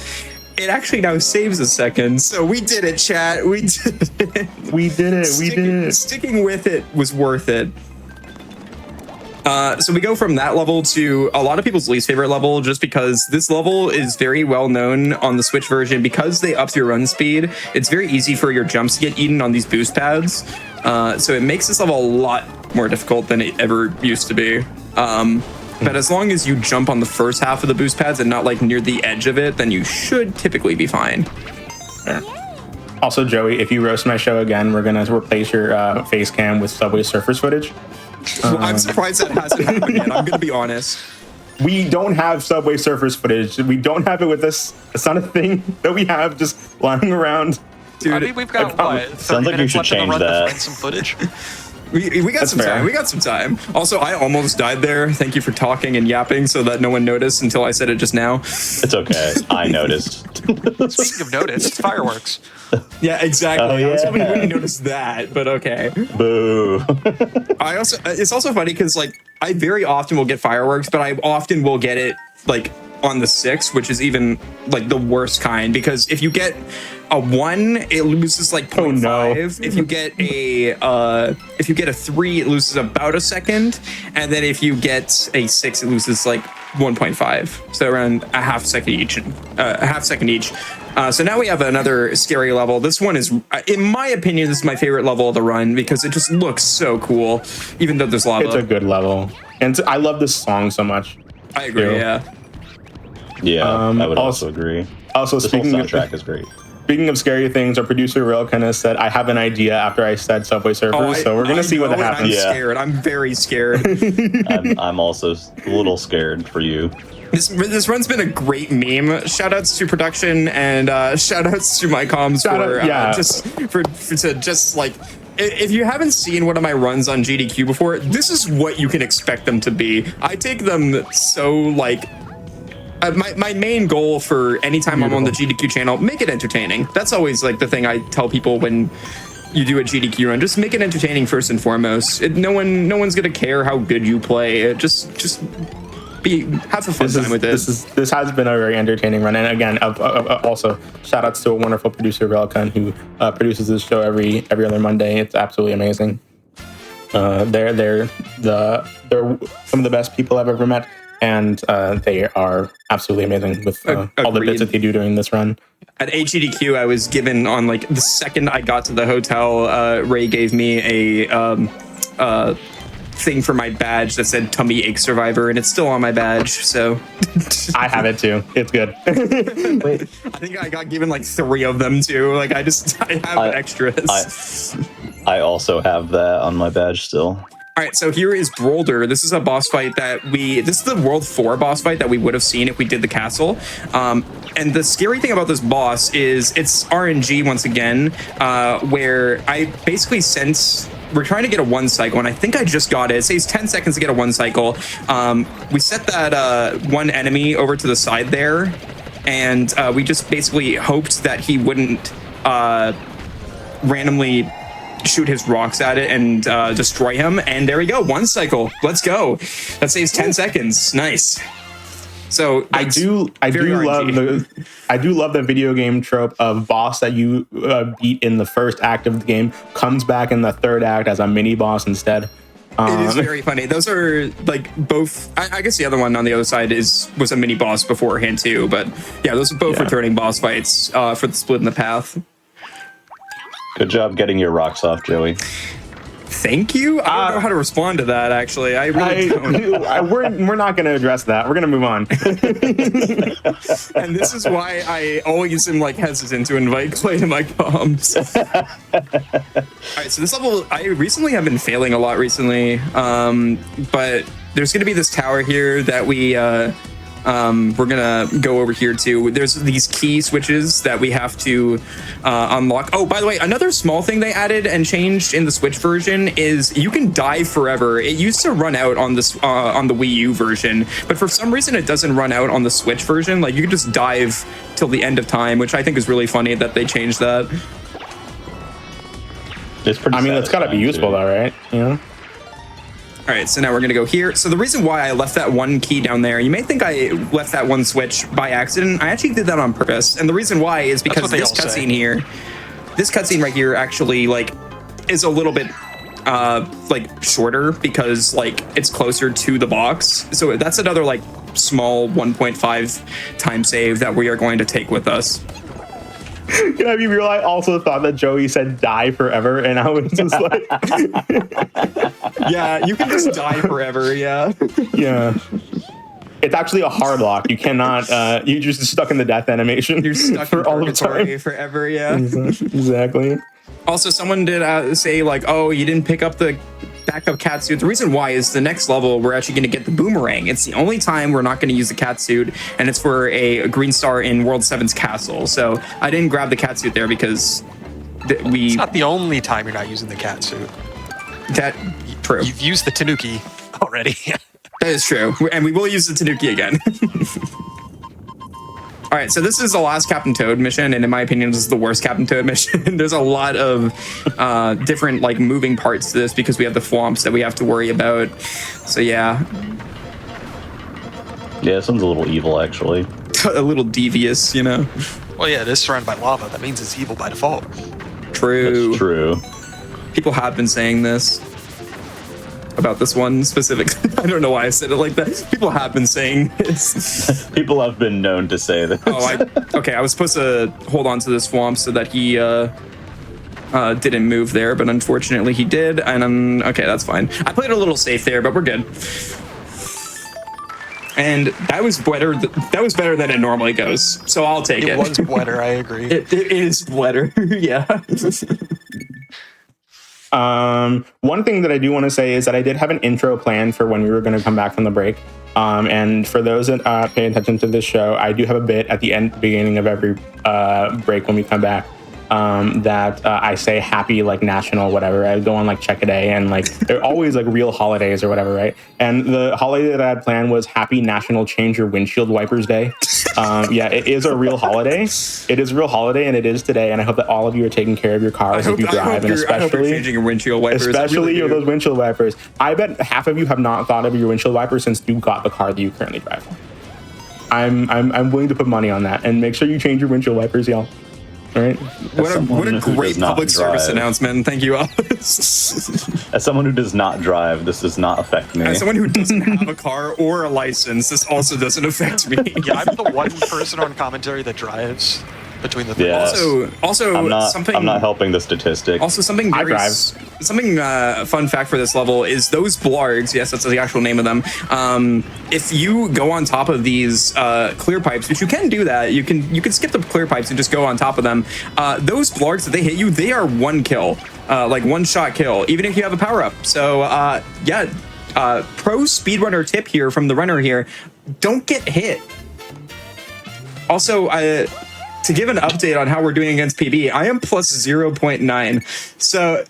it actually now saves a second. So we did it, chat. We did it. We did it. We did it. Sticking with it was worth it. So we go from that level to a lot of people's least favorite level, just because this level is very well known on the Switch version. Because they upped your run speed, it's very easy for your jumps to get eaten on these boost pads. So it makes this level a lot more difficult than it ever used to be. But as long as you jump on the first half of the boost pads and not like near the edge of it, then you should typically be fine. Yeah. Also, Joey, if you roast my show again, we're gonna replace your face cam with Subway Surfers footage. I'm surprised that hasn't happened yet. I'm gonna be honest. We don't have Subway Surfers footage. We don't have it with us. It's not a thing that we have just lying around. Dude, I mean, we've got what? 30 Sounds like you minutes should left in the change run to that. find some footage. We got That's some fair. time. We got some time. Also, I almost died there. Thank you for talking and yapping so that no one noticed until I said it just now. It's okay. I noticed. Speaking of noticed, fireworks. Yeah, exactly. Oh, I was hoping you yeah. wouldn't notice that, but okay. Boo. It's also funny because like I very often will get fireworks, but I often will get it like on the 6, which is even like the worst kind, because if you get a 1, it loses like 0.5. Oh, no. If you get a 3, it loses about a second, and then if you get a 6, it loses like 1.5. So around a half second each. So now we have another scary level. This one is, in my opinion, this is my favorite level of the run because it just looks so cool, even though there's lava. It's a good level, and I love this song so much. I agree. Yeah. Yeah. I would also agree. Also, This whole speaking soundtrack is great. Speaking of scary things, our producer Real kind of said, "I have an idea." After I said Subway Surfers, so we're gonna see what know, and happens. I'm Yeah. scared. I'm very scared. I'm also a little scared for you. This run's been a great meme. Shout outs to production and shout outs to my comms if you haven't seen one of my runs on GDQ before, this is what you can expect them to be. I take them so like my main goal for anytime I'm on the GDQ channel, make it entertaining. That's always like the thing I tell people when you do a GDQ run. Just make it entertaining first and foremost. No one's gonna care how good you play. Just have a fun time with it. This has been a very entertaining run, and again, also shout outs to a wonderful producer Relkan who produces this show every other Monday. It's absolutely amazing. They're some of the best people I've ever met, and they are absolutely amazing with all the bits that they do during this run. At HGDQ, I was given on like the second I got to the hotel, Ray gave me a thing for my badge that said tummy ache survivor, and it's still on my badge, so I have it too. It's good. Wait, I think I got given like 3 of them too. Like I have extras. I also have that on my badge still. All right, so here is Brolder. This is a boss fight this is the World 4 boss fight that we would have seen if we did the castle. And the scary thing about this boss is it's RNG once again, where I basically sense we're trying to get a 1 cycle, and I think I just got it. It says 10 seconds to get a 1 cycle. We set that one enemy over to the side there, and we just basically hoped that he wouldn't randomly shoot his rocks at it and destroy him. And there we go, 1 cycle. Let's go. That saves 10 seconds. Nice. So I do love the video game trope of boss that you beat in the first act of the game comes back in the third act as a mini boss instead. It is very funny. Those are like both. I guess the other one on the other side was a mini boss beforehand too. But yeah, those are both returning boss fights for the Split in the Path. Good job getting your rocks off, Joey. Thank you. I don't know how to respond to that. Actually, I really don't. We're not going to address that. We're going to move on. And this is why I always am like hesitant to invite Clay to my comms. All right, so this level, I recently have been failing a lot recently, but there's going to be this tower here that we're gonna go over here to. There's these key switches that we have to unlock. Oh, by the way, another small thing they added and changed in the Switch version is you can dive forever. It used to run out on this on the Wii U version, but for some reason it doesn't run out on the Switch version. Like you can just dive till the end of time, which I think is really funny that they changed that. It's pretty. I mean, it's got to be useful though, right? You know. All right, so now we're gonna go here. So the reason why I left that one key down there, you may think I left that one switch by accident. I actually did that on purpose. And the reason why is because this cutscene here, this cutscene right here actually like is a little bit like shorter because like it's closer to the box. So that's another like small 1.5 time save that we are going to take with us. You know, you realize I also thought that Joey said die forever, and I was just like, yeah, you can just die forever. Yeah. Yeah. It's actually a hard lock. You cannot, you're just stuck in the death animation. You're stuck for in all of time. forever. Yeah. Exactly. Also, someone did say like, oh, you didn't pick up the backup catsuit. The reason why is the next level we're actually going to get the boomerang. It's the only time we're not going to use the catsuit, and it's for a green star in World 7's castle. So I didn't grab the catsuit there because It's not the only time you're not using the catsuit. That true. You've used the Tanuki already. That is true, and we will use the Tanuki again. All right, so this is the last Captain Toad mission, and in my opinion, this is the worst Captain Toad mission. There's a lot of different like moving parts to this because we have the swamps that we have to worry about. So yeah. Yeah, this one's a little evil, actually. A little devious, you know? Well, yeah, it is surrounded by lava. That means it's evil by default. True. That's true. People have been saying this about this one specific. I don't know why I said it like that. People have been saying this. People have been known to say this. Okay, I was supposed to hold on to the swamp so that he didn't move there, but unfortunately he did, and okay, that's fine. I played a little safe there, but we're good. And that was better. That was better than it normally goes. So I'll take it. It was better. I agree. It is better. Yeah. One thing that I do want to say is that I did have an intro plan for when we were going to come back from the break. And for those that pay attention to this show, I do have a bit at the beginning of every break when we come back. That I say happy like national whatever. I go on like check a day and like they're always like real holidays or whatever, right? And the holiday that I had planned was Happy National Change Your Windshield Wipers Day. Yeah, it is a real holiday. It is a real holiday, and it is today. And I hope that all of you are taking care of your cars if you drive, and especially changing your windshield wipers. Especially those windshield wipers. I bet half of you have not thought of your windshield wipers since you got the car that you currently drive. I'm willing to put money on that, and make sure you change your windshield wipers, y'all. All right. What a great public service announcement. Thank you, As someone who does not drive, this does not affect me. As someone who doesn't have a car or a license, this also doesn't affect me. Yeah, I'm the one person on commentary that drives between the three. Yeah. Also, I'm not helping the statistic. Also, something fun fact for this level is those blargs. Yes, that's the actual name of them. If you go on top of these clear pipes, which you can do that, you can skip the clear pipes and just go on top of them. Those blargs that they hit you, they are one kill, like one shot kill, even if you have a power up. So yeah, pro speedrunner tip here from the runner here: don't get hit. Also, to give an update on how we're doing against PB, I am plus 0.9. So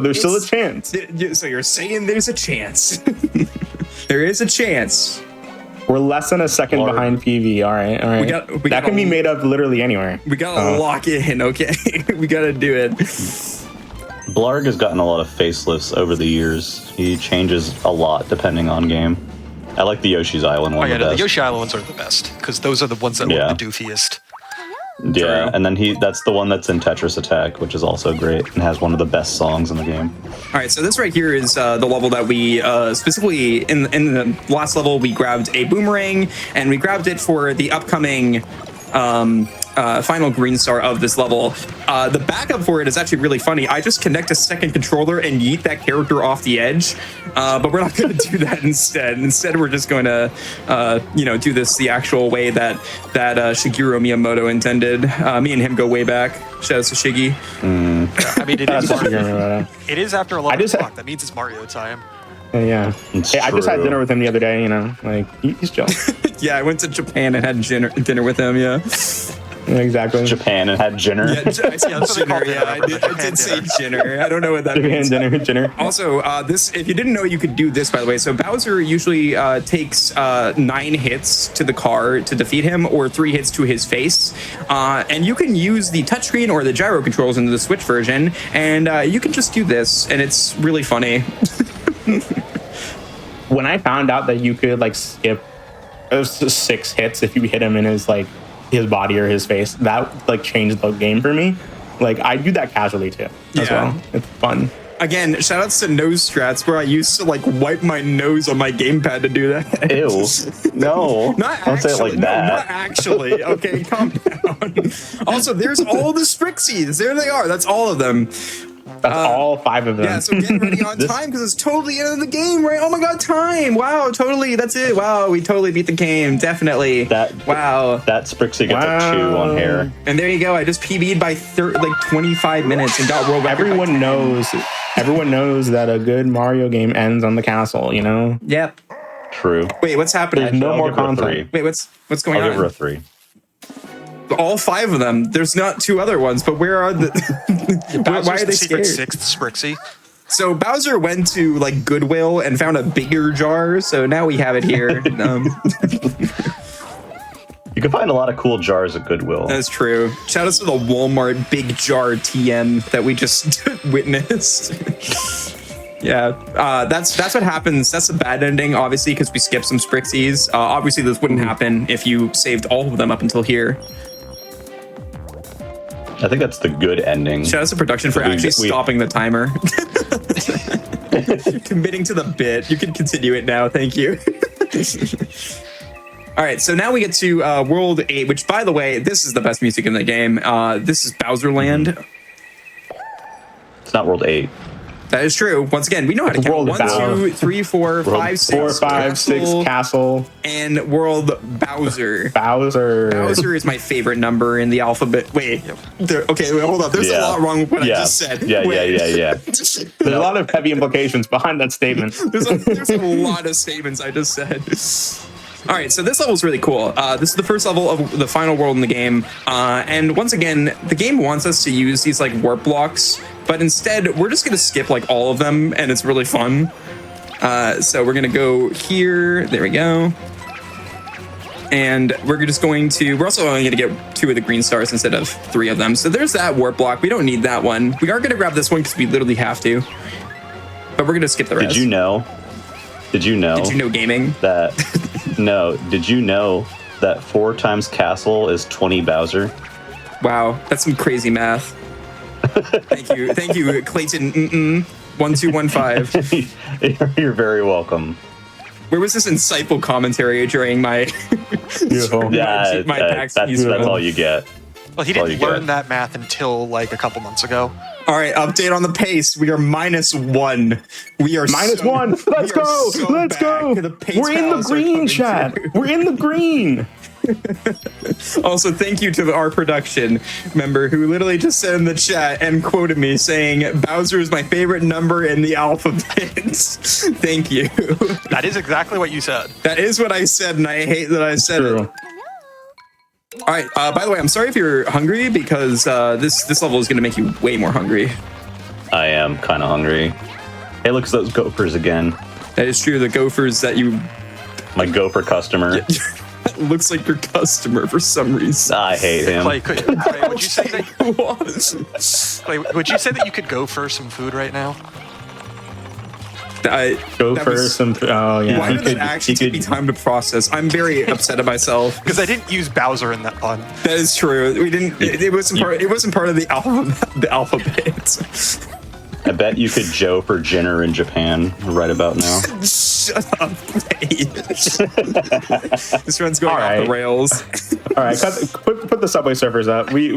there's still a chance. So you're saying there's a chance. There is a chance. We're less than a second behind PV. All right. That can be made up literally anywhere. We gotta lock it in, okay? We gotta do it. Blarg has gotten a lot of facelifts over the years. He changes a lot depending on game. I like the Yoshi's Island one. The Yoshi Island ones are the best because those are the ones that look the doofiest. Yeah, and then that's the one that's in Tetris Attack, which is also great and has one of the best songs in the game. All right, so this right here is the level that we specifically in the last level we grabbed a boomerang, and we grabbed it for the upcoming final green star of this level. The backup for it is actually really funny. I just connect a second controller and yeet that character off the edge, but we're not going to do that instead. Instead, we're just going to, do this the actual way that Shigeru Miyamoto intended. Me and him go way back. Shout out to Shiggy. I mean, it is after 11 o'clock. That means it's Mario time. Yeah. Hey, I just had dinner with him the other day, he's chill. Yeah, I went to Japan and had dinner with him, yeah. Exactly. Japan and had dinner. Yeah, I did say dinner. I don't know what that means. Dinner. Also, if you didn't know, you could do this, by the way. So Bowser usually takes 9 hits to the car to defeat him, or 3 hits to his face. And you can use the touchscreen or the gyro controls in the Switch version, and you can just do this, and it's really funny. When I found out that you could like skip 6 hits if you hit him in his like his body or his face, that like changed the game for me. Like I do that casually too as well. It's fun. Again, shout outs to nose strats where I used to like wipe my nose on my gamepad to do that. Ew. No. Not Don't actually, say it like no, that. not actually. Okay, calm down. Also, there's all the Sprixies. There they are. That's all of them. That's all 5 of them. Yeah, so get ready on time because it's totally end of the game, right? Oh my god, time! Wow, totally. That's it. Wow, we totally beat the game. Definitely. Wow. That Sprixie gets a 2 on hair. And there you go. I just PB'd by 25 minutes and got world record. Everyone knows that a good Mario game ends on the castle, you know? Yep. True. Wait, what's happening? There's no more content. 3. Wait, what's going I'll on? give her a 3. All 5 of them. There's not 2 other ones, but where are the? Why are they secret scared? 6th Sprixie. So Bowser went to like Goodwill and found a bigger jar. So now we have it here. You can find a lot of cool jars at Goodwill. That's true. Shout out to the Walmart big jar TM that we just witnessed. Yeah, that's what happens. That's a bad ending, obviously, because we skipped some Sprixies. Obviously, this wouldn't happen if you saved all of them up until here. I think that's the good ending. Shout out to production for actually stopping the timer. Committing to the bit. You can continue it now. Thank you. All right, so now we get to World 8, which, by the way, this is the best music in the game. This is Bowser Land. It's not World 8. That is true. Once again, we know how to count. 1, 2, 3, 4, 5, 6. 4, 5, 6, Castle. And World Bowser. Bowser is my favorite number in the alphabet. Wait. Okay, wait, hold on. There's a lot wrong with what I just said. Yeah. There's a lot of heavy implications behind that statement. There's a lot of statements I just said. All right, so this level is really cool. This is the first level of the final world in the game. And once again, the game wants us to use these like warp blocks, but instead we're just gonna skip like all of them, and it's really fun. So we're gonna go here. There we go. And we're also only gonna get 2 of the green stars instead of 3 of them. So there's that warp block. We don't need that one. We are gonna grab this one because we literally have to. But we're gonna skip the rest. Did you know gaming? Did you know that 4 times Castle is 20 Bowser? Wow, that's some crazy math. Thank you, Clayton. 1215. You're very welcome. Where was this insightful commentary during my Beautiful. That's all you get. Well, he didn't learn that math until like a couple months ago. All right, update on the pace. We are -1. We are -1. Let's go. Let's go. We're in the green, chat. We're in the green. Also, thank you to our production member who literally just said in the chat and quoted me saying, Bowser is my favorite number in the alphabet. Thank you. That is exactly what you said. That is what I said, and I hate that I said it. All right, by the way, I'm sorry if you're hungry because this level is going to make you way more hungry. I am kind of hungry. Hey, look at those gophers again. That is true, the gophers that you... My gopher customer. Looks like your customer for some reason. I hate him. Clay, would you say that? Clay, would you say that you could go for some food right now? Oh yeah. Why did that actually take me time to process? I'm very upset at myself because I didn't use Bowser in that pun. That is true. We didn't. It wasn't part of the alphabet. I bet you could Joe for Jenner in Japan right about now. Shut up, This run's going off the rails. All right, put the Subway Surfers up. We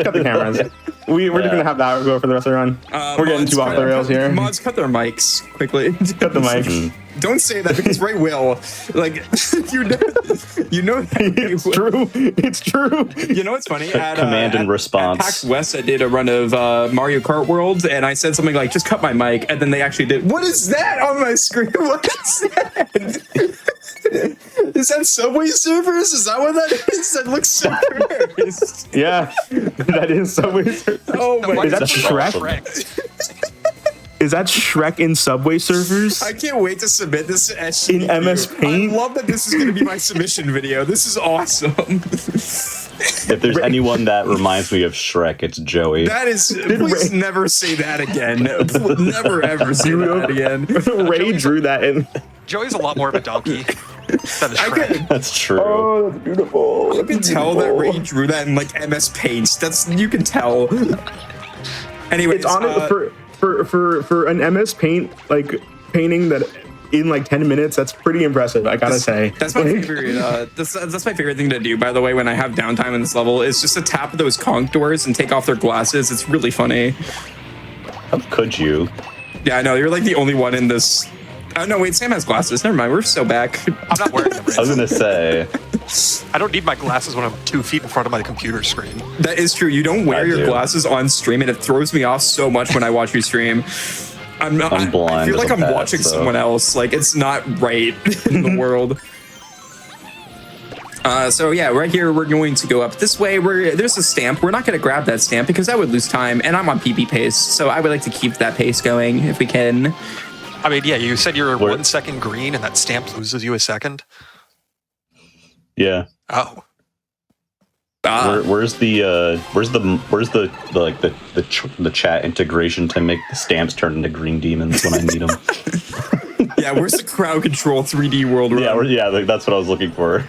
cut the cameras. We're just gonna have that go for the rest of the run. We're getting too off the rails here. Mods, cut their mics quickly. Cut the mics. Don't say that because Ray will. Like, you know that it's true. It's true. You know what's funny? Command and response. At PAX West, I did a run of Mario Kart World, and I said something like, "Just cut my mic," and then they actually did. What is that on my screen? What is that? Is that Subway Surfers? Is that what that is? That looks so cursed. Yeah, that is Subway Surfers. Oh my God. Is that Shrek? Is that Shrek in Subway Surfers? I can't wait to submit this to SGDQ. In MS Paint? I love that this is going to be my submission video. This is awesome. If there's anyone that reminds me of Shrek, it's Joey. That is, please never say that again. Never ever say that again. Ray drew that in. Joey's a lot more of a donkey than a Shrek. That's true. Oh, that's beautiful. You can tell that Ray drew that in like MS Paint. You can tell. Anyway, It's on it for an MS Paint like painting that in like 10 minutes. That's pretty impressive. I gotta say. That's my favorite. That's my favorite thing to do. By the way, when I have downtime in this level, is just to tap those conch doors and take off their glasses. It's really funny. How could you? Yeah, I know. You're like the only one in this. Oh no, wait. Sam has glasses. Never mind. We're so back. I'm not wearing them. I was gonna say. I don't need my glasses when I'm 2 feet in front of my computer screen. That is true. You don't wear your glasses on stream, and it throws me off so much when I watch you stream. I'm blind. I feel like I'm watching someone else. Like it's not right in the world. So yeah, right here we're going to go up this way. There's a stamp. We're not going to grab that stamp because that would lose time, and I'm on PB pace, so I would like to keep that pace going if we can. I mean, yeah, you said you're 1 second green, and that stamp loses you a second. Yeah. Oh. Where's the chat integration to make the stamps turn into green demons when I need them? Yeah, where's the crowd control 3D world run? That's what I was looking for.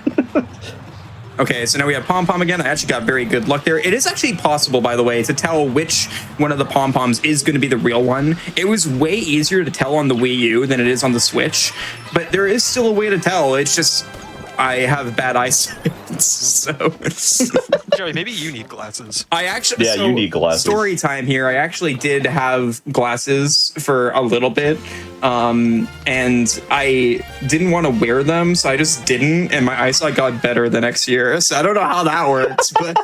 Okay, so now we have pom-pom again. I actually got very good luck there. It is actually possible, by the way, to tell which one of the pom-poms is going to be the real one. It was way easier to tell on the Wii U than it is on the Switch, but there is still a way to tell. It's just I have bad eyesight, so... Joey, maybe you need glasses. You need glasses. Story time here. I actually did have glasses for a little bit, and I didn't want to wear them, so I just didn't, and my eyesight got better the next year. So I don't know how that works, but...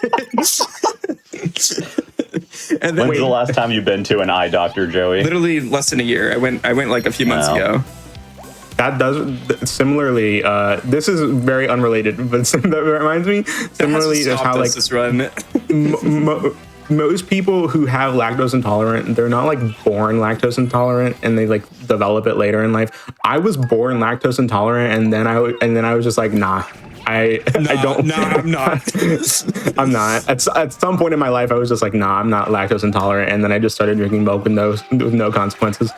And then, When's the last time you've been to an eye doctor, Joey? Literally less than a year. I went like a few months ago. That does similarly. This is very unrelated, but that reminds me similarly of how like this run. Most people who have lactose intolerant, they're not like born lactose intolerant, and they like develop it later in life. I was born lactose intolerant, and then I was just like, nah. I don't. No, I'm not. I'm not. At some point in my life, I was just like, nah, I'm not lactose intolerant, and then I just started drinking milk with no consequences.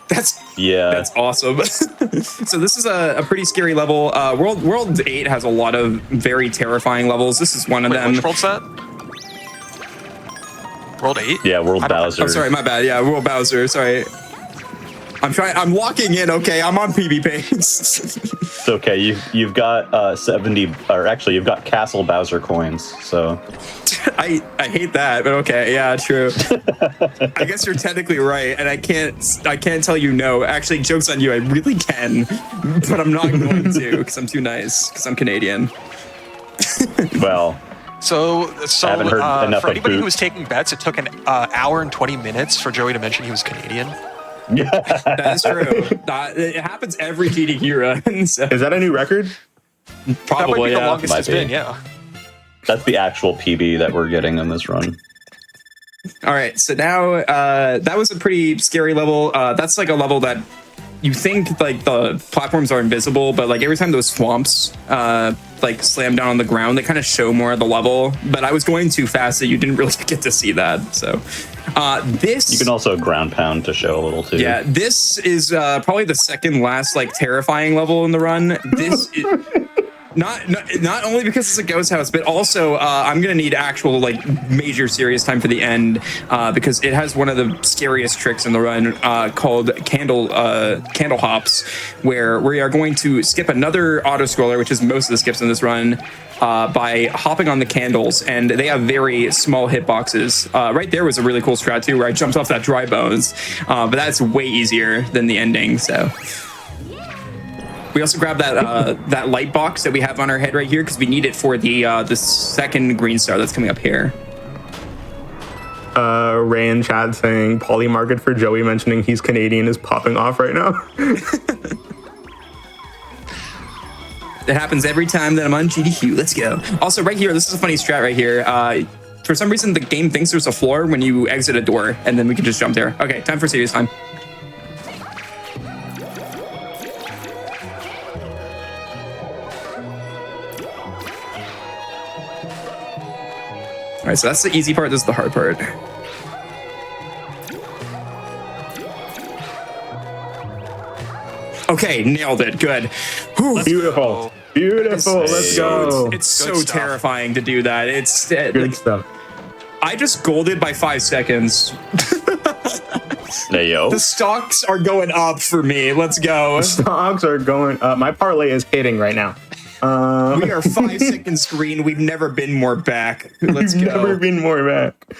That's awesome. So this is a pretty scary level. World 8 has a lot of very terrifying levels. This is one of them. Which world's that? World 8? Yeah, World Bowser. Oh, sorry, my bad. Yeah, World Bowser. Sorry. I'm locking in. Okay, I'm on PB pace. It's okay. You've got 70, or actually you've got Castle Bowser coins. So I hate that, but okay, yeah, true. I guess you're technically right, and I can't tell you no. Actually, joke's on you. I really can, but I'm not going to because I'm too nice because I'm Canadian. Well. So I haven't heard enough for anybody Boot. who was taking bets, it took an hour and 20 minutes for Joey to mention he was Canadian. That is true. It happens every GDQ run. So. Is that a new record? Probably, that might be the yeah. longest it's been, yeah. That's the actual PB that we're getting on this run. All right, so now that was a pretty scary level. That's like a level that you think like the platforms are invisible, but like every time those swamps like slam down on the ground, they kind of show more of the level. But I was going too fast, so you didn't really get to see that. So this you can also ground pound to show a little too. Yeah, this is probably the second last like terrifying level in the run. This is, not only because it's a ghost house, but also I'm gonna need actual like major serious time for the end because it has one of the scariest tricks in the run called candle hops, where we are going to skip another auto scroller, which is most of the skips in this run, by hopping on the candles, and they have very small hitboxes. Right there was a really cool strat too, where I jumped off that dry bones, but that's way easier than the ending. So. We also grabbed that light box that we have on our head right here because we need it for the second green star that's coming up here. Ray in chat saying Polly Market for Joey mentioning he's Canadian is popping off right now. It happens every time that I'm on GDQ. Let's go. Also, right here, this is a funny strat right here. For some reason, the game thinks there's a floor when you exit a door, and then we can just jump there. Okay, time for serious time. All right, so that's the easy part. This is the hard part. Okay, nailed it. Good. Whew. Beautiful. Beautiful. Let's go. It's so Good stuff. terrifying to do that. It's Good like, stuff. I just golded by 5 seconds. Hey, yo. The stocks are going up for me. Let's go. Stocks are going up. My parlay is hitting right now. We are 5 seconds green. We've never been more back. Let's go. Never been more back.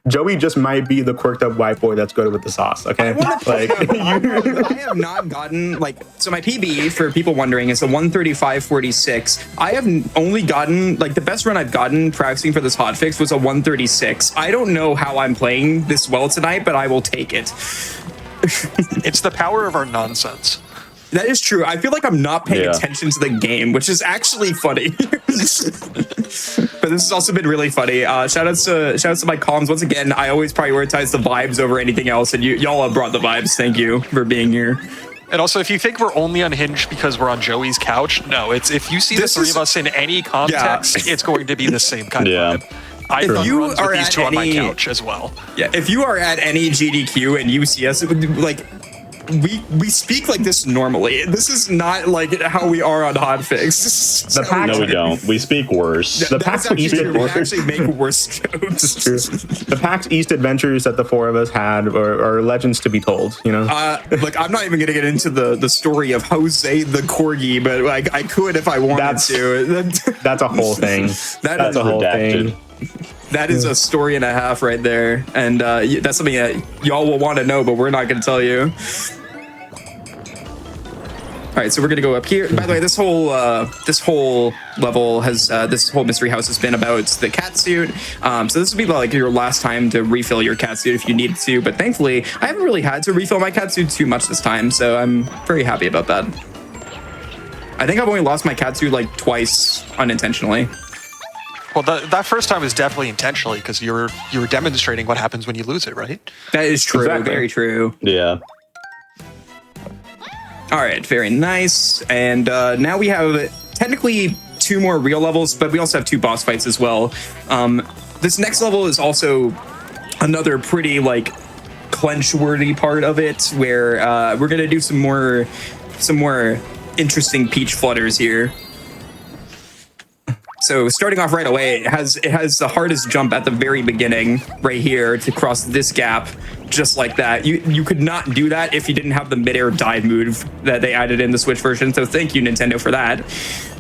Joey just might be the quirked up white boy that's good with the sauce. Okay, like I have not gotten so my PB, for people wondering, is a 135.46. I have only gotten the best run I've gotten practicing for this hotfix was a 136. I don't know how I'm playing this well tonight, but I will take it. It's the power of our nonsense. That is true. I feel like I'm not paying Yeah. attention to the game, which is actually funny. But this has also been really funny. Shout outs to my comms once again. I always prioritize the vibes over anything else, and y'all have brought the vibes. Thank you for being here. And also, if you think we're only unhinged because we're on Joey's couch, no. It's if you see the This three is- of us in any context, it's going to be the same kind Yeah. of vibe. I If run you runs are with these at two on my any- couch as well. Yeah, if you are at any GDQ and you see us, we speak like this normally. This is not how we are on hotfix. The pack- No, we don't. We speak worse. The That's PAX actually East true. We Adventures. actually make worse jokes. The PAX East adventures that the four of us had are legends to be told. You know, Look, I'm not even gonna get into the story of Jose the corgi, but I could if I wanted That's- to. that's a whole thing. That's a whole Redacted. thing. That is a story and a half right there, and that's something that y'all will want to know, but we're not going to tell you. All right, so we're going to go up here. By the way, this whole level has this whole mystery house has been about the cat suit. So this would be your last time to refill your cat suit if you needed to. But thankfully, I haven't really had to refill my cat suit too much this time, so I'm very happy about that. I think I've only lost my cat suit twice unintentionally. Well, that first time was definitely intentionally because you were demonstrating what happens when you lose it, right? That is true. Exactly. Very true. Yeah. All right, very nice. And now we have technically 2 more real levels, but we also have 2 boss fights as well. This next level is also another pretty clench-worthy part of it, where we're gonna do some more interesting peach flutters here. So starting off right away, it has the hardest jump at the very beginning, right here, to cross this gap, just like that. You could not do that if you didn't have the midair dive move that they added in the Switch version. So thank you, Nintendo, for that.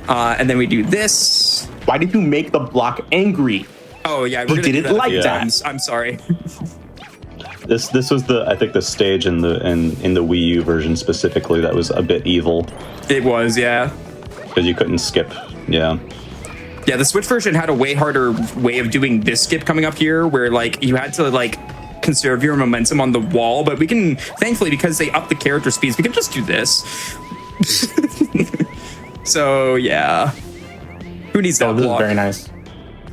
And then we do this. Why did you make the block angry? Oh yeah, we're He gonna do didn't that a like few that. times. I'm sorry. This was I think the stage in the Wii U version specifically that was a bit evil It was, yeah. because you couldn't skip. Yeah. Yeah, the Switch version had a way harder way of doing this skip coming up here, where you had to conserve your momentum on the wall, but we can, thankfully, because they upped the character speeds, we can just do this. So yeah, who needs that Oh, this is block? very nice.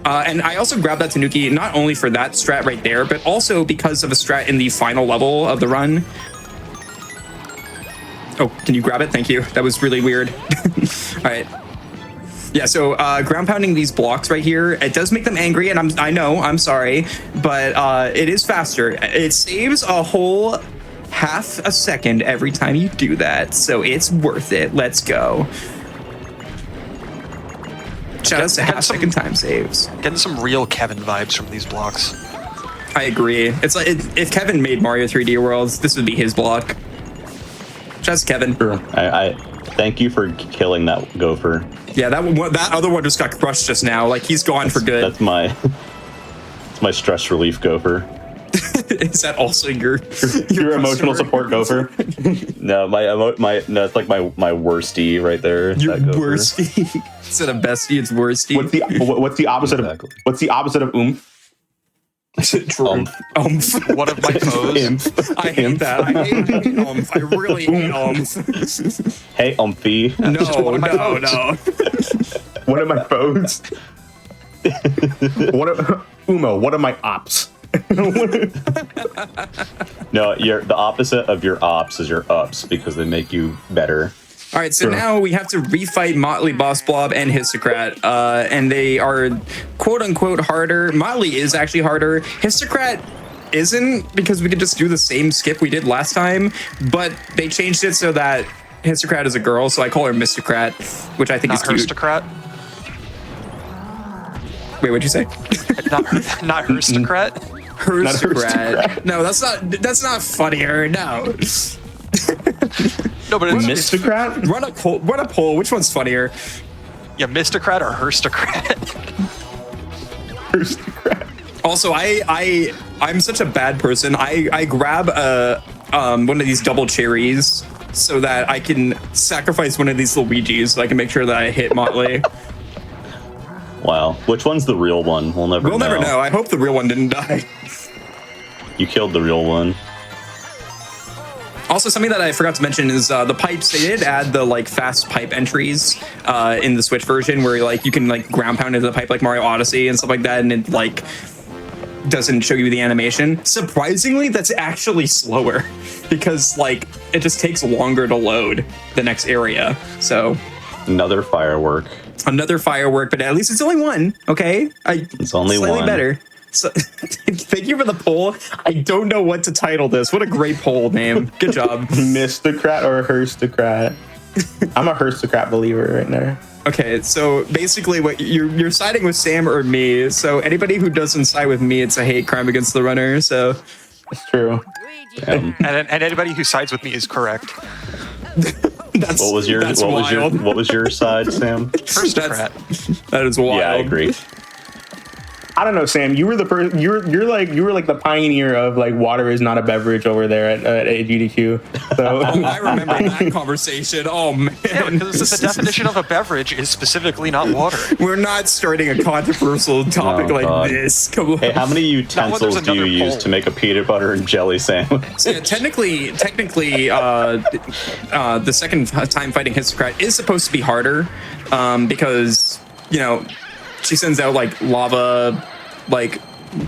And I also grabbed that Tanuki not only for that strat right there, but also because of a strat in the final level of the run. Oh, can you grab it? Thank you. That was really weird. All right. Yeah, so ground pounding these blocks right here, it does make them angry, and I'm sorry, but it is faster. It saves a whole half a second every time you do that, so it's worth it. Let's go. Shout out to half-second time saves. Getting some real Kevin vibes from these blocks. I agree. It's if Kevin made Mario 3D Worlds, this would be his block. Just Kevin. I thank you for killing that gopher. Yeah, that other one just got crushed just now. He's gone for good. That's my stress relief gopher. Is that also your Emotional support gopher? No, no, it's my worstie right there. Your that gopher. worstie. Instead of bestie, it's worstie. What's the opposite Exactly. of what's the opposite of oomph? One of my foes. I hate that. I hate I really hate Hey, Umphy. No, one of my no. One of my foes. What are my ops? No, the opposite of your ops is your ups because they make you better. All right, so now we have to refight Motley, Boss Blob, and Histocrat, and they are quote unquote harder. Motley is actually harder. Histocrat isn't, because we could just do the same skip we did last time, but they changed it so that Histocrat is a girl, so I call her Mistocrat, which I think is cute. Herstocrat? Wait, what'd you say? Not Herstocrat? Herstocrat. No, that's not funnier. No. No, but it's Mistocrat? Run a poll. Which one's funnier? Yeah, Mistocrat or Herstocrat? Aristocrat. Also, I'm such a bad person. I grab one of these double cherries so that I can sacrifice one of these Luigis so I can make sure that I hit Motley. Wow. Which one's the real one? We'll never know. I hope the real one didn't die. You killed the real one. Also, something that I forgot to mention is the pipes. They did add the like fast pipe entries in the Switch version, where like you can like ground pound into the pipe like Mario Odyssey and stuff like that, and it like doesn't show you the animation. Surprisingly, that's actually slower because like it just takes longer to load the next area. So Another firework. But at least it's only one. Okay, It's only slightly one. better. So, thank you for the poll. I don't know what to title this. What a great poll name. Good job. Mistocrat or Herstocrat? I'm a Herstocrat believer right now. Okay, so basically, what you're siding with Sam or me. So anybody who doesn't side with me, it's a hate crime against the runner. So It's true. Damn. And anybody who sides with me is correct. that's What was your wild. what was your side, Sam? Herstocrat. That is wild. Yeah, I agree. I don't know, Sam. You were the person. You were like the pioneer of like water is not a beverage over there at GDQ. So Oh, I remember that conversation. Oh man, Yeah, because the definition of a beverage is specifically not water. we're not starting a controversial topic Oh, like God. this. Come on. Hey, how many utensils do you another use poll. to make a peanut butter and jelly sandwich? So yeah, technically, the second time fighting Histocrat is supposed to be harder, because she sends out like lava, like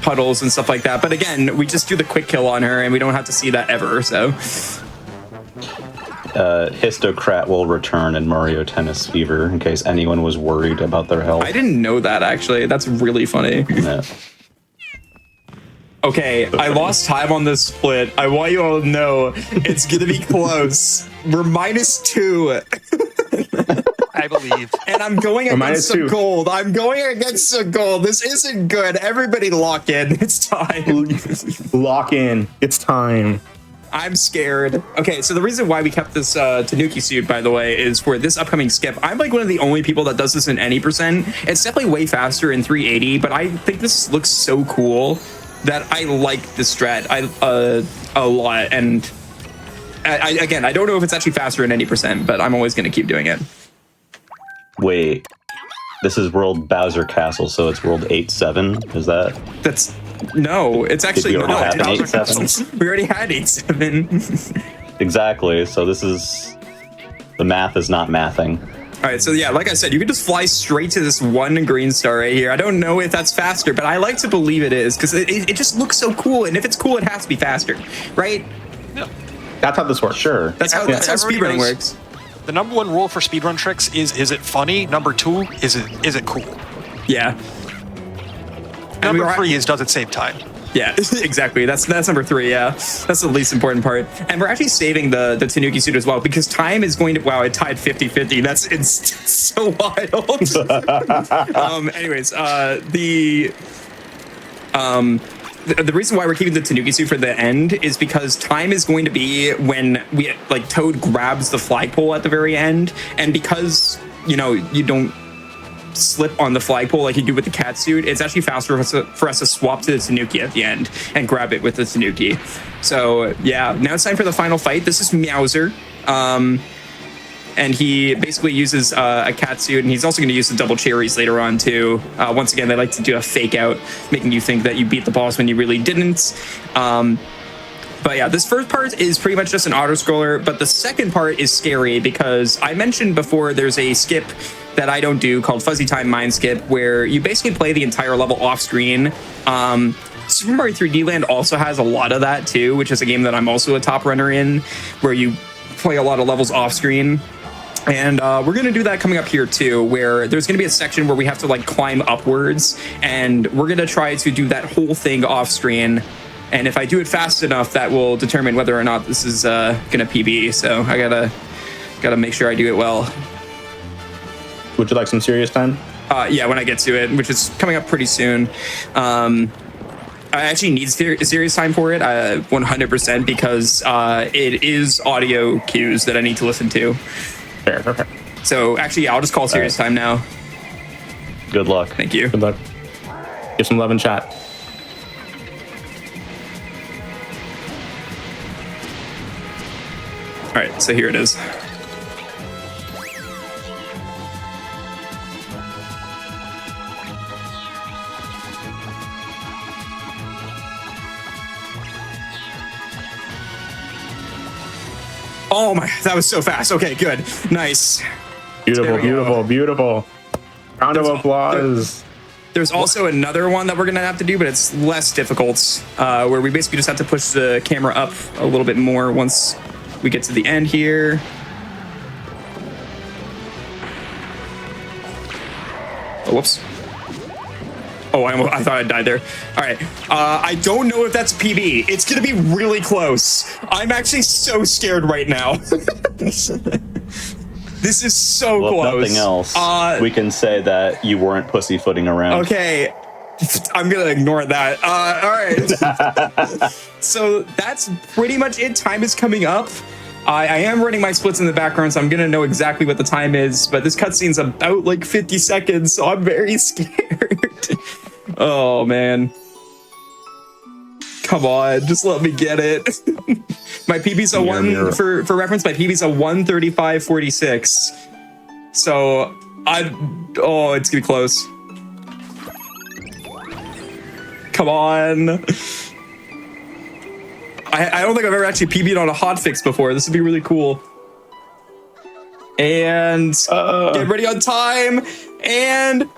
puddles and stuff like that. But again, we just do the quick kill on her, and we don't have to see that ever. So Histocrat will return in Mario Tennis Fever, in case anyone was worried about their health. I didn't know that actually. That's really funny. Yeah. Okay, I lost time on this split. I want you all to know it's gonna be close. We're -2. I believe. And I'm going against some -2. gold. I'm going against some gold. This isn't good. Everybody lock in. It's time. lock in. It's time. I'm scared. Okay, so the reason why we kept this Tanuki suit, by the way, is for this upcoming skip. I'm like one of the only people that does this in any percent. It's definitely way faster in 380, but I think this looks so cool that I like this strat a lot. And I don't know if it's actually faster in any percent, but I'm always going to keep doing it. Wait, this is World Bowser Castle, so it's World 8-7. Is that? No, it's actually Did we already not. have an 8-7? We already had 8-7. Exactly. So this is the math is not mathing. All right, so yeah, like I said, you can just fly straight to this one green star right here. I don't know if that's faster, but I like to believe it is because it just looks so cool. And if it's cool, it has to be faster, right? Yeah. That's how this works. Sure. That's how Everybody speedrunning knows works. The number one rule for speedrun tricks is it funny? Number two, is it cool? Yeah. Number three is does it save time? Yeah, exactly. That's number 3. Yeah, that's the least important part. And we're actually saving the Tanuki suit as well because time is going to. Wow, it tied 50-50. It's so wild. Anyways, the reason why we're keeping the Tanuki suit for the end is because time is going to be when Toad grabs the flagpole at the very end, and because you don't slip on the flagpole like you do with the cat suit, it's actually faster for us to swap to the Tanuki at the end and grab it with the Tanuki. So yeah, now it's time for the final fight. This is Meowser. And he basically uses a cat suit, and he's also going to use the double cherries later on too. Once again, they like to do a fake out, making you think that you beat the boss when you really didn't. But yeah, this first part is pretty much just an auto-scroller, but the second part is scary because I mentioned before there's a skip that I don't do called Fuzzy Time Mind Skip, where you basically play the entire level off-screen. Super Mario 3D Land also has a lot of that too, which is a game that I'm also a top runner in, where you play a lot of levels off-screen. And we're going to do that coming up here too, where there's going to be a section where we have to like climb upwards, and we're going to try to do that whole thing off screen. And if I do it fast enough, that will determine whether or not this is going to PB. So I gotta make sure I do it well. Would you like some serious time? Yeah, when I get to it, which is coming up pretty soon. I actually need serious time for it, 100%, because it is audio cues that I need to listen to. Fair. So actually, yeah, I'll just call serious time now. Good luck. Thank you. Good luck. Give some love in chat. All right, so here it is. Oh my, that was so fast. Okay, good. Nice. Beautiful. Round of applause. There's also another one that we're gonna have to do, but it's less difficult, where we basically just have to push the camera up a little bit more once we get to the end here. Oh, whoops. Oh, I thought I died there. All right. I don't know if that's a PB. It's going to be really close. I'm actually so scared right now. This is so close. If nothing else, we can say that you weren't pussyfooting around. Okay. I'm going to ignore that. All right. So that's pretty much it. Time is coming up. I am running my splits in the background, so I'm going to know exactly what the time is. But this cutscene's about like 50 seconds, so I'm very scared. Oh, man. Come on, just let me get it. My PB's a for reference, my PB's a 1:35.46. So, it's gonna be close. Come on. I don't think I've ever actually PB'd on a hotfix before. This would be really cool. And get ready on time. And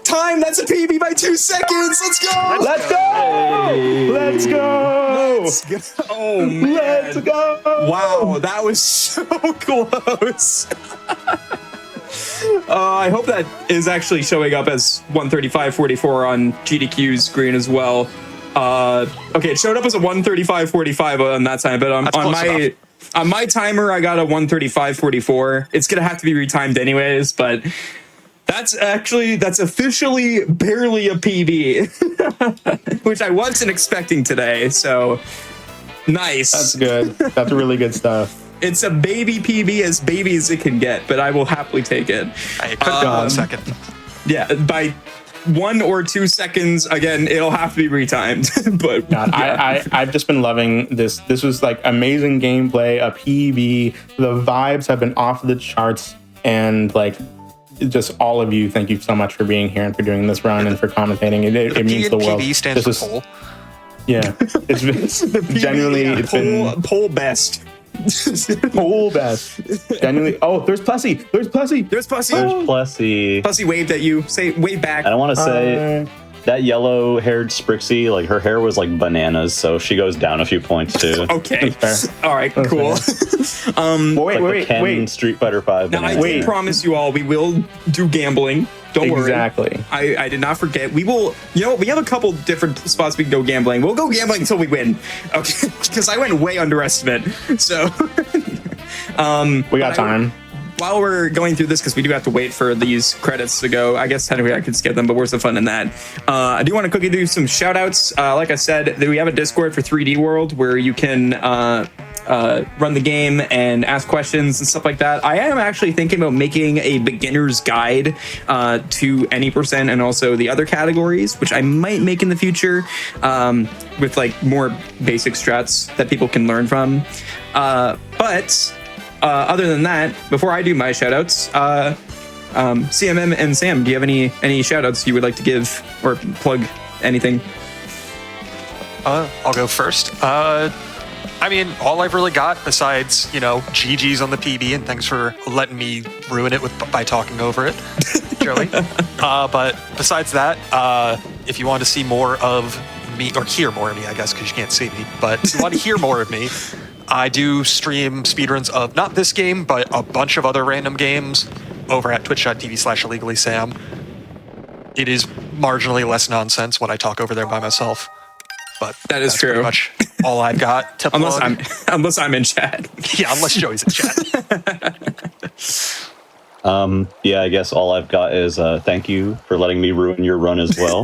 time, that's a PB by 2 seconds. Let's go. Let's go. Let's go. Let's go. Oh, man. Let's go. Wow, that was so close. I hope that is actually showing up as 1:35.44 on GDQ's screen as well. Okay, it showed up as a 1:35.45 on that time, but on my timer, I got a 1:35.44. It's gonna have to be retimed anyways, but that's officially barely a PB, which I wasn't expecting today. So nice. That's good. That's really good stuff. It's a baby PB, as baby as it can get, but I will happily take it. It could be 1 second. Yeah, by 1 or 2 seconds, again, it'll have to be retimed. But God, yeah. I've just been loving this. This was like amazing gameplay, a PB. The vibes have been off the charts, and like just all of you, thank you so much for being here and for doing this run and for commentating. It means the world. PB stands for poll. Yeah, it's genuinely it's been poll best. Poll best. Genuinely. Oh, there's Plessy. There's Plessy. There's Plessy. There's Plessy. Plessy waved at you. Say wave back. I don't want to say that yellow-haired Sprixie, like her hair was like bananas, so she goes down a few points too. Okay. All right. Cool. Wait. Street Fighter 5. Now I did promise you all we will do gambling. Don't worry. Exactly. I did not forget. We will. We have a couple different spots we can go gambling. We'll go gambling until we win. Okay. Because I went way underestimate. So. We got time. While we're going through this, because we do have to wait for these credits to go, I guess technically I could skip them, but where's the fun in that? I do want to quickly do some shout outs. Like I said, we have a Discord for 3D World where you can run the game and ask questions and stuff like that. I am actually thinking about making a beginner's guide to any percent and also the other categories, which I might make in the future with like more basic strats that people can learn from. But other than that, before I do my shoutouts, CMM and Sam, do you have any shoutouts you would like to give or plug anything? I'll go first. I mean, all I've really got besides, GG's on the PB, and thanks for letting me ruin it by talking over it, Joey. But besides that, if you want to see more of me, or hear more of me, I guess, because you can't see me, but if you want to hear more of me, I do stream speedruns of not this game, but a bunch of other random games over at twitch.tv/illegallysam. It is marginally less nonsense when I talk over there by myself. But that is that's true. Pretty much all I've got to plug. Unless I'm in chat. Yeah, unless Joey's in chat. Yeah, I guess all I've got is thank you for letting me ruin your run as well.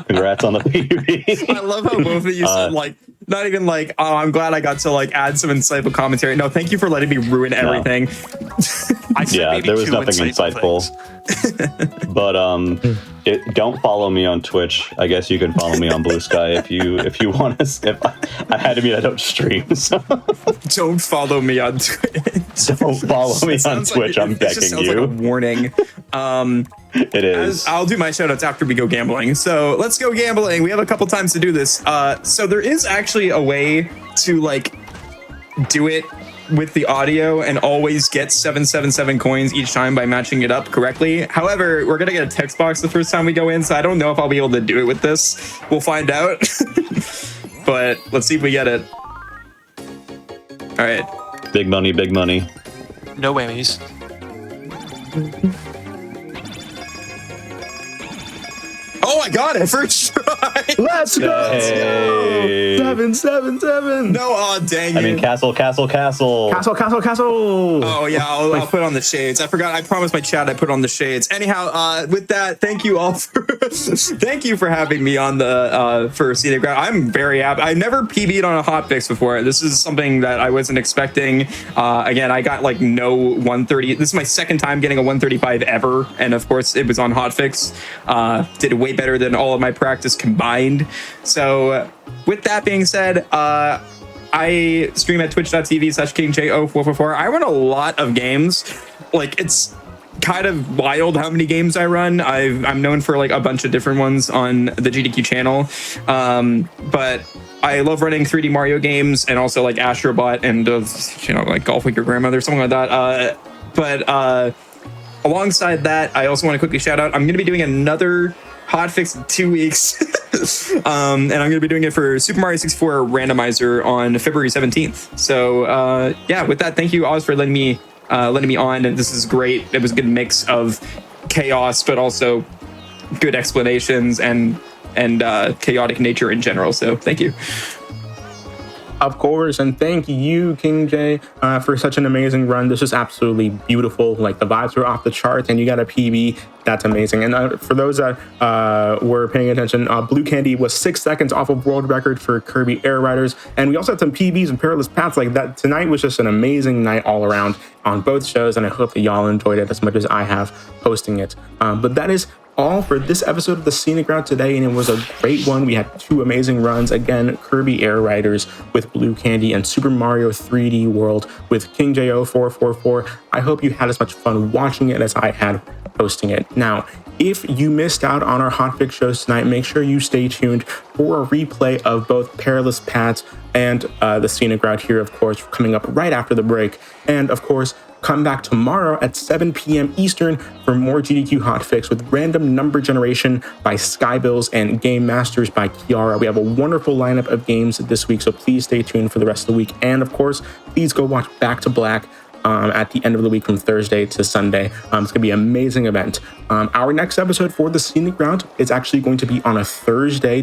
Congrats on the PB. I love how both of you said like, not even like, oh, I'm glad I got to like add some insightful commentary. No, thank you for letting me ruin everything. I said maybe there was two nothing insightful. But don't follow me on Twitch. I guess you can follow me on Blue Sky if you want to. If I had to mean I don't stream. So. Don't follow me on Twitch. Don't follow me on Twitch. I'm begging you. Like a warning. It is. I'll do my shoutouts after we go gambling. So let's go gambling. We have a couple times to do this. So there is actually a way to like do it with the audio and always get 777 coins each time by matching it up correctly. However, we're gonna get a text box the first time we go in, so I don't know if I'll be able to do it with this. We'll find out. But let's see if we get it. All right. Big money, big money. No whammies. Oh, I got it first try. Let's go. Hey. 777. No, oh dang it. I mean, castle. Castle. Oh yeah, I'll put on the shades. I forgot. I promised my chat I put on the shades. Anyhow, with that, thank you all for thank you for having me on the for Scenic Route. I'm very happy. I never PB'd on a hotfix before. This is something that I wasn't expecting. Again, I got like no 130. This is my second time getting a 135 ever, and of course it was on hotfix. Did it way better than all of my practice combined. So with that being said, I stream at twitch.tv/KingJ0444. I run a lot of games. Like, it's kind of wild how many games I run. I'm known for like a bunch of different ones on the GDQ channel. But I love running 3D Mario games and also like Astrobot and like Golf With Your Grandmother, something like that. But alongside that, I also want to quickly shout out, I'm going to be doing another hotfix in 2 weeks. And I'm going to be doing it for Super Mario 64 Randomizer on February 17th. So yeah, with that, thank you, Oz, for letting me on. And this is great. It was a good mix of chaos, but also good explanations and chaotic nature in general. So thank you. Of course, and thank you, King J, for such an amazing run. This is absolutely beautiful. Like, the vibes were off the charts, and you got a PB. That's amazing. And for those that were paying attention, Blue Candy was 6 seconds off of world record for Kirby Air Riders, and we also had some PBs and perilous paths like that. Tonight was just an amazing night all around on both shows, and I hope that y'all enjoyed it as much as I have hosting it. But that is all for this episode of the Scenic Route today, and it was a great one. We had two amazing runs. Again, Kirby Air Riders with Blue Candy and Super Mario 3D World with King J0444. I hope you had as much fun watching it as I had hosting it. Now, if you missed out on our hotfix shows tonight, make sure you stay tuned for a replay of both Perilous Paths and the Scenic Route here, of course, coming up right after the break. And of course, come back tomorrow at 7 p.m. Eastern for more GDQ Hotfix with random number generation by Skybills and Game Masters by Kiara. We have a wonderful lineup of games this week, so please stay tuned for the rest of the week. And of course, please go watch Back to Black at the end of the week from Thursday to Sunday. It's going to be an amazing event. Our next episode for the Scenic Route is actually going to be on a Thursday